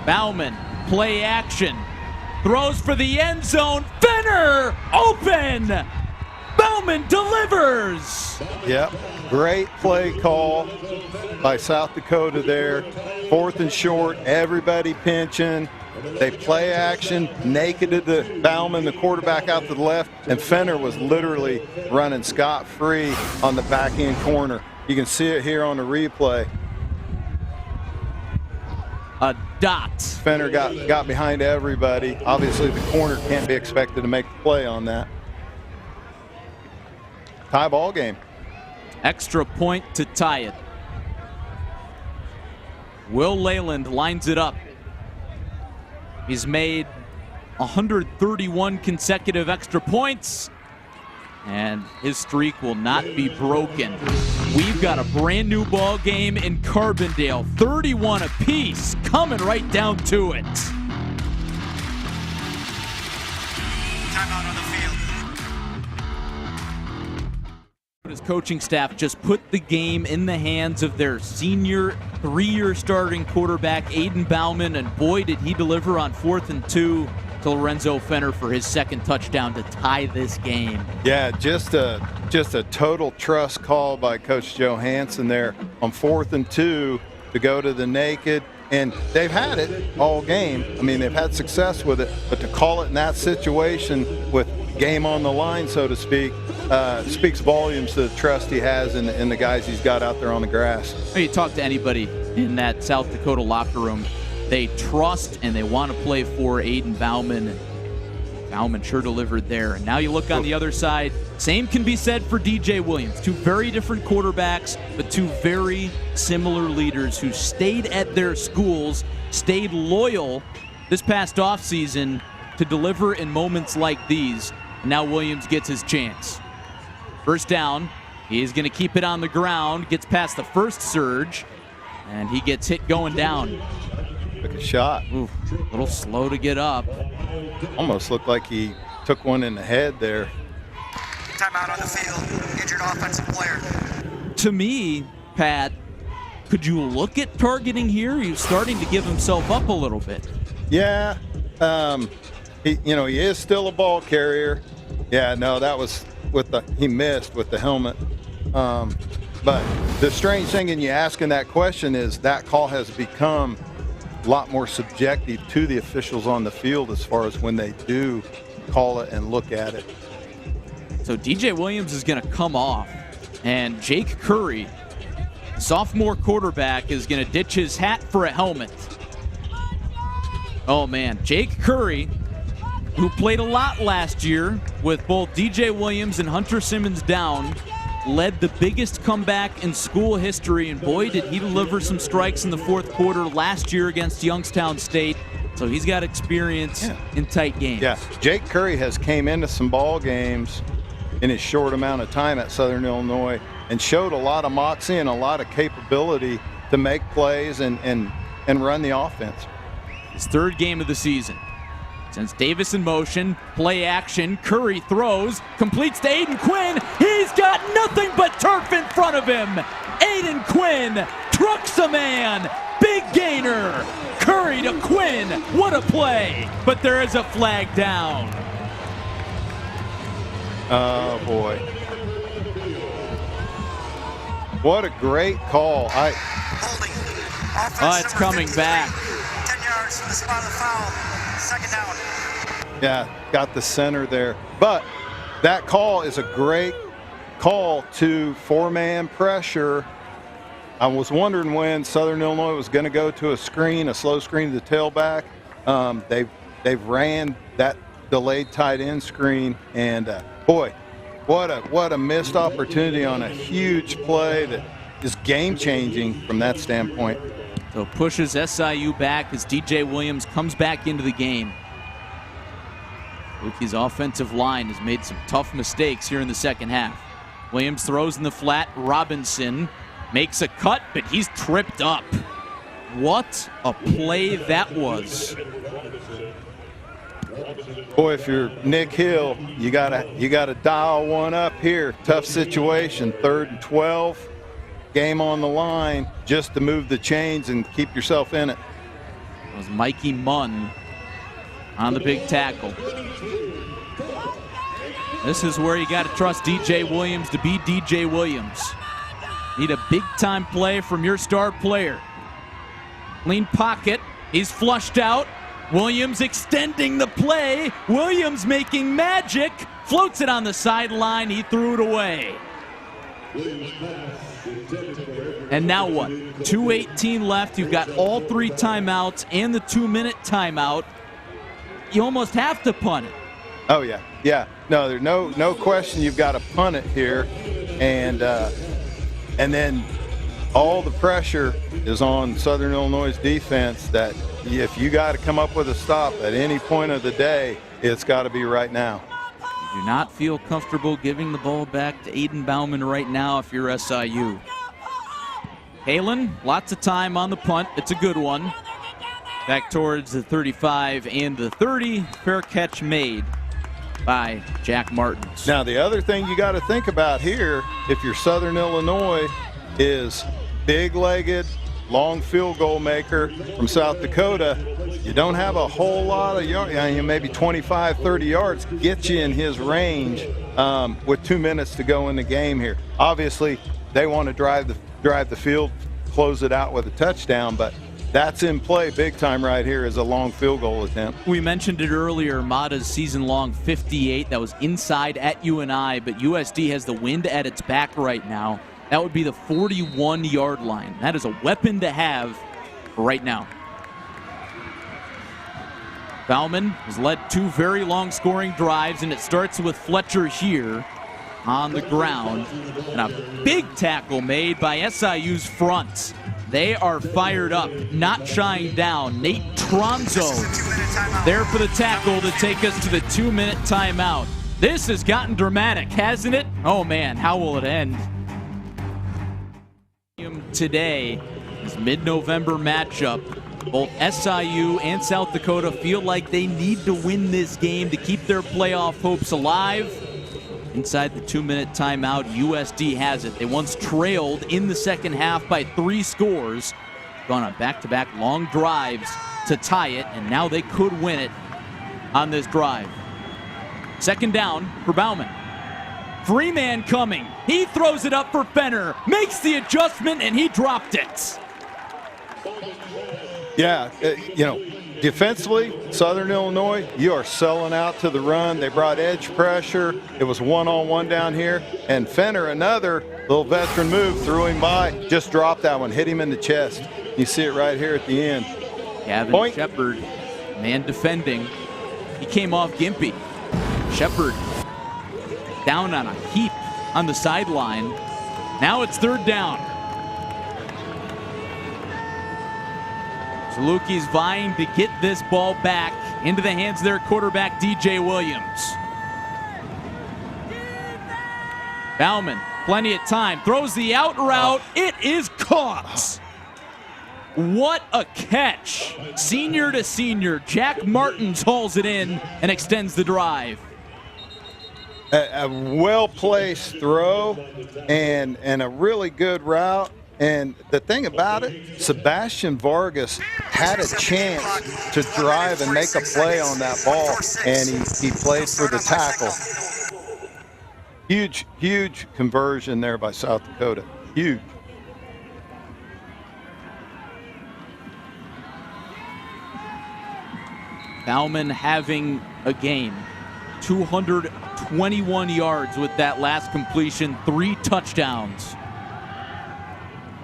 Bauman, play action. throws for the end zone. Fenner open. Bauman delivers. Yep, great play call by South Dakota there. 4th and short, everybody pinching. They play action, naked to the Bauman, the quarterback out to the left, and Fenner was literally running scot-free on the back end corner. You can see it here on the replay. A dot. Fenner got behind everybody. Obviously, the corner can't be expected to make the play on that. Tie ball game. Extra point to tie it. Will Leyland lines it up. He's made 131 consecutive extra points, and his streak will not be broken. We've got a brand new ball game in Carbondale, 31 apiece, coming right down to it. Timeout on the field. His coaching staff just put the game in the hands of their senior 3-year starting quarterback, Aiden Bauman, and boy, did he deliver on 4th and 2 to Lorenzo Fenner for his second touchdown to tie this game. Yeah, just a total trust call by Coach Johansson there on 4th and 2 to go to the naked. And they've had it all game. I mean, they've had success with it, but to call it in that situation with game on the line, so to speak, speaks volumes to the trust he has in the guys he's got out there on the grass. When you talk to anybody in that South Dakota locker room, they trust and they want to play for Aiden Bauman. Bauman sure delivered there. And now you look on the other side, same can be said for DJ Williams. Two very different quarterbacks, but two very similar leaders who stayed at their schools, stayed loyal this past offseason to deliver in moments like these. And now Williams gets his chance. First down, he's going to keep it on the ground, gets past the first surge, and he gets hit going down. Took a shot. Oof, a little slow to get up. Almost looked like he took one in the head there. Timeout on the field. Injured offensive player. To me, Pat, could you look at targeting here? He's starting to give himself up a little bit. Yeah, he is still a ball carrier. Yeah, no, that was he missed with the helmet. But the strange thing in you asking that question is that call has become a lot more subjective to the officials on the field as far as when they do call it and look at it. So DJ Williams is going to come off, and Jake Curry, sophomore quarterback, is going to ditch his hat for a helmet. Oh man, Jake Curry, who played a lot last year with both DJ Williams and Hunter Simmons down, led the biggest comeback in school history, and boy, did he deliver some strikes in the fourth quarter last year against Youngstown State. So he's got experience in tight games. Yeah, Jake Curry has came into some ball games in his short amount of time at Southern Illinois and showed a lot of moxie and a lot of capability to make plays and run the offense. His third game of the season. Sends Davis in motion, play action, Curry throws, completes to Aiden Quinn. He's got nothing but turf in front of him. Aiden Quinn trucks a man, big gainer. Curry to Quinn, what a play. But there is a flag down. Oh boy. What a great call. Holding. Oh, it's coming back. 10 yards from the spot of the foul. Second down. Yeah, got the center there. But that call is a great call to four-man pressure. I was wondering when Southern Illinois was going to go to a slow screen to the tailback. They've ran that delayed tight end screen, and boy, what a missed opportunity on a huge play that is game-changing from that standpoint. So pushes SIU back as DJ Williams comes back into the game. Saluki's offensive line has made some tough mistakes here in the second half. Williams throws in the flat. Robinson makes a cut, but he's tripped up. What a play that was. Boy, if you're Nick Hill, you gotta dial one up here. Tough situation, 3rd and 12. Game on the line just to move the chains and keep yourself in it. It was Mikey Munn on the big tackle. This is where you got to trust DJ Williams to be DJ Williams. Need a big-time play from your star player. Clean pocket. He's flushed out. Williams extending the play. Williams making magic. Floats it on the sideline. He threw it away. And now what? 2:18 left. You've got all 3 timeouts and the 2-minute timeout. You almost have to punt it. Oh, yeah. Yeah. No, there's no question you've got to punt it here. And then all the pressure is on Southern Illinois' defense that if you got to come up with a stop at any point of the day, it's got to be right now. Do not feel comfortable giving the ball back to Aiden Bauman right now if you're SIU. Halen, lots of time on the punt. It's a good one. Back towards the 35 and the 30. Fair catch made by Jack Martins. Now, the other thing you got to think about here, if you're Southern Illinois, is big-legged, long field goal maker from South Dakota. You don't have a whole lot of yards, maybe 25, 30 yards, get you in his range with 2 minutes to go in the game here. Obviously, they want to drive the field, close it out with a touchdown, but that's in play big time right here as a long field goal attempt. We mentioned it earlier, Mata's season-long 58. That was inside at UNI, but USD has the wind at its back right now. That would be the 41-yard line. That is a weapon to have right now. Bauman has led 2 very long scoring drives, and it starts with Fletcher here on the ground. And a big tackle made by SIU's front. They are fired up, not shying down. Nate Tronzo there for the tackle to take us to the 2-minute timeout. This has gotten dramatic, hasn't it? Oh man, how will it end? Today is mid-November matchup. Both SIU and South Dakota feel like they need to win this game to keep their playoff hopes alive. Inside the 2-minute timeout, USD has it. They once trailed in the second half by 3 scores. Gone on back-to-back long drives to tie it, and now they could win it on this drive. Second down for Bauman. Free man coming. He throws it up for Fenner. Makes the adjustment, and he dropped it. Yeah, defensively, Southern Illinois, you are selling out to the run. They brought edge pressure. It was one-on-one down here. And Fenner, another little veteran move, threw him by. Just dropped that one, hit him in the chest. You see it right here at the end. Gavin Shepard, man defending. He came off Gimpy. Shepard down on a heap on the sideline. Now it's 3rd down. Saluki's vying to get this ball back into the hands of their quarterback, DJ Williams. Bauman, plenty of time, throws the out route. It is caught. What a catch. Senior to senior, Jack Martins hauls it in and extends the drive. A well-placed throw and a really good route. And the thing about it, Sebastian Vargas had a chance to drive and make a play on that ball, and he played for the tackle. Huge conversion there by South Dakota. Huge. Bauman having a game. 221 yards with that last completion, 3 touchdowns.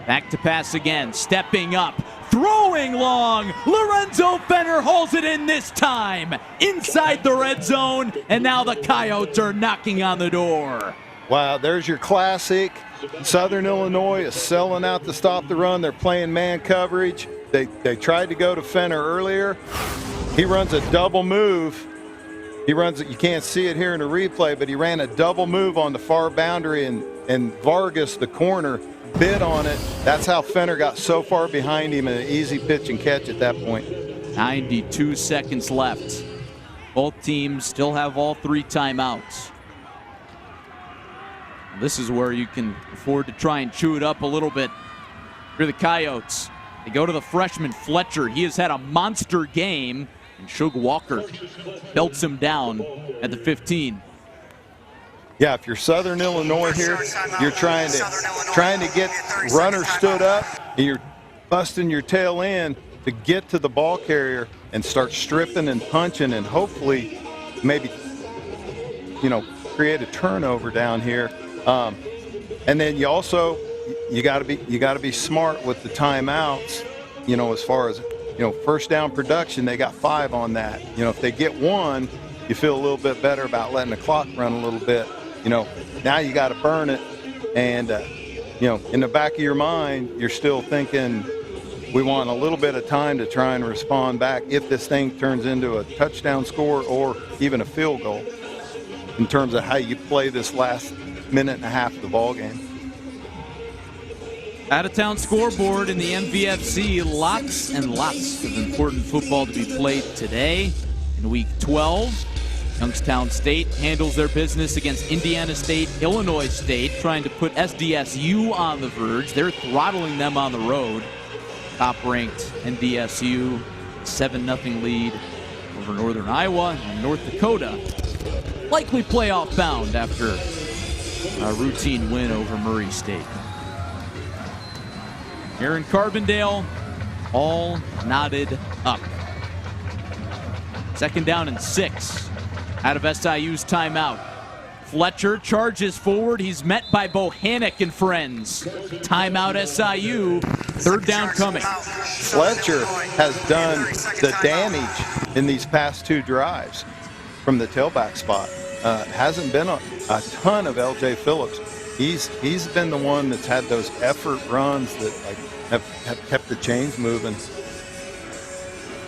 Back to pass again, stepping up, throwing long. Lorenzo Fenner hauls it in this time. Inside the red zone, and now the Coyotes are knocking on the door. Wow, there's your classic. Southern Illinois is selling out to stop the run. They're playing man coverage. They tried to go to Fenner earlier. He runs a double move. He runs it, you can't see it here in the replay, but he ran a double move on the far boundary, and Vargas, the corner, bid on it. That's how Fenner got so far behind him, an easy pitch and catch at that point. 92 seconds left. Both teams still have all 3 timeouts. This is where you can afford to try and chew it up a little bit. For the Coyotes, they go to the freshman Fletcher. He has had a monster game. And Shug Walker belts him down at the 15. Yeah, if you're Southern Illinois here, you're trying to get runners stood up, and you're busting your tail end to get to the ball carrier and start stripping and punching and hopefully maybe, create a turnover down here. And then you also got to be smart with the timeouts. As far as first down production, they got 5 on that. If they get 1, you feel a little bit better about letting the clock run a little bit. Now you got to burn it, and in the back of your mind, you're still thinking we want a little bit of time to try and respond back if this thing turns into a touchdown score or even a field goal, in terms of how you play this last minute and a half of the ball game. Out-of-town scoreboard in the MVFC. Lots and lots of important football to be played today in Week 12. Youngstown State handles their business against Indiana State. Illinois State trying to put SDSU on the verge. They're throttling them on the road. Top-ranked NDSU, 7-0 lead over Northern Iowa. And North Dakota likely playoff bound after a routine win over Murray State. Here in Carbondale, all knotted up. 2nd down and 6. Out of SIU's timeout. Fletcher charges forward. He's met by Bohannick and friends. Timeout SIU. 3rd down coming. Fletcher has done the damage in these past 2 drives from the tailback spot. Hasn't been a ton of LJ Phillips. He's been the one that's had those effort runs that have kept the chains moving.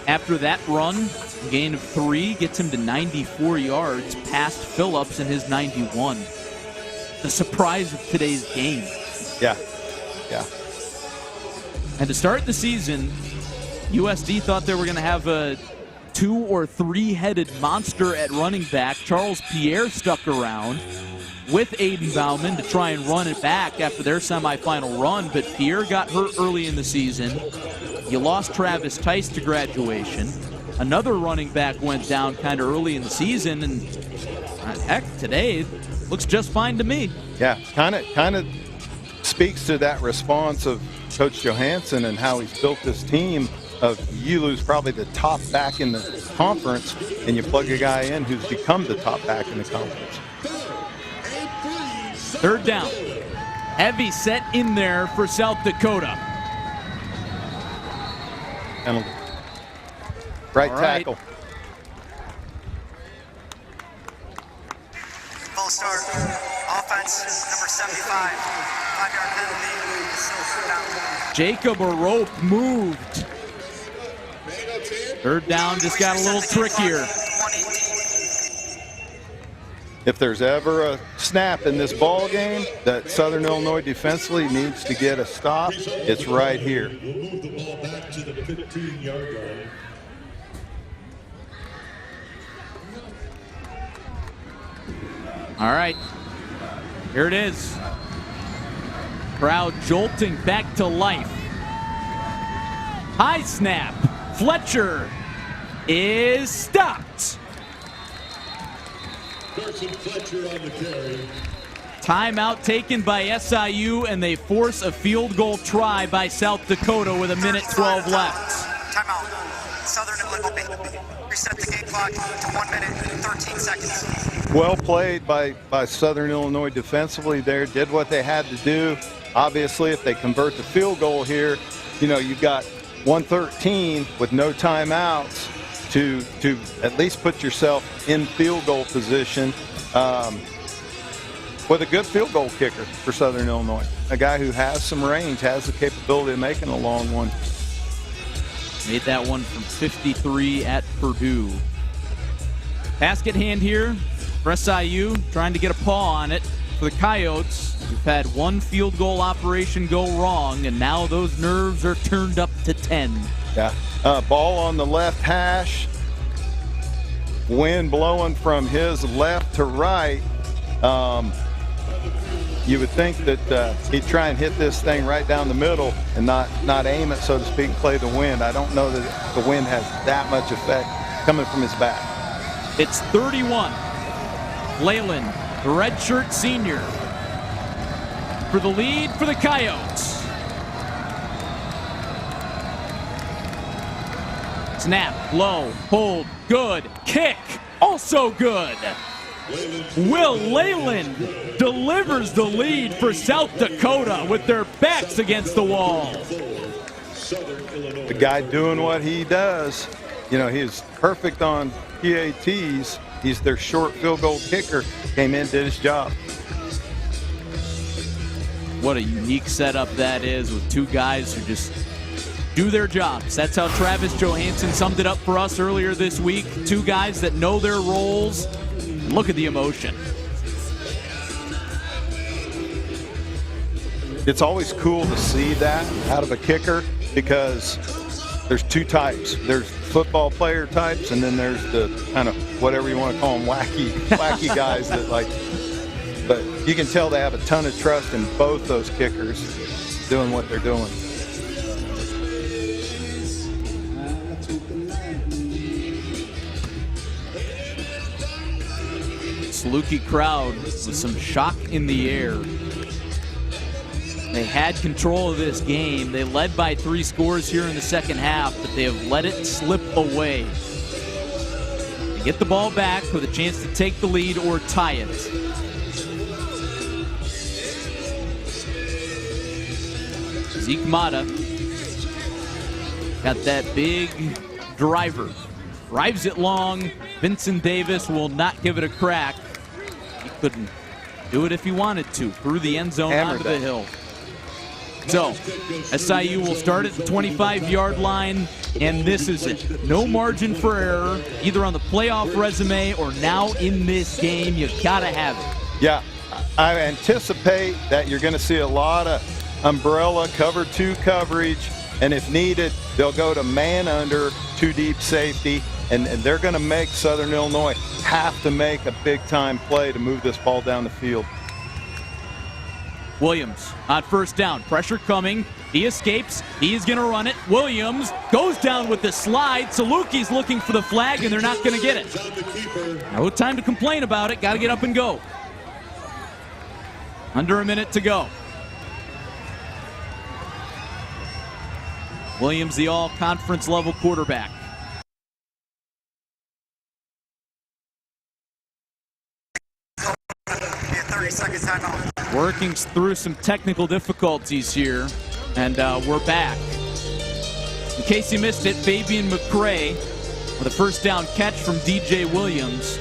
After that run, gain of 3 gets him to 94 yards past Phillips in his 91. The surprise of today's game. Yeah. And to start the season, USD thought they were going to have a 2 or 3-headed monster at running back. Charles Pierre stuck around with Aiden Bauman to try and run it back after their semifinal run, but Pierre got hurt early in the season. You lost Travis Tice to graduation. Another running back went down kind of early in the season, and heck, today looks just fine to me. Yeah, kind of speaks to that response of Coach Johansson and how he's built this team of you lose probably the top back in the conference and you plug a guy in who's become the top back in the conference. 3rd down. Heavy set in there for South Dakota. Penalty. Right tackle. Full start. Offense, number 75. 5-yard penalty. Jacob Arope moved. 3rd down just got a little trickier. If there's ever a snap in this ball game that Southern Illinois defensively needs to get a stop, it's right here. We'll move the ball back to the 15-yard line. All right, here it is. Crowd jolting back to life. High snap. Fletcher is stopped. Carson Fletcher on the carry. Timeout taken by SIU, and they force a field goal try by South Dakota with 1:12 left. Timeout. Southern Illinois. Reset the game clock to 1 minute and 13 seconds. Well played by Southern Illinois defensively there. Did what they had to do. Obviously, if they convert the field goal here, you've got 113 with no timeouts to at least put yourself in field goal position with a good field goal kicker for Southern Illinois. A guy who has some range, has the capability of making a long one. Made that one from 53 at Purdue. Basket hand here for SIU, trying to get a paw on it. For the Coyotes, we've had one field goal operation go wrong, and now those nerves are turned up to 10. Yeah, ball on the left hash. Wind blowing from his left to right. You would think that he'd try and hit this thing right down the middle and not aim it, so to speak, and play the wind. I don't know that the wind has that much effect coming from his back. It's 31. Leyland, the redshirt senior, for the lead for the Coyotes. Snap, low, hold, good, kick, also good. Will Leyland delivers the lead for South Dakota with their backs against the wall. The guy doing what he does. You know, he's perfect on PATs. He's their short field goal kicker. Came in, did his job. What a unique setup that is with two guys who just do their jobs. That's how Travis Johansson summed it up for us earlier this week. Two guys that know their roles. Look at the emotion. It's always cool to see that out of a kicker because there's two types. There's football player types, and then there's the kind of whatever you want to call them, wacky guys that like. But you can tell they have a ton of trust in both those kickers doing what they're doing. Saluki crowd with some shock in the air. They had control of this game. They led by 3 scores here in the second half, but they have let it slip away. They get the ball back with a chance to take the lead or tie it. Zeke Mata got that big driver. Drives it long. Vincent Davis will not give it a crack. He couldn't do it if he wanted to. Through the end zone onto the hill. So, SIU will start at the 25-yard line, and this is it. No margin for error, either on the playoff resume or now in this game. You've got to have it. Yeah, I anticipate that you're going to see a lot of umbrella cover 2 coverage, and if needed, they'll go to man under 2 deep safety, and they're going to make Southern Illinois have to make a big-time play to move this ball down the field. Williams on first down. Pressure coming. He escapes. He's going to run it. Williams goes down with the slide. Saluki's looking for the flag, and they're not going to get it. No time to complain about it. Got to get up and go. Under a minute to go. Williams, the all-conference level quarterback. Working through some technical difficulties here, and we're back. In case you missed it, Fabian McCray with a first down catch from DJ Williams.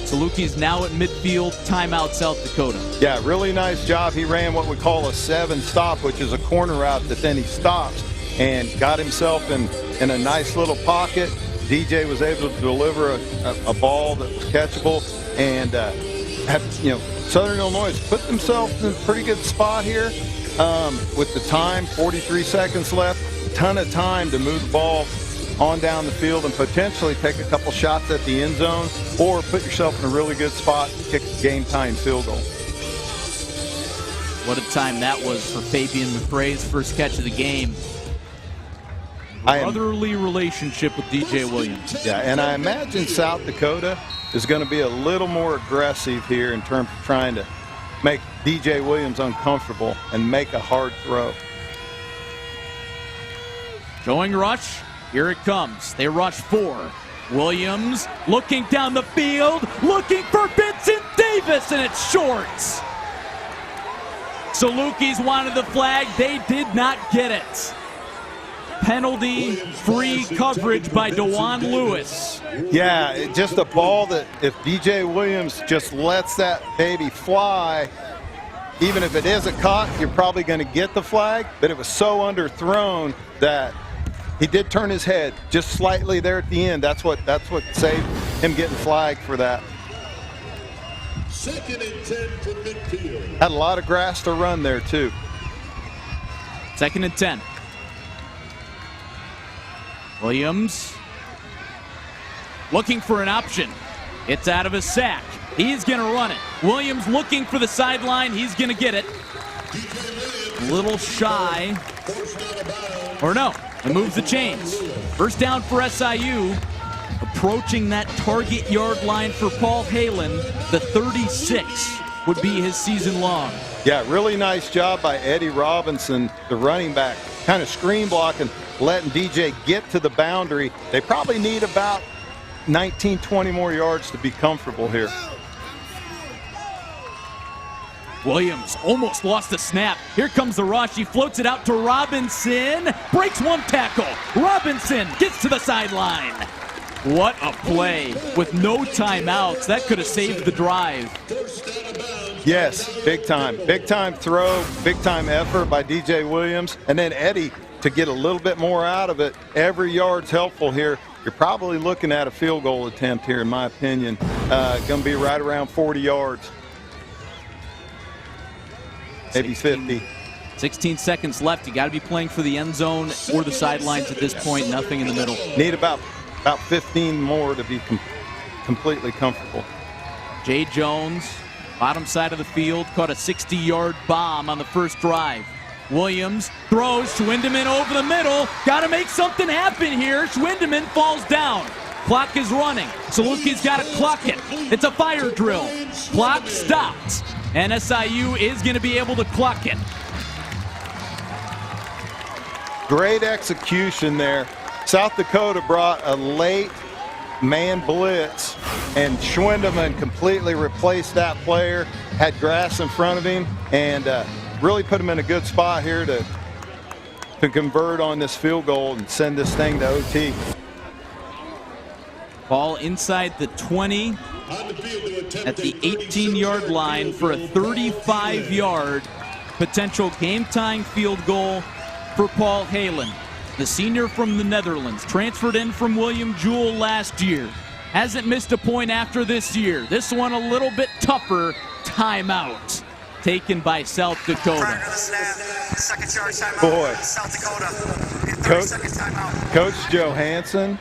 Saluki's now at midfield, timeout, South Dakota. Yeah, really nice job. He ran what we call a 7-stop, which is a corner route that then he stops and got himself in a nice little pocket. DJ was able to deliver a ball that was catchable, and Southern Illinois has put themselves in a pretty good spot here with the time, 43 seconds left, a ton of time to move the ball on down the field and potentially take a couple shots at the end zone or put yourself in a really good spot to kick a game-time field goal. What a time that was for Fabian McCray's first catch of the game. Brotherly relationship with DJ Williams. Yeah, and I imagine South Dakota is going to be a little more aggressive here in terms of trying to make DJ Williams uncomfortable and make a hard throw. Showing rush. Here it comes. They rush 4. Williams looking down the field, looking for Vincent Davis, and it's short. Saluki's wanted the flag. They did not get it. Penalty-free coverage by DeJuan Lewis. Yeah, just a ball that if DJ Williams just lets that baby fly, even if it isn't caught, you're probably going to get the flag. But it was so underthrown that he did turn his head just slightly there at the end. That's what saved him getting flagged for that. 2nd and 10 for midfield. Had a lot of grass to run there too. 2nd and 10. Williams looking for an option. It's out of a sack. He's going to run it. Williams looking for the sideline. He's going to get it. A little shy. Or no, it moves the chains. First down for SIU. A approaching that target yard line for Paul Halen. The 36 would be his season long. Yeah, really nice job by Eddie Robinson, the running back, kind of screen blocking, letting DJ get to the boundary. They probably need about 19, 20 more yards to be comfortable here. Williams almost lost the snap. Here comes the rush. He floats it out to Robinson. Breaks one tackle. Robinson gets to the sideline. What a play with no timeouts. That could have saved the drive. Yes, big time. Big time throw, big time effort by DJ Williams. And then Eddie to get a little bit more out of it. Every yard's helpful here. You're probably looking at a field goal attempt here, in my opinion. Going to be right around 40 yards. Maybe 50. 16 seconds left. You got to be playing for the end zone or the sidelines at this point. Nothing in the middle. Need about 15 more to be completely comfortable. Jay Jones, bottom side of the field, caught a 60-yard bomb on the first drive. Williams throws. Schwindeman over the middle. Got to make something happen here. Schwindeman falls down. Clock is running. Saluki's got to clock it. It's a fire drill. Clock stopped. And SIU is going to be able to clock it. Great execution there. South Dakota brought a late man blitz, and Schwindeman completely replaced that player, had grass in front of him, and really put him in a good spot here to convert on this field goal and send this thing to OT. Ball inside the 20 at the 18-yard line for a 35-yard potential game-tying field goal for Paul Halen. The senior from the Netherlands, transferred in from William Jewell last year. Hasn't missed a point after this year. This one a little bit tougher. Timeout taken by South Dakota. Prior to the snap, second yard timeout. Boy. South Dakota. 30-second timeout. Coach Johansson,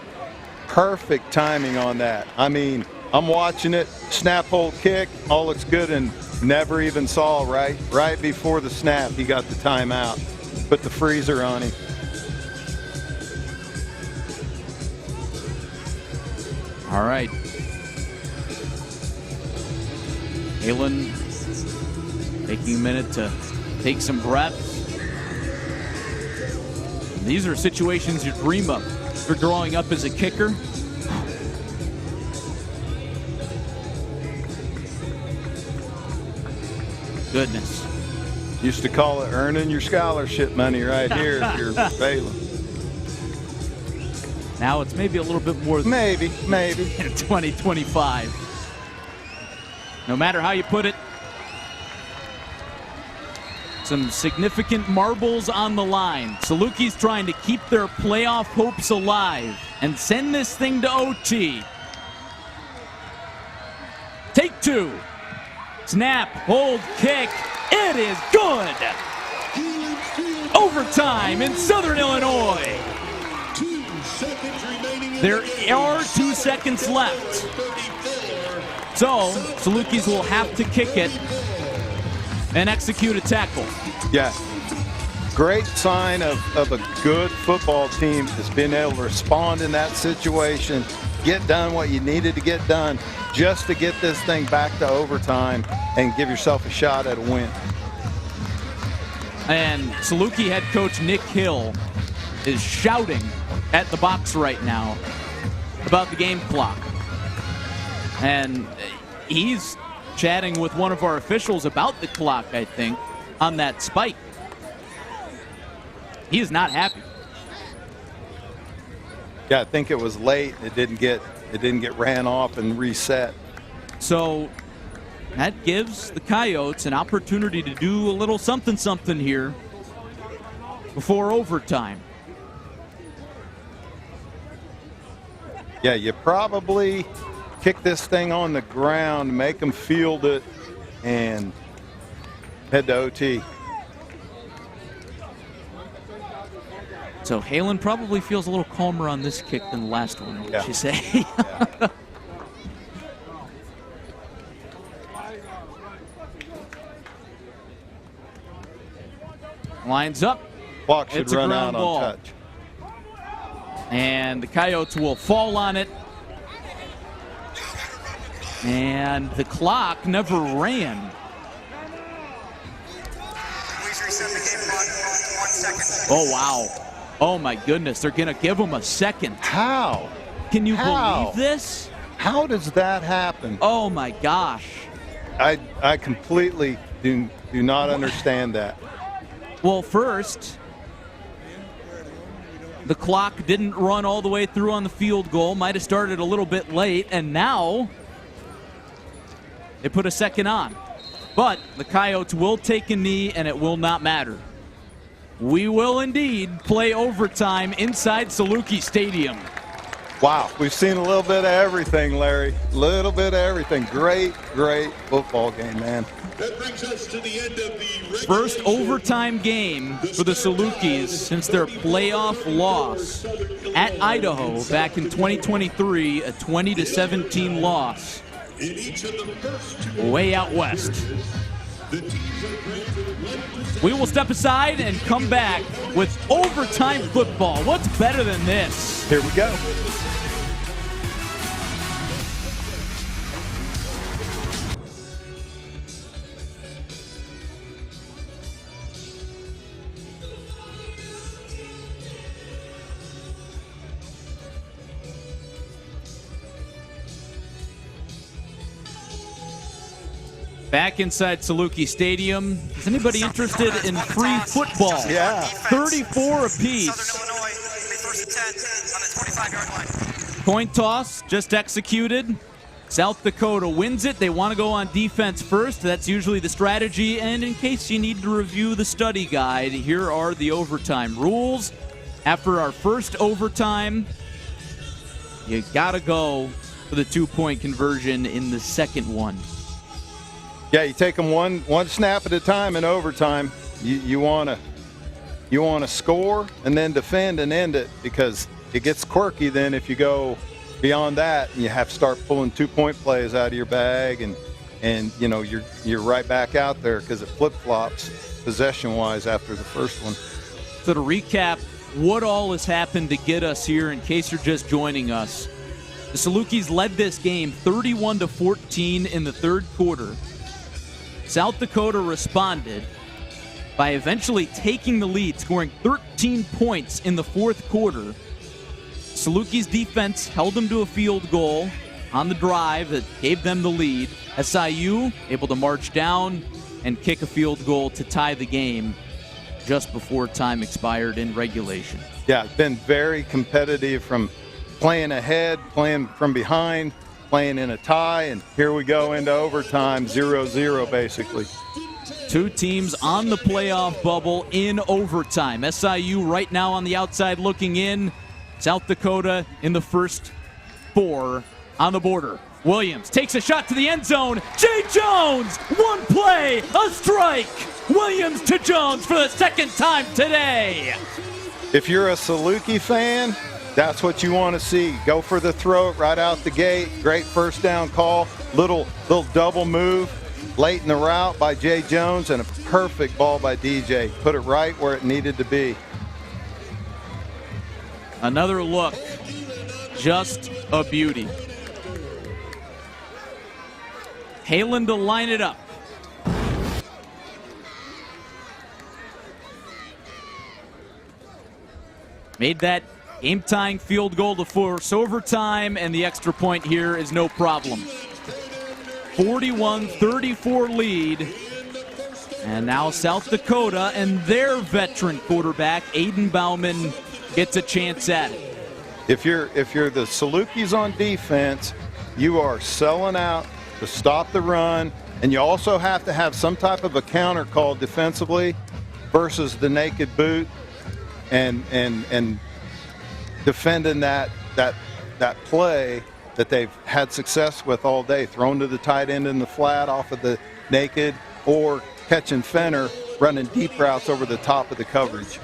perfect timing on that. I mean, I'm watching it, snap, hold, kick, all looks good, and never even saw right before the snap he got the timeout. Put the freezer on him. All right. Halen taking a minute to take some breath. These are situations you dream of for growing up as a kicker. Goodness. Used to call it earning your scholarship money right here if you're failing. Now it's maybe a little bit more than Maybe. in 2025. No matter how you put it, some significant marbles on the line. Saluki's trying to keep their playoff hopes alive and send this thing to OT. Take two. Snap, hold, kick. It is good. Overtime in Southern Illinois. 2 seconds remaining. There are 2 seconds left. So, Salukis will have to kick it and execute a tackle. Yeah. Great sign of a good football team is being able to respond in that situation, get done what you needed to get done just to get this thing back to overtime and give yourself a shot at a win. And Saluki head coach Nick Hill is shouting at the box right now about the game clock. And he's chatting with one of our officials about the clock, I think, on that spike. He is not happy. Yeah, I think it was late. It didn't get ran off and reset. So that gives the Coyotes an opportunity to do a little something here before overtime. Yeah, you probably kick this thing on the ground, make them field it, and head to OT. So Halen probably feels a little calmer on this kick than the last one, would you say? Yeah. Lines up. Clock should It's a run ground out ball. on touch. And the Coyotes will fall on it And the clock never ran. Please reset the game clock for 1 second. Oh, wow. Oh, my goodness. They're going to give him a second. How? Can you How? believe this? How does that happen? Oh, my gosh. I completely do not understand that. Well, first, the clock didn't run all the way through on the field goal. Might have started a little bit late, and now they put a second on. But the Coyotes will take a knee, and it will not matter. We will indeed play overtime inside Saluki Stadium. Wow, we've seen a little bit of everything, Larry. A little bit of everything. Great football game, man. That brings us to the end of the First overtime game for the Salukis since their playoff loss at Idaho back in 2023, a 20-17 loss in each of the first 2 way out west. the teams are granted 1 We will step aside and come back with overtime football. What's better than this? Here we go. Back inside Saluki Stadium. Is anybody interested in free football? Yeah. 34 apiece. Southern Illinois, they first and 10 on the 25-yard line. Coin toss just executed. South Dakota wins it. They want to go on defense first. That's usually the strategy. And in case you need to review the study guide, here are the overtime rules. After our first overtime, you got to go for the 2-point conversion in the second one. Yeah, you take them one snap at a time in overtime. You want to score and then defend and end it, because it gets quirky then if you go beyond that and you have to start pulling 2-point plays out of your bag, and you know you're right back out there because it flip-flops possession-wise after the first one. So to recap what all has happened to get us here, in case you're just joining us, the Salukis led this game 31-14 in the third quarter. South Dakota responded by eventually taking the lead, scoring 13 points in the fourth quarter. Saluki's defense held them to a field goal on the drive that gave them the lead. SIU able to march down and kick a field goal to tie the game just before time expired in regulation. Yeah, it's been very competitive, from playing ahead, playing from behind, playing in a tie, and here we go into overtime, 0-0 basically. Two teams on the playoff bubble in overtime. SIU right now on the outside looking in. South Dakota in the first 4 on the border. Williams takes a shot to the end zone. Jay Jones, one play, a strike. Williams to Jones for the second time today. If you're a Saluki fan, that's what you want to see. Go for the throat right out the gate. Great first down call. Little double move late in the route by Jay Jones, and a perfect ball by DJ. Put it right where it needed to be. Another look. Just a beauty. Halen to line it up. Made that game-tying field goal to force overtime, and the extra point here is no problem. 41-34 lead. And now South Dakota and their veteran quarterback, Aiden Bauman, gets a chance at it. If you're the Salukis on defense, you are selling out to stop the run, and you also have to have some type of a counter call defensively versus the naked boot, and defending that play that they've had success with all day, thrown to the tight end in the flat off of the naked, or catching Fenner running deep routes over the top of the coverage.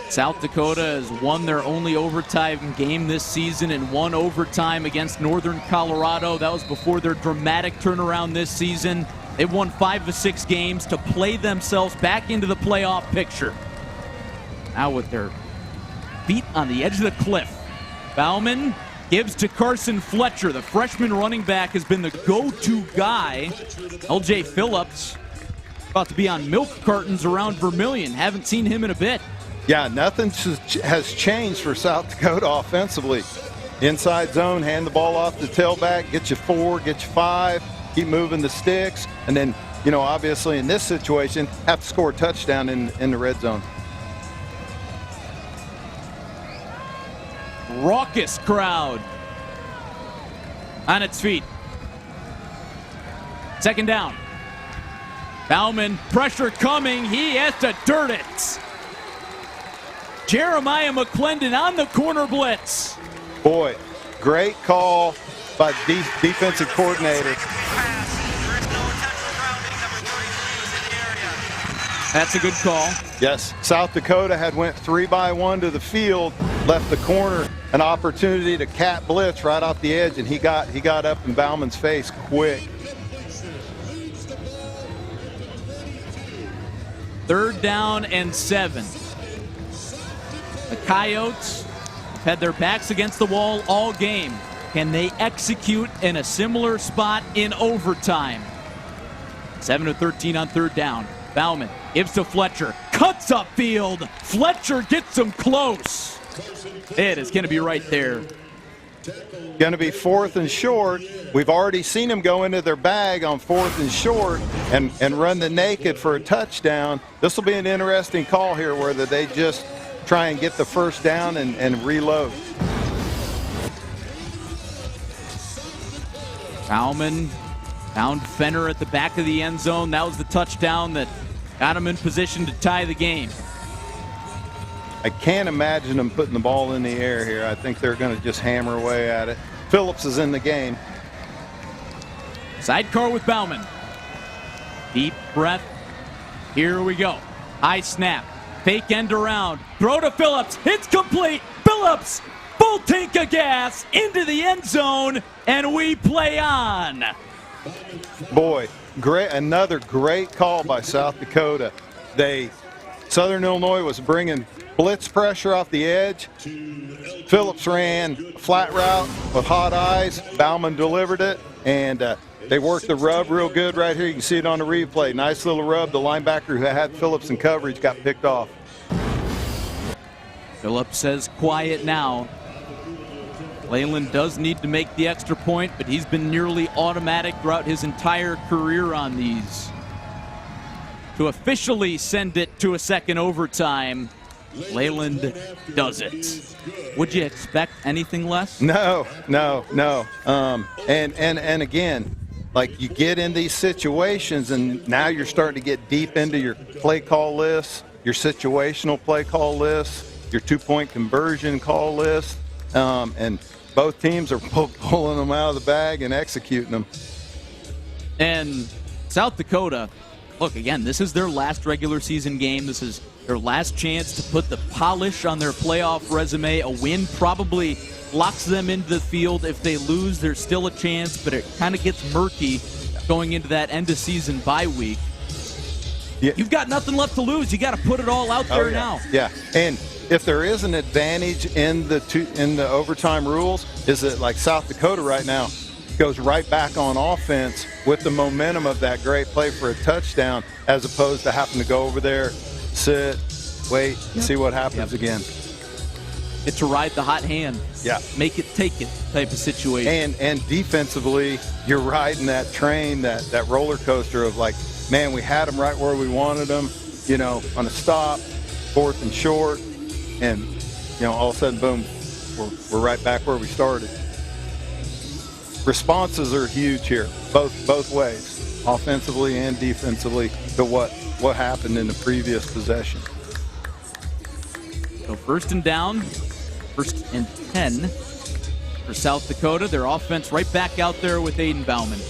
South Dakota has won their only overtime game this season, and won overtime against Northern Colorado. That was before their dramatic turnaround this season. They've won 5 of 6 games to play themselves back into the playoff picture. Now with their feet on the edge of the cliff, Bauman Gives to Carson Fletcher. The freshman running back has been the go-to guy. L.J. Phillips about to be on milk cartons around Vermilion. Haven't seen him in a bit. Yeah, nothing has changed for South Dakota offensively. Inside zone, hand the ball off the tailback, get you 4, get you 5, keep moving the sticks, and then, you know, obviously in this situation, have to score a touchdown in the red zone. Raucous crowd on its feet. Second down. Bauman, pressure coming. He has to dirt it. Jeremiah McClendon on the corner blitz. Boy, great call by defensive coordinator. That's a good call. Yes, South Dakota had went 3-by-1 to the field, left the corner an opportunity to cat blitz right off the edge, and he got up in Bauman's face quick. Third down and 7. The Coyotes had their backs against the wall all game. Can they execute in a similar spot in overtime? 7-13 on third down. Bauman gives to Fletcher. Cuts upfield. Fletcher gets him close. It is going to be right there. Going to be 4th and short. We've already seen him go into their bag on 4th and short and run the naked for a touchdown. This will be an interesting call here, whether they just try and get the first down and reload. Bauman found Fenner at the back of the end zone. That was the touchdown that got him in position to tie the game. I can't imagine them putting the ball in the air here. I think they're going to just hammer away at it. Phillips is in the game. Sidecar with Bauman. Deep breath. Here we go. High snap. Fake end around. Throw to Phillips. It's complete. Phillips, full tank of gas into the end zone, and we play on. Boy, another great call by South Dakota. Southern Illinois was bringing blitz pressure off the edge. Phillips ran a flat route with hot eyes. Bauman delivered it, and they worked the rub real good right here. You can see it on the replay. Nice little rub. The linebacker who had Phillips in coverage got picked off. Phillips says quiet now. Leyland does need to make the extra point, but he's been nearly automatic throughout his entire career on these. To officially send it to a second overtime, Leyland does it. Would you expect anything less? No. And again, like, you get in these situations and now you're starting to get deep into your play call list, your situational play call list, your 2-point conversion call list, and both teams are pulling them out of the bag and executing them. And South Dakota, look, again, this is their last regular season game. This is their last chance to put the polish on their playoff resume. A win probably locks them into the field. If they lose, there's still a chance, but it kind of gets murky going into that end of season bye week. Yeah. You've got nothing left to lose. You got to put it all out there now. Yeah, and if there is an advantage in the overtime rules, is that, like, South Dakota right now goes right back on offense with the momentum of that great play for a touchdown, as opposed to having to go over there, sit, wait, and see what happens again. Get to ride the hot hand. Yeah. Make it, take it type of situation. And defensively, you're riding that train, that roller coaster of, like, man, we had them right where we wanted them, you know, on a stop, 4th and short, and, you know, all of a sudden, boom, we're right back where we started. Responses are huge here, both ways, offensively and defensively, to what happened in the previous possession. So first and down, 1st and 10 for South Dakota. Their offense right back out there with Aiden Bauman.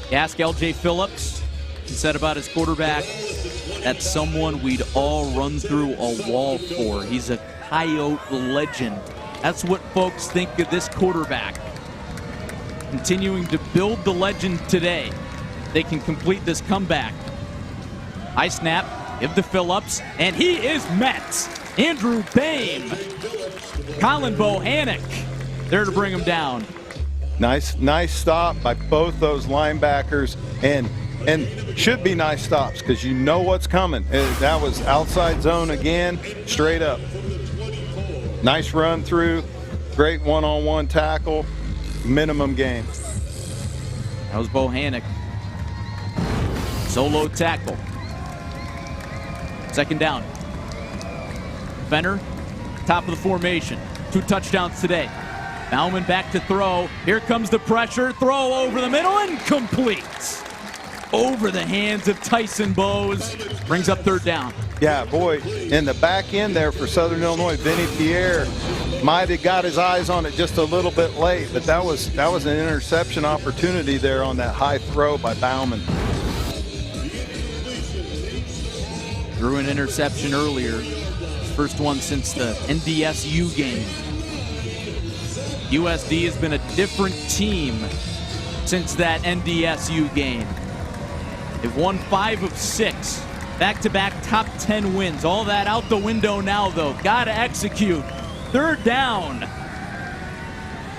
You ask L.J. Phillips, he said about his quarterback, that's someone we'd all run through a wall for. He's a Coyote legend. That's what folks think of this quarterback. Continuing to build the legend today. They can complete this comeback. High snap, give to Phillips, and he is met. Andrew Bame, Colin Bohannock there to bring him down. Nice stop by both those linebackers, and should be nice stops because you know what's coming. That was outside zone again, straight up. Nice run through, great one-on-one tackle, minimum gain. That was Bohannick. Solo tackle. Second down. Fenner, top of the formation. 2 touchdowns today. Bauman back to throw. Here comes the pressure. Throw over the middle and completes. Over the hands of Tyson Bowes. Brings up third down. Yeah, boy, in the back end there for Southern Illinois, Vinny Pierre might have got his eyes on it just a little bit late, but that was an interception opportunity there on that high throw by Bauman. Threw an interception earlier. First one since the NDSU game. USD has been a different team since that NDSU game. They've won 5 of 6. Back-to-back top 10 wins. All that out the window now, though. Got to execute. Third down.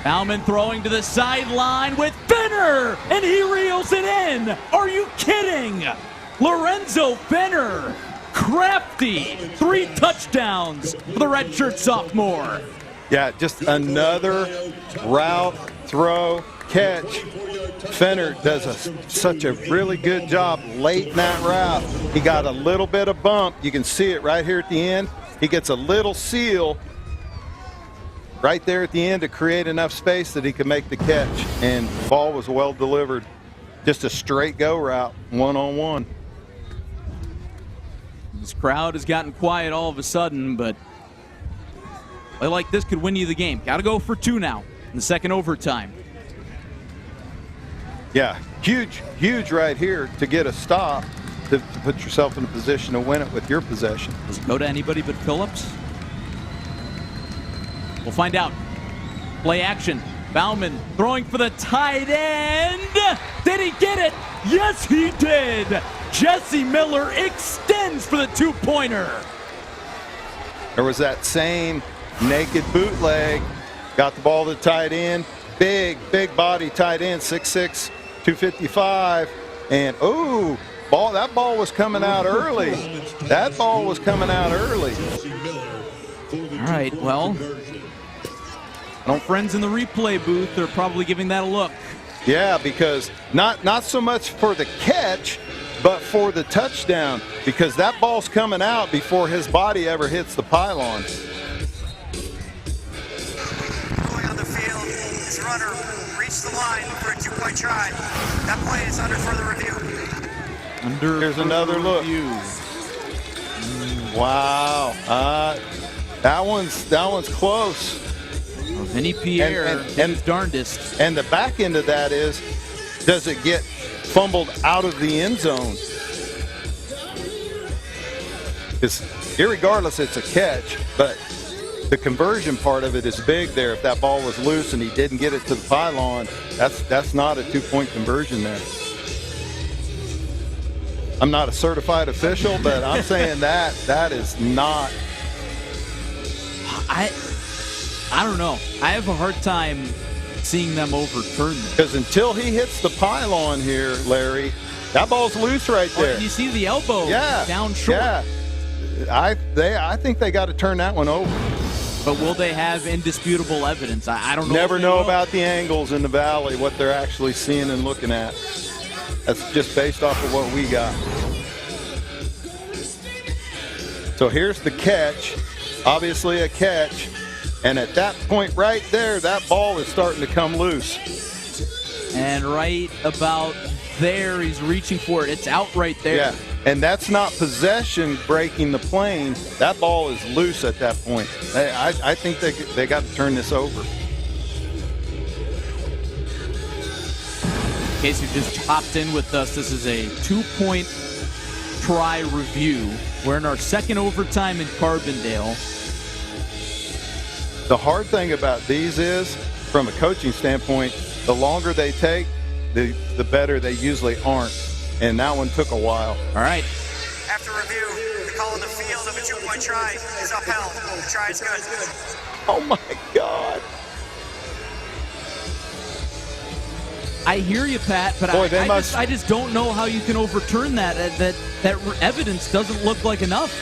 Bauman throwing to the sideline with Fenner, and he reels it in. Are you kidding? Lorenzo Fenner, crafty. 3 touchdowns for the redshirt sophomore. Yeah, just another route, throw, catch. Fenner does such a really good job late in that route. He got a little bit of bump. You can see it right here at the end. He gets a little seal right there at the end to create enough space that he could make the catch. And the ball was well delivered. Just a straight go route, one-on-one. This crowd has gotten quiet all of a sudden, but play like this could win you the game. Got to go for 2 now in the second overtime. Yeah, huge right here to get a stop to put yourself in a position to win it with your possession. Does it go to anybody but Phillips? We'll find out. Play action. Bauman throwing for the tight end. Did he get it? Yes, he did. Jesse Miller extends for the 2-pointer. There was that same naked bootleg. Got the ball to the tight end. Big body tight end, 6'6", 255. And, that ball was coming out early. That ball was coming out early. All right, well, friends in the replay booth, they're probably giving that a look. Yeah, because not so much for the catch, but for the touchdown, because that ball's coming out before his body ever hits the pylon. Going on the field, his runner reached the line for a 2-point try. That play is under further review. Here's another look. Wow, that one's close. Vinny Pierre and his darndest. And the back end of that is, does it get fumbled out of the end zone? Because irregardless, it's a catch, but the conversion part of it is big there. If that ball was loose and he didn't get it to the pylon, that's not a 2-point conversion there. I'm not a certified official, but I'm saying that is not. I don't know. I have a hard time seeing them overturn this. Because until he hits the pylon here, Larry, that ball's loose right there. And you see the elbow down short. Yeah. I think they got to turn that one over. But will they have indisputable evidence? I don't know. Never know about the angles in the valley, what they're actually seeing and looking at. That's just based off of what we got. So here's the catch. Obviously a catch. And at that point right there, that ball is starting to come loose. And right about there, he's reaching for it. It's out right there. Yeah, and that's not possession breaking the plane. That ball is loose at that point. I think they got to turn this over. In case you just hopped in with us, this is a 2-point try review. We're in our second overtime in Carbondale. The hard thing about these is, from a coaching standpoint, the longer they take, the better they usually aren't. And that one took a while. All right. After review, the call on the field of a 2-point try is upheld. The try is good. Oh, my God. I hear you, Pat, but Boy, I just don't know how you can overturn that. That evidence doesn't look like enough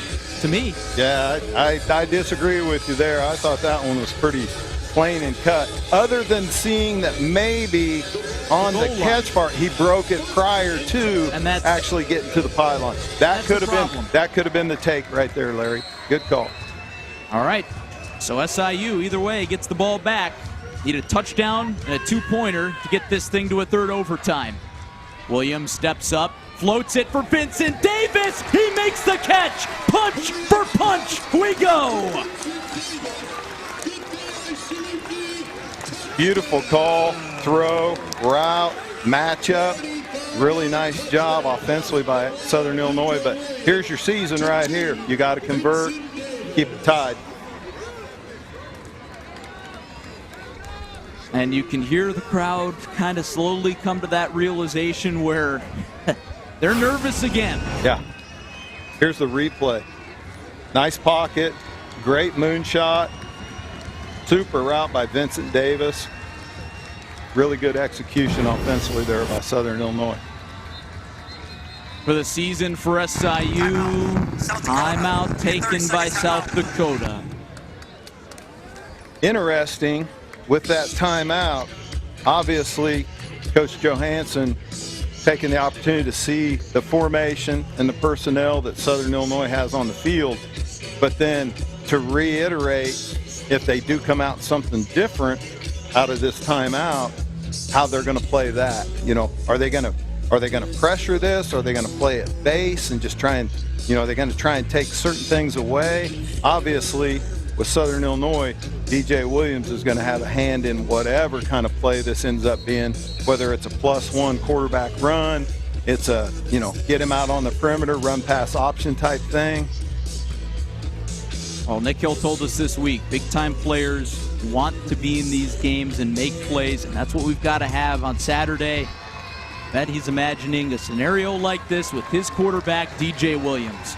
to me. Yeah, I disagree with you there. I thought that one was pretty plain and cut. Other than seeing that maybe on the catch part he broke it prior to actually getting to the pylon. That could have been the take right there, Larry. Good call. All right. So SIU either way gets the ball back. Need a touchdown and a 2-pointer to get this thing to a third overtime. Williams steps up, floats it for Vincent Davis. He makes the catch. Punch for punch. We go. Beautiful call, throw, route, matchup. Really nice job offensively by Southern Illinois. But here's your season right here. You got to convert, keep it tied. And you can hear the crowd kind of slowly come to that realization where they're nervous again. Yeah. Here's the replay. Nice pocket, great moonshot, super route by Vincent Davis. Really good execution offensively there by Southern Illinois. For the season for SIU, timeout taken by South Dakota. Interesting. With that timeout, obviously, Coach Johansson taking the opportunity to see the formation and the personnel that Southern Illinois has on the field, but then to reiterate, if they do come out something different out of this timeout, how they're going to play that. You know, are they going to pressure this? Are they going to play it base and just try and, you know, they're going to try and take certain things away? Obviously, with Southern Illinois, DJ Williams is going to have a hand in whatever kind of play this ends up being, whether it's a +1 quarterback run, it's a, you know, get him out on the perimeter, run pass option type thing. Well, Nick Hill told us this week, big-time players want to be in these games and make plays, and that's what we've got to have on Saturday. Bet he's imagining a scenario like this with his quarterback, DJ Williams.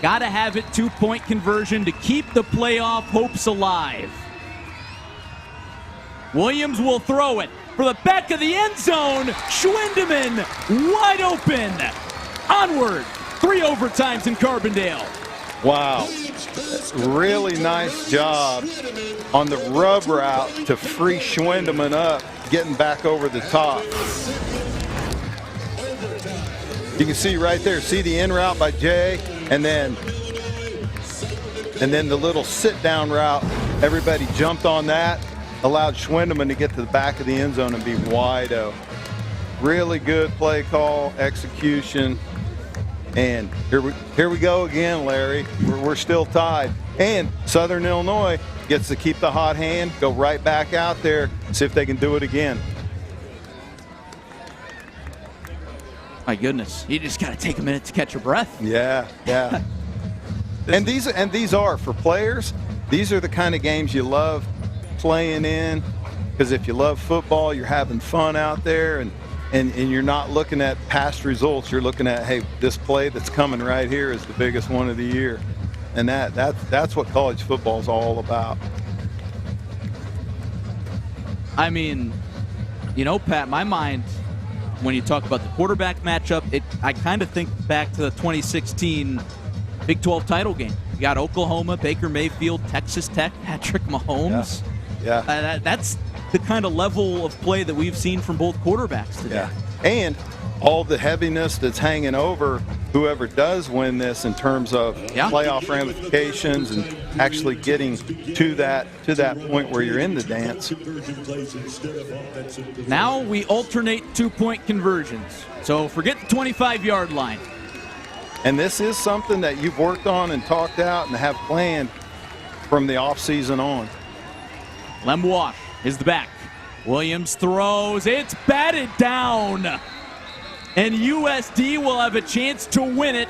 Got to have it 2-point conversion to keep the playoff hopes alive. Williams will throw it for the back of the end zone. Schwindeman wide open. Onward. 3 overtimes in Carbondale. Wow. Really nice job on the rub route to free Schwindeman up, getting back over the top. You can see right there, see the in route by Jay, and then the little sit-down route. Everybody jumped on that, allowed Schwindeman to get to the back of the end zone and be wide open. Really good play call, execution, and here we go again, Larry. We're still tied, and Southern Illinois gets to keep the hot hand, go right back out there, see if they can do it again. My goodness, you just got to take a minute to catch your breath. Yeah. and these are, for players, these are the kind of games you love playing in, because if you love football, you're having fun out there, and you're not looking at past results. You're looking at, hey, this play that's coming right here is the biggest one of the year. And that's what college football is all about. I mean, you know, Pat, my mind, when you talk about the quarterback matchup, I kind of think back to the 2016 Big 12 title game. You got Oklahoma, Baker Mayfield, Texas Tech, Patrick Mahomes. Yeah. That's the kind of level of play that we've seen from both quarterbacks today. Yeah. And all the heaviness that's hanging over whoever does win this in terms of playoff ramifications and actually getting to that point where you're in the dance. Now we alternate 2-point conversions. So forget the 25-yard line. And this is something that you've worked on and talked out and have planned from the offseason on. Lem Wash is the back. Williams throws. It's batted down. And USD will have a chance to win it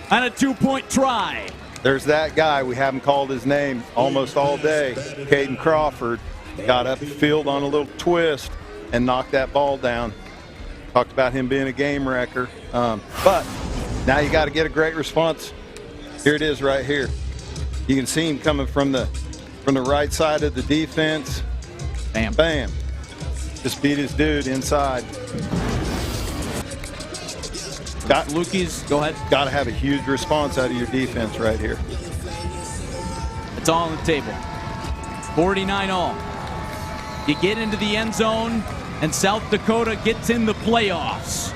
on a 2-point try. There's that guy. We haven't called his name almost all day. Caden Crawford got up the field on a little twist and knocked that ball down. Talked about him being a game wrecker. But now you got to get a great response. Here it is right here. You can see him coming from the right side of the defense. Bam. Bam. Just beat his dude inside. Lucas, go ahead. Got to have a huge response out of your defense right here. It's all on the table. 49 all. You get into the end zone, and South Dakota gets in the playoffs.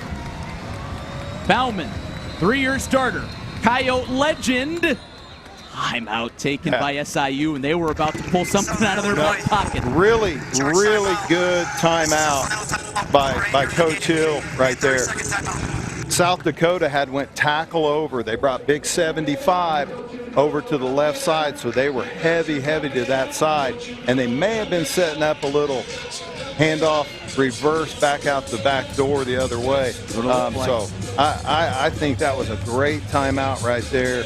Bauman, 3-year starter. Coyote legend. Timeout taken by SIU, and they were about to pull something out of their back pocket. Really good timeout by Coach Hill right there. South Dakota had went tackle over. They brought big 75 over to the left side, so they were heavy to that side, and they may have been setting up a little handoff reverse back out the back door the other way. So I think that was a great timeout right there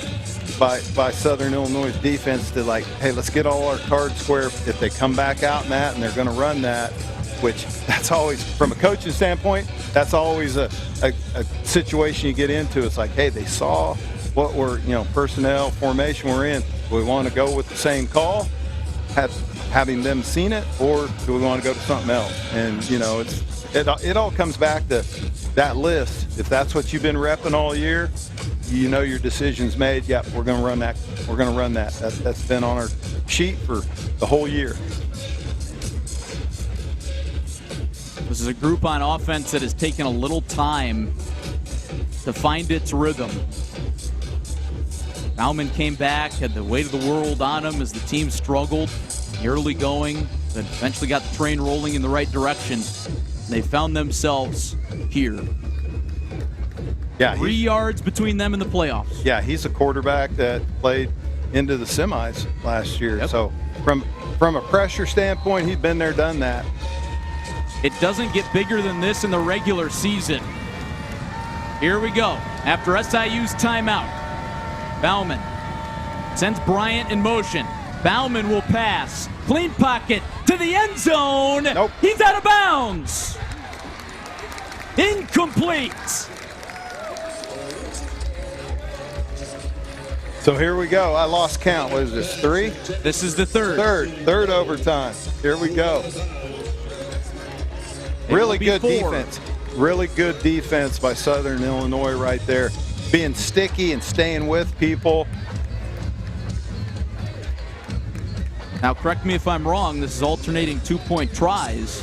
by Southern Illinois' defense to, like, hey, let's get all our cards square. If they come back out in that and they're going to run that, which that's always, from a coaching standpoint, that's always a situation you get into. It's like, hey, they saw what we're, personnel formation we're in. Do we want to go with the same call, having them seen it, or do we want to go to something else? And, it all comes back to that list. If that's what you've been repping all year, your decision's made. Yeah, we're going to run that. We're going to run that. That's been on our sheet for the whole year. This is a group on offense that has taken a little time to find its rhythm. Bauman came back, had the weight of the world on him as the team struggled, the early going, but eventually got the train rolling in the right direction. They found themselves here. Yeah, 3 yards between them and the playoffs. Yeah, he's a quarterback that played into the semis last year. Yep. So from a pressure standpoint, he's been there, done that. It doesn't get bigger than this in the regular season. Here we go. After SIU's timeout, Bauman sends Bryant in motion. Bauman will pass. Clean pocket to the end zone. Nope. He's out of bounds. Incomplete. So here we go. I lost count. What is this, 3? This is the third. Third overtime. Here we go. Really good defense. Really good defense by Southern Illinois right there. Being sticky and staying with people. Now, correct me if I'm wrong. This is alternating 2-point tries.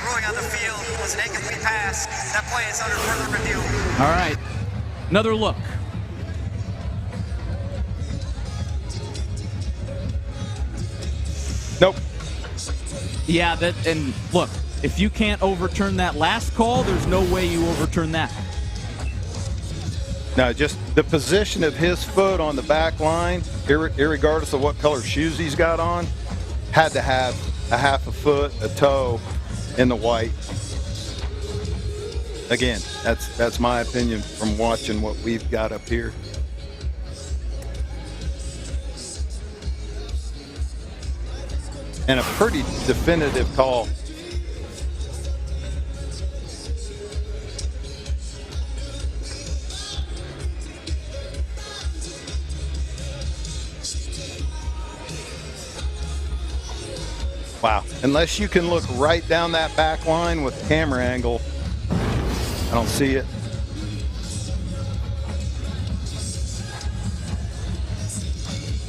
Ruling on the field was an incomplete pass. That play is under further review. All right. Another look. Nope. Yeah, and look, if you can't overturn that last call, there's no way you overturn that. No, just the position of his foot on the back line, irregardless of what color shoes he's got on, had to have a half a foot, a toe in the white. Again, that's my opinion from watching what we've got up here. And a pretty definitive call. Wow. Unless you can look right down that back line with the camera angle, I don't see it.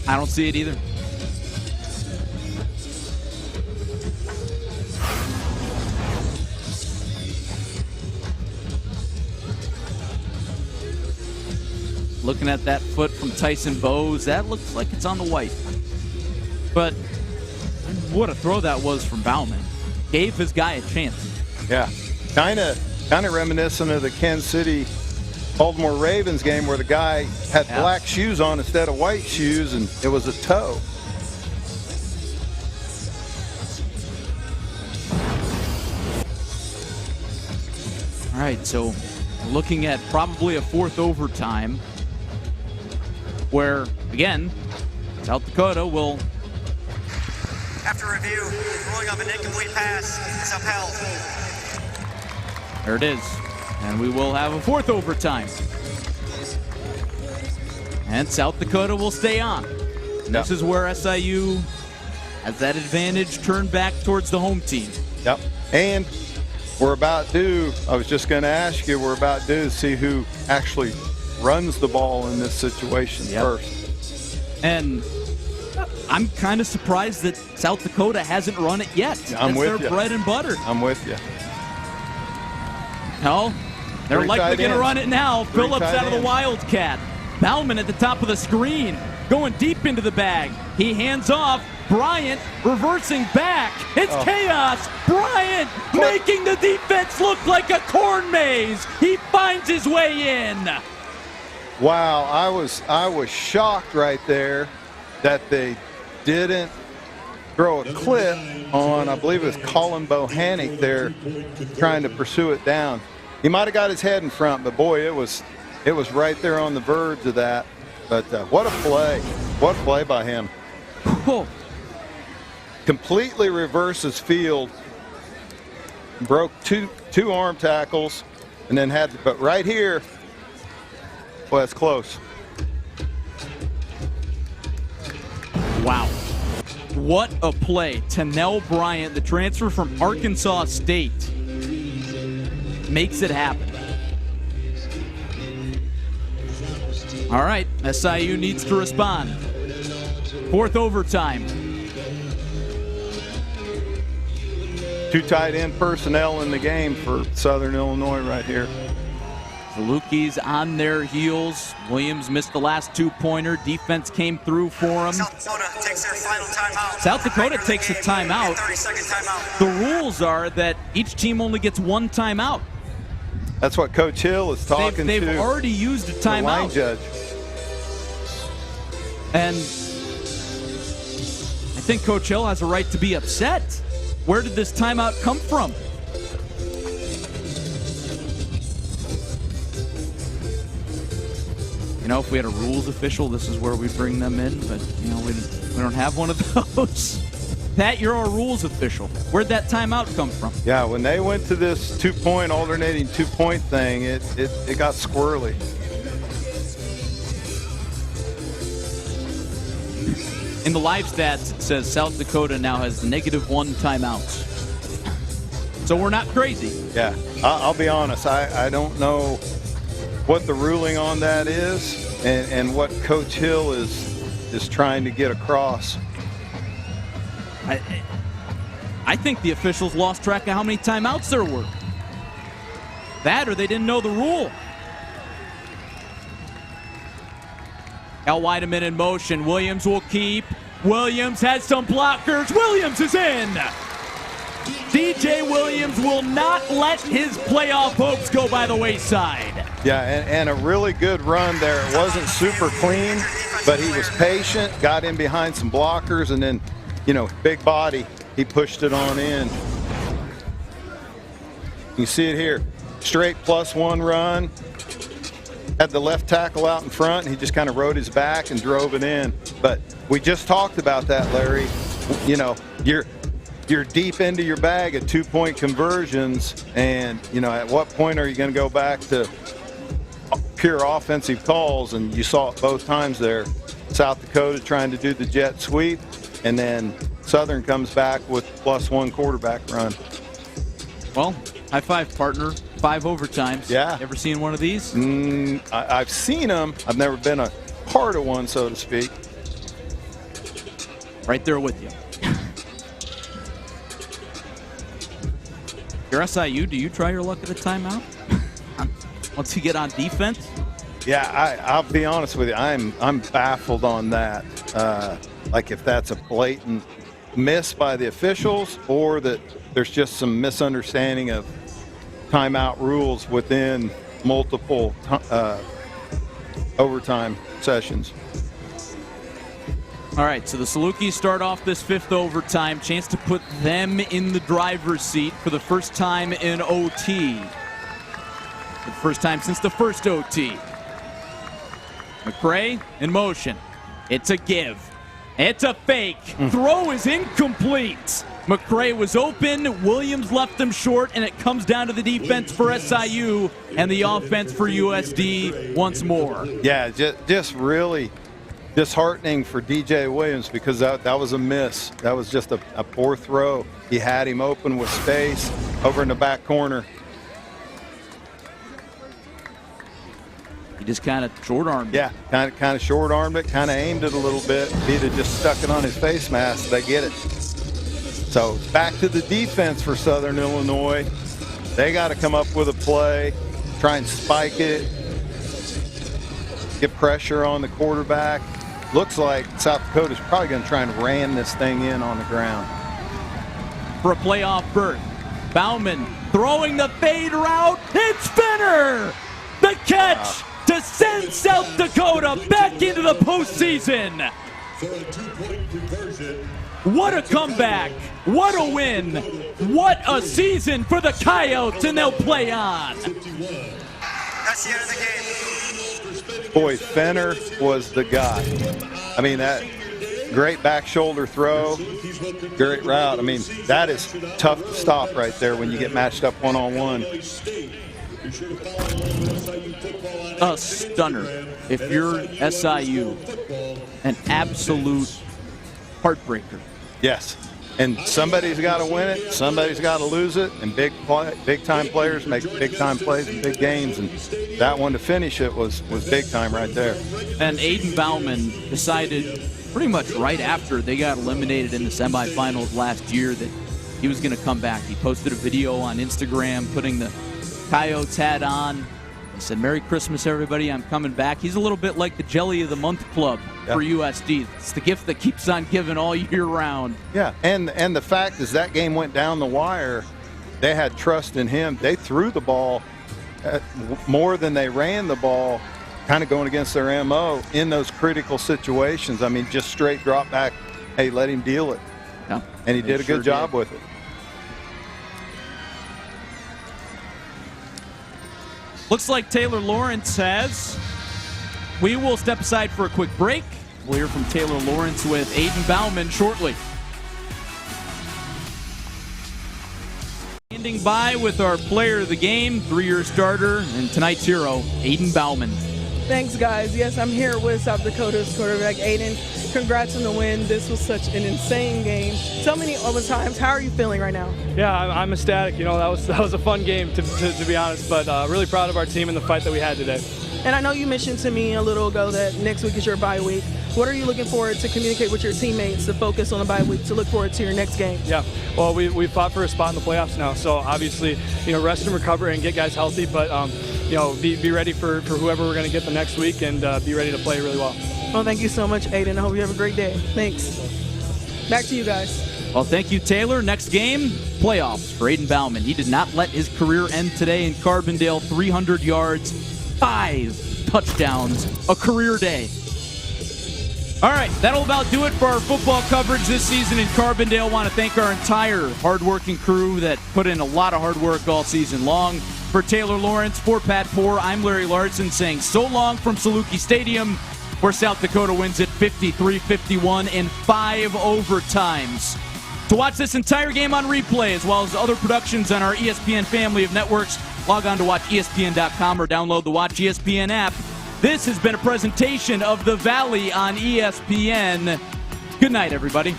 I don't see it either. Looking at that foot from Tyson Bowes, that looks like it's on the white. But what a throw that was from Bauman. Gave his guy a chance. Yeah, kind of reminiscent of the Kansas City Baltimore Ravens game where the guy had black shoes on instead of white shoes, and it was a toe. All right, so looking at probably a fourth overtime where, again, South Dakota will... After review, ruling of an incomplete pass is upheld. There it is. And we will have a fourth overtime. And South Dakota will stay on. This is where SIU has that advantage turned back towards the home team. Yep. And we're about due, I was just going to ask you, we're about due to see who actually runs the ball in this situation first. And I'm kind of surprised that South Dakota hasn't run it yet. I'm with That's their you. bread and butter. I'm with you. No, they're likely going to run it now. Phillips out of the ends. Wildcat. Bauman at the top of the screen, going deep into the bag. He hands off. Bryant reversing back. It's chaos. Bryant making the defense look like a corn maze. He finds his way in. Wow, I was shocked right there that they didn't throw a clip on, I believe it was Colin Bohannick there, trying to pursue it down. He might have got his head in front, but boy, it was right there on the verge of that. But what a play. What a play by him. Whoa. Completely reverses field, broke two arm tackles, and then but right here, well, that's close. Wow. What a play. Tennell Bryant, the transfer from Arkansas State, makes it happen. All right, SIU needs to respond. Fourth overtime. Two tight end personnel in the game for Southern Illinois right here. Saluki's on their heels. Williams missed the last two-pointer. Defense came through for him. South Dakota takes their final timeout. South Dakota takes a timeout. 30-second timeout. The rules are that each team only gets one timeout. That's what Coach Hill is talking They've to already used a the line timeout. judge. And I think Coach Hill has a right to be upset. Where did this timeout come from? You know, if we had a rules official, this is where we bring them in, but, you know, we don't have one of those. Pat, you're our rules official. Where'd that timeout come from? Yeah, when they went to this alternating two-point thing, it got squirrely. In the live stats, it says South Dakota now has -1 timeouts. So we're not crazy. Yeah, I'll be honest. I don't know what the ruling on that is and what Coach Hill is trying to get across. I think the officials lost track of how many timeouts there were. That or they didn't know the rule. Al Weideman in motion. Williams will keep. Williams has some blockers. Williams is in. DJ Williams will not let his playoff hopes go by the wayside. Yeah, and a really good run there. It wasn't super clean, but he was patient, got in behind some blockers, and then, you know, big body, he pushed it on in. You see it here. Straight +1 run. Had the left tackle out in front, and he just kind of rode his back and drove it in. But we just talked about that, Larry. You know, you're deep into your bag at two-point conversions, and, you know, at what point are you going to go back to pure offensive calls? And you saw it both times there. South Dakota trying to do the jet sweep, and then Southern comes back with +1 quarterback run. Well, high five, partner. 5 overtimes. Yeah. Ever seen one of these? I've seen them. I've never been a part of one, so to speak. Right there with you. Your SIU, do you try your luck at a timeout? Once you get on defense? Yeah, I'll be honest with you. I'm baffled on that. Like if that's a blatant miss by the officials or that there's just some misunderstanding of timeout rules within multiple overtime sessions. All right, so the Salukis start off this 5th overtime. Chance to put them in the driver's seat for the first time in OT. The first time since the first OT. McCray in motion. It's a give. It's a fake. Throw is incomplete. McCray was open. Williams left them short, and it comes down to the defense for SIU and the offense for USD once more. Yeah, just really disheartening for DJ Williams because that was a miss. That was just a poor throw. He had him open with space over in the back corner. He just kind of short-armed it. Yeah, kind of short-armed it, kind of aimed it a little bit. If he'd have just stuck it on his face mask, they get it. So back to the defense for Southern Illinois. They got to come up with a play, try and spike it, get pressure on the quarterback. Looks like South Dakota's probably going to try and ram this thing in on the ground. For a playoff berth, Bauman throwing the fade route. It's Fenner! The catch to send South Dakota back into the postseason. For a 2-point conversion. What a comeback. What a win. What a season for the Coyotes, and they'll play on. 51. That's the end of the game. Boy, Fenner was the guy. I mean, that great back shoulder throw, great route. I mean, that is tough to stop right there when you get matched up one-on-one. A stunner. If you're SIU, an absolute heartbreaker. Yes, and somebody's got to win it, somebody's got to lose it, and big-time players make big-time plays in big games, and that one to finish it was big time right there. And Aiden Bauman decided pretty much right after they got eliminated in the semifinals last year that he was going to come back. He posted a video on Instagram putting the Coyotes hat on. He said, "Merry Christmas, everybody. I'm coming back." He's a little bit like the Jelly of the Month Club for USD. It's the gift that keeps on giving all year round. Yeah, and the fact is that game went down the wire. They had trust in him. They threw the ball more than they ran the ball, kind of going against their MO in those critical situations. I mean, just straight drop back, hey, let him deal it. Yeah, and he did a good job with it. Looks like Taylor Lawrence has. We will step aside for a quick break. We'll hear from Taylor Lawrence with Aiden Bauman shortly. Standing by with our player of the game, 3-year starter, and tonight's hero, Aiden Bauman. Thanks, guys. Yes, I'm here with South Dakota's quarterback, Aiden. Congrats on the win. This was such an insane game. So many overtimes. How are you feeling right now? Yeah, I'm ecstatic. You know, that was a fun game, to be honest, but really proud of our team and the fight that we had today. And I know you mentioned to me a little ago that next week is your bye week. What are you looking forward to communicate with your teammates to focus on the bye week to look forward to your next game? Yeah, well, we fought for a spot in the playoffs now, so obviously, you know, rest and recover and get guys healthy, but you know, be ready for whoever we're going to get the next week and be ready to play really well. Well, thank you so much, Aiden. I hope you have a great day. Thanks. Back to you guys. Well, thank you, Taylor. Next game, playoffs for Aiden Bauman. He did not let his career end today in Carbondale. 300 yards, 5 touchdowns, a career day. All right, that'll about do it for our football coverage this season in Carbondale. Want to thank our entire hardworking crew that put in a lot of hard work all season long. For Taylor Lawrence, for Pat Poore, I'm Larry Larson saying so long from Saluki Stadium, where South Dakota wins it 53-51 in 5 overtimes. To watch this entire game on replay, as well as other productions on our ESPN family of networks, log on to watchespn.com or download the Watch ESPN app. This has been a presentation of The Valley on ESPN. Good night, everybody.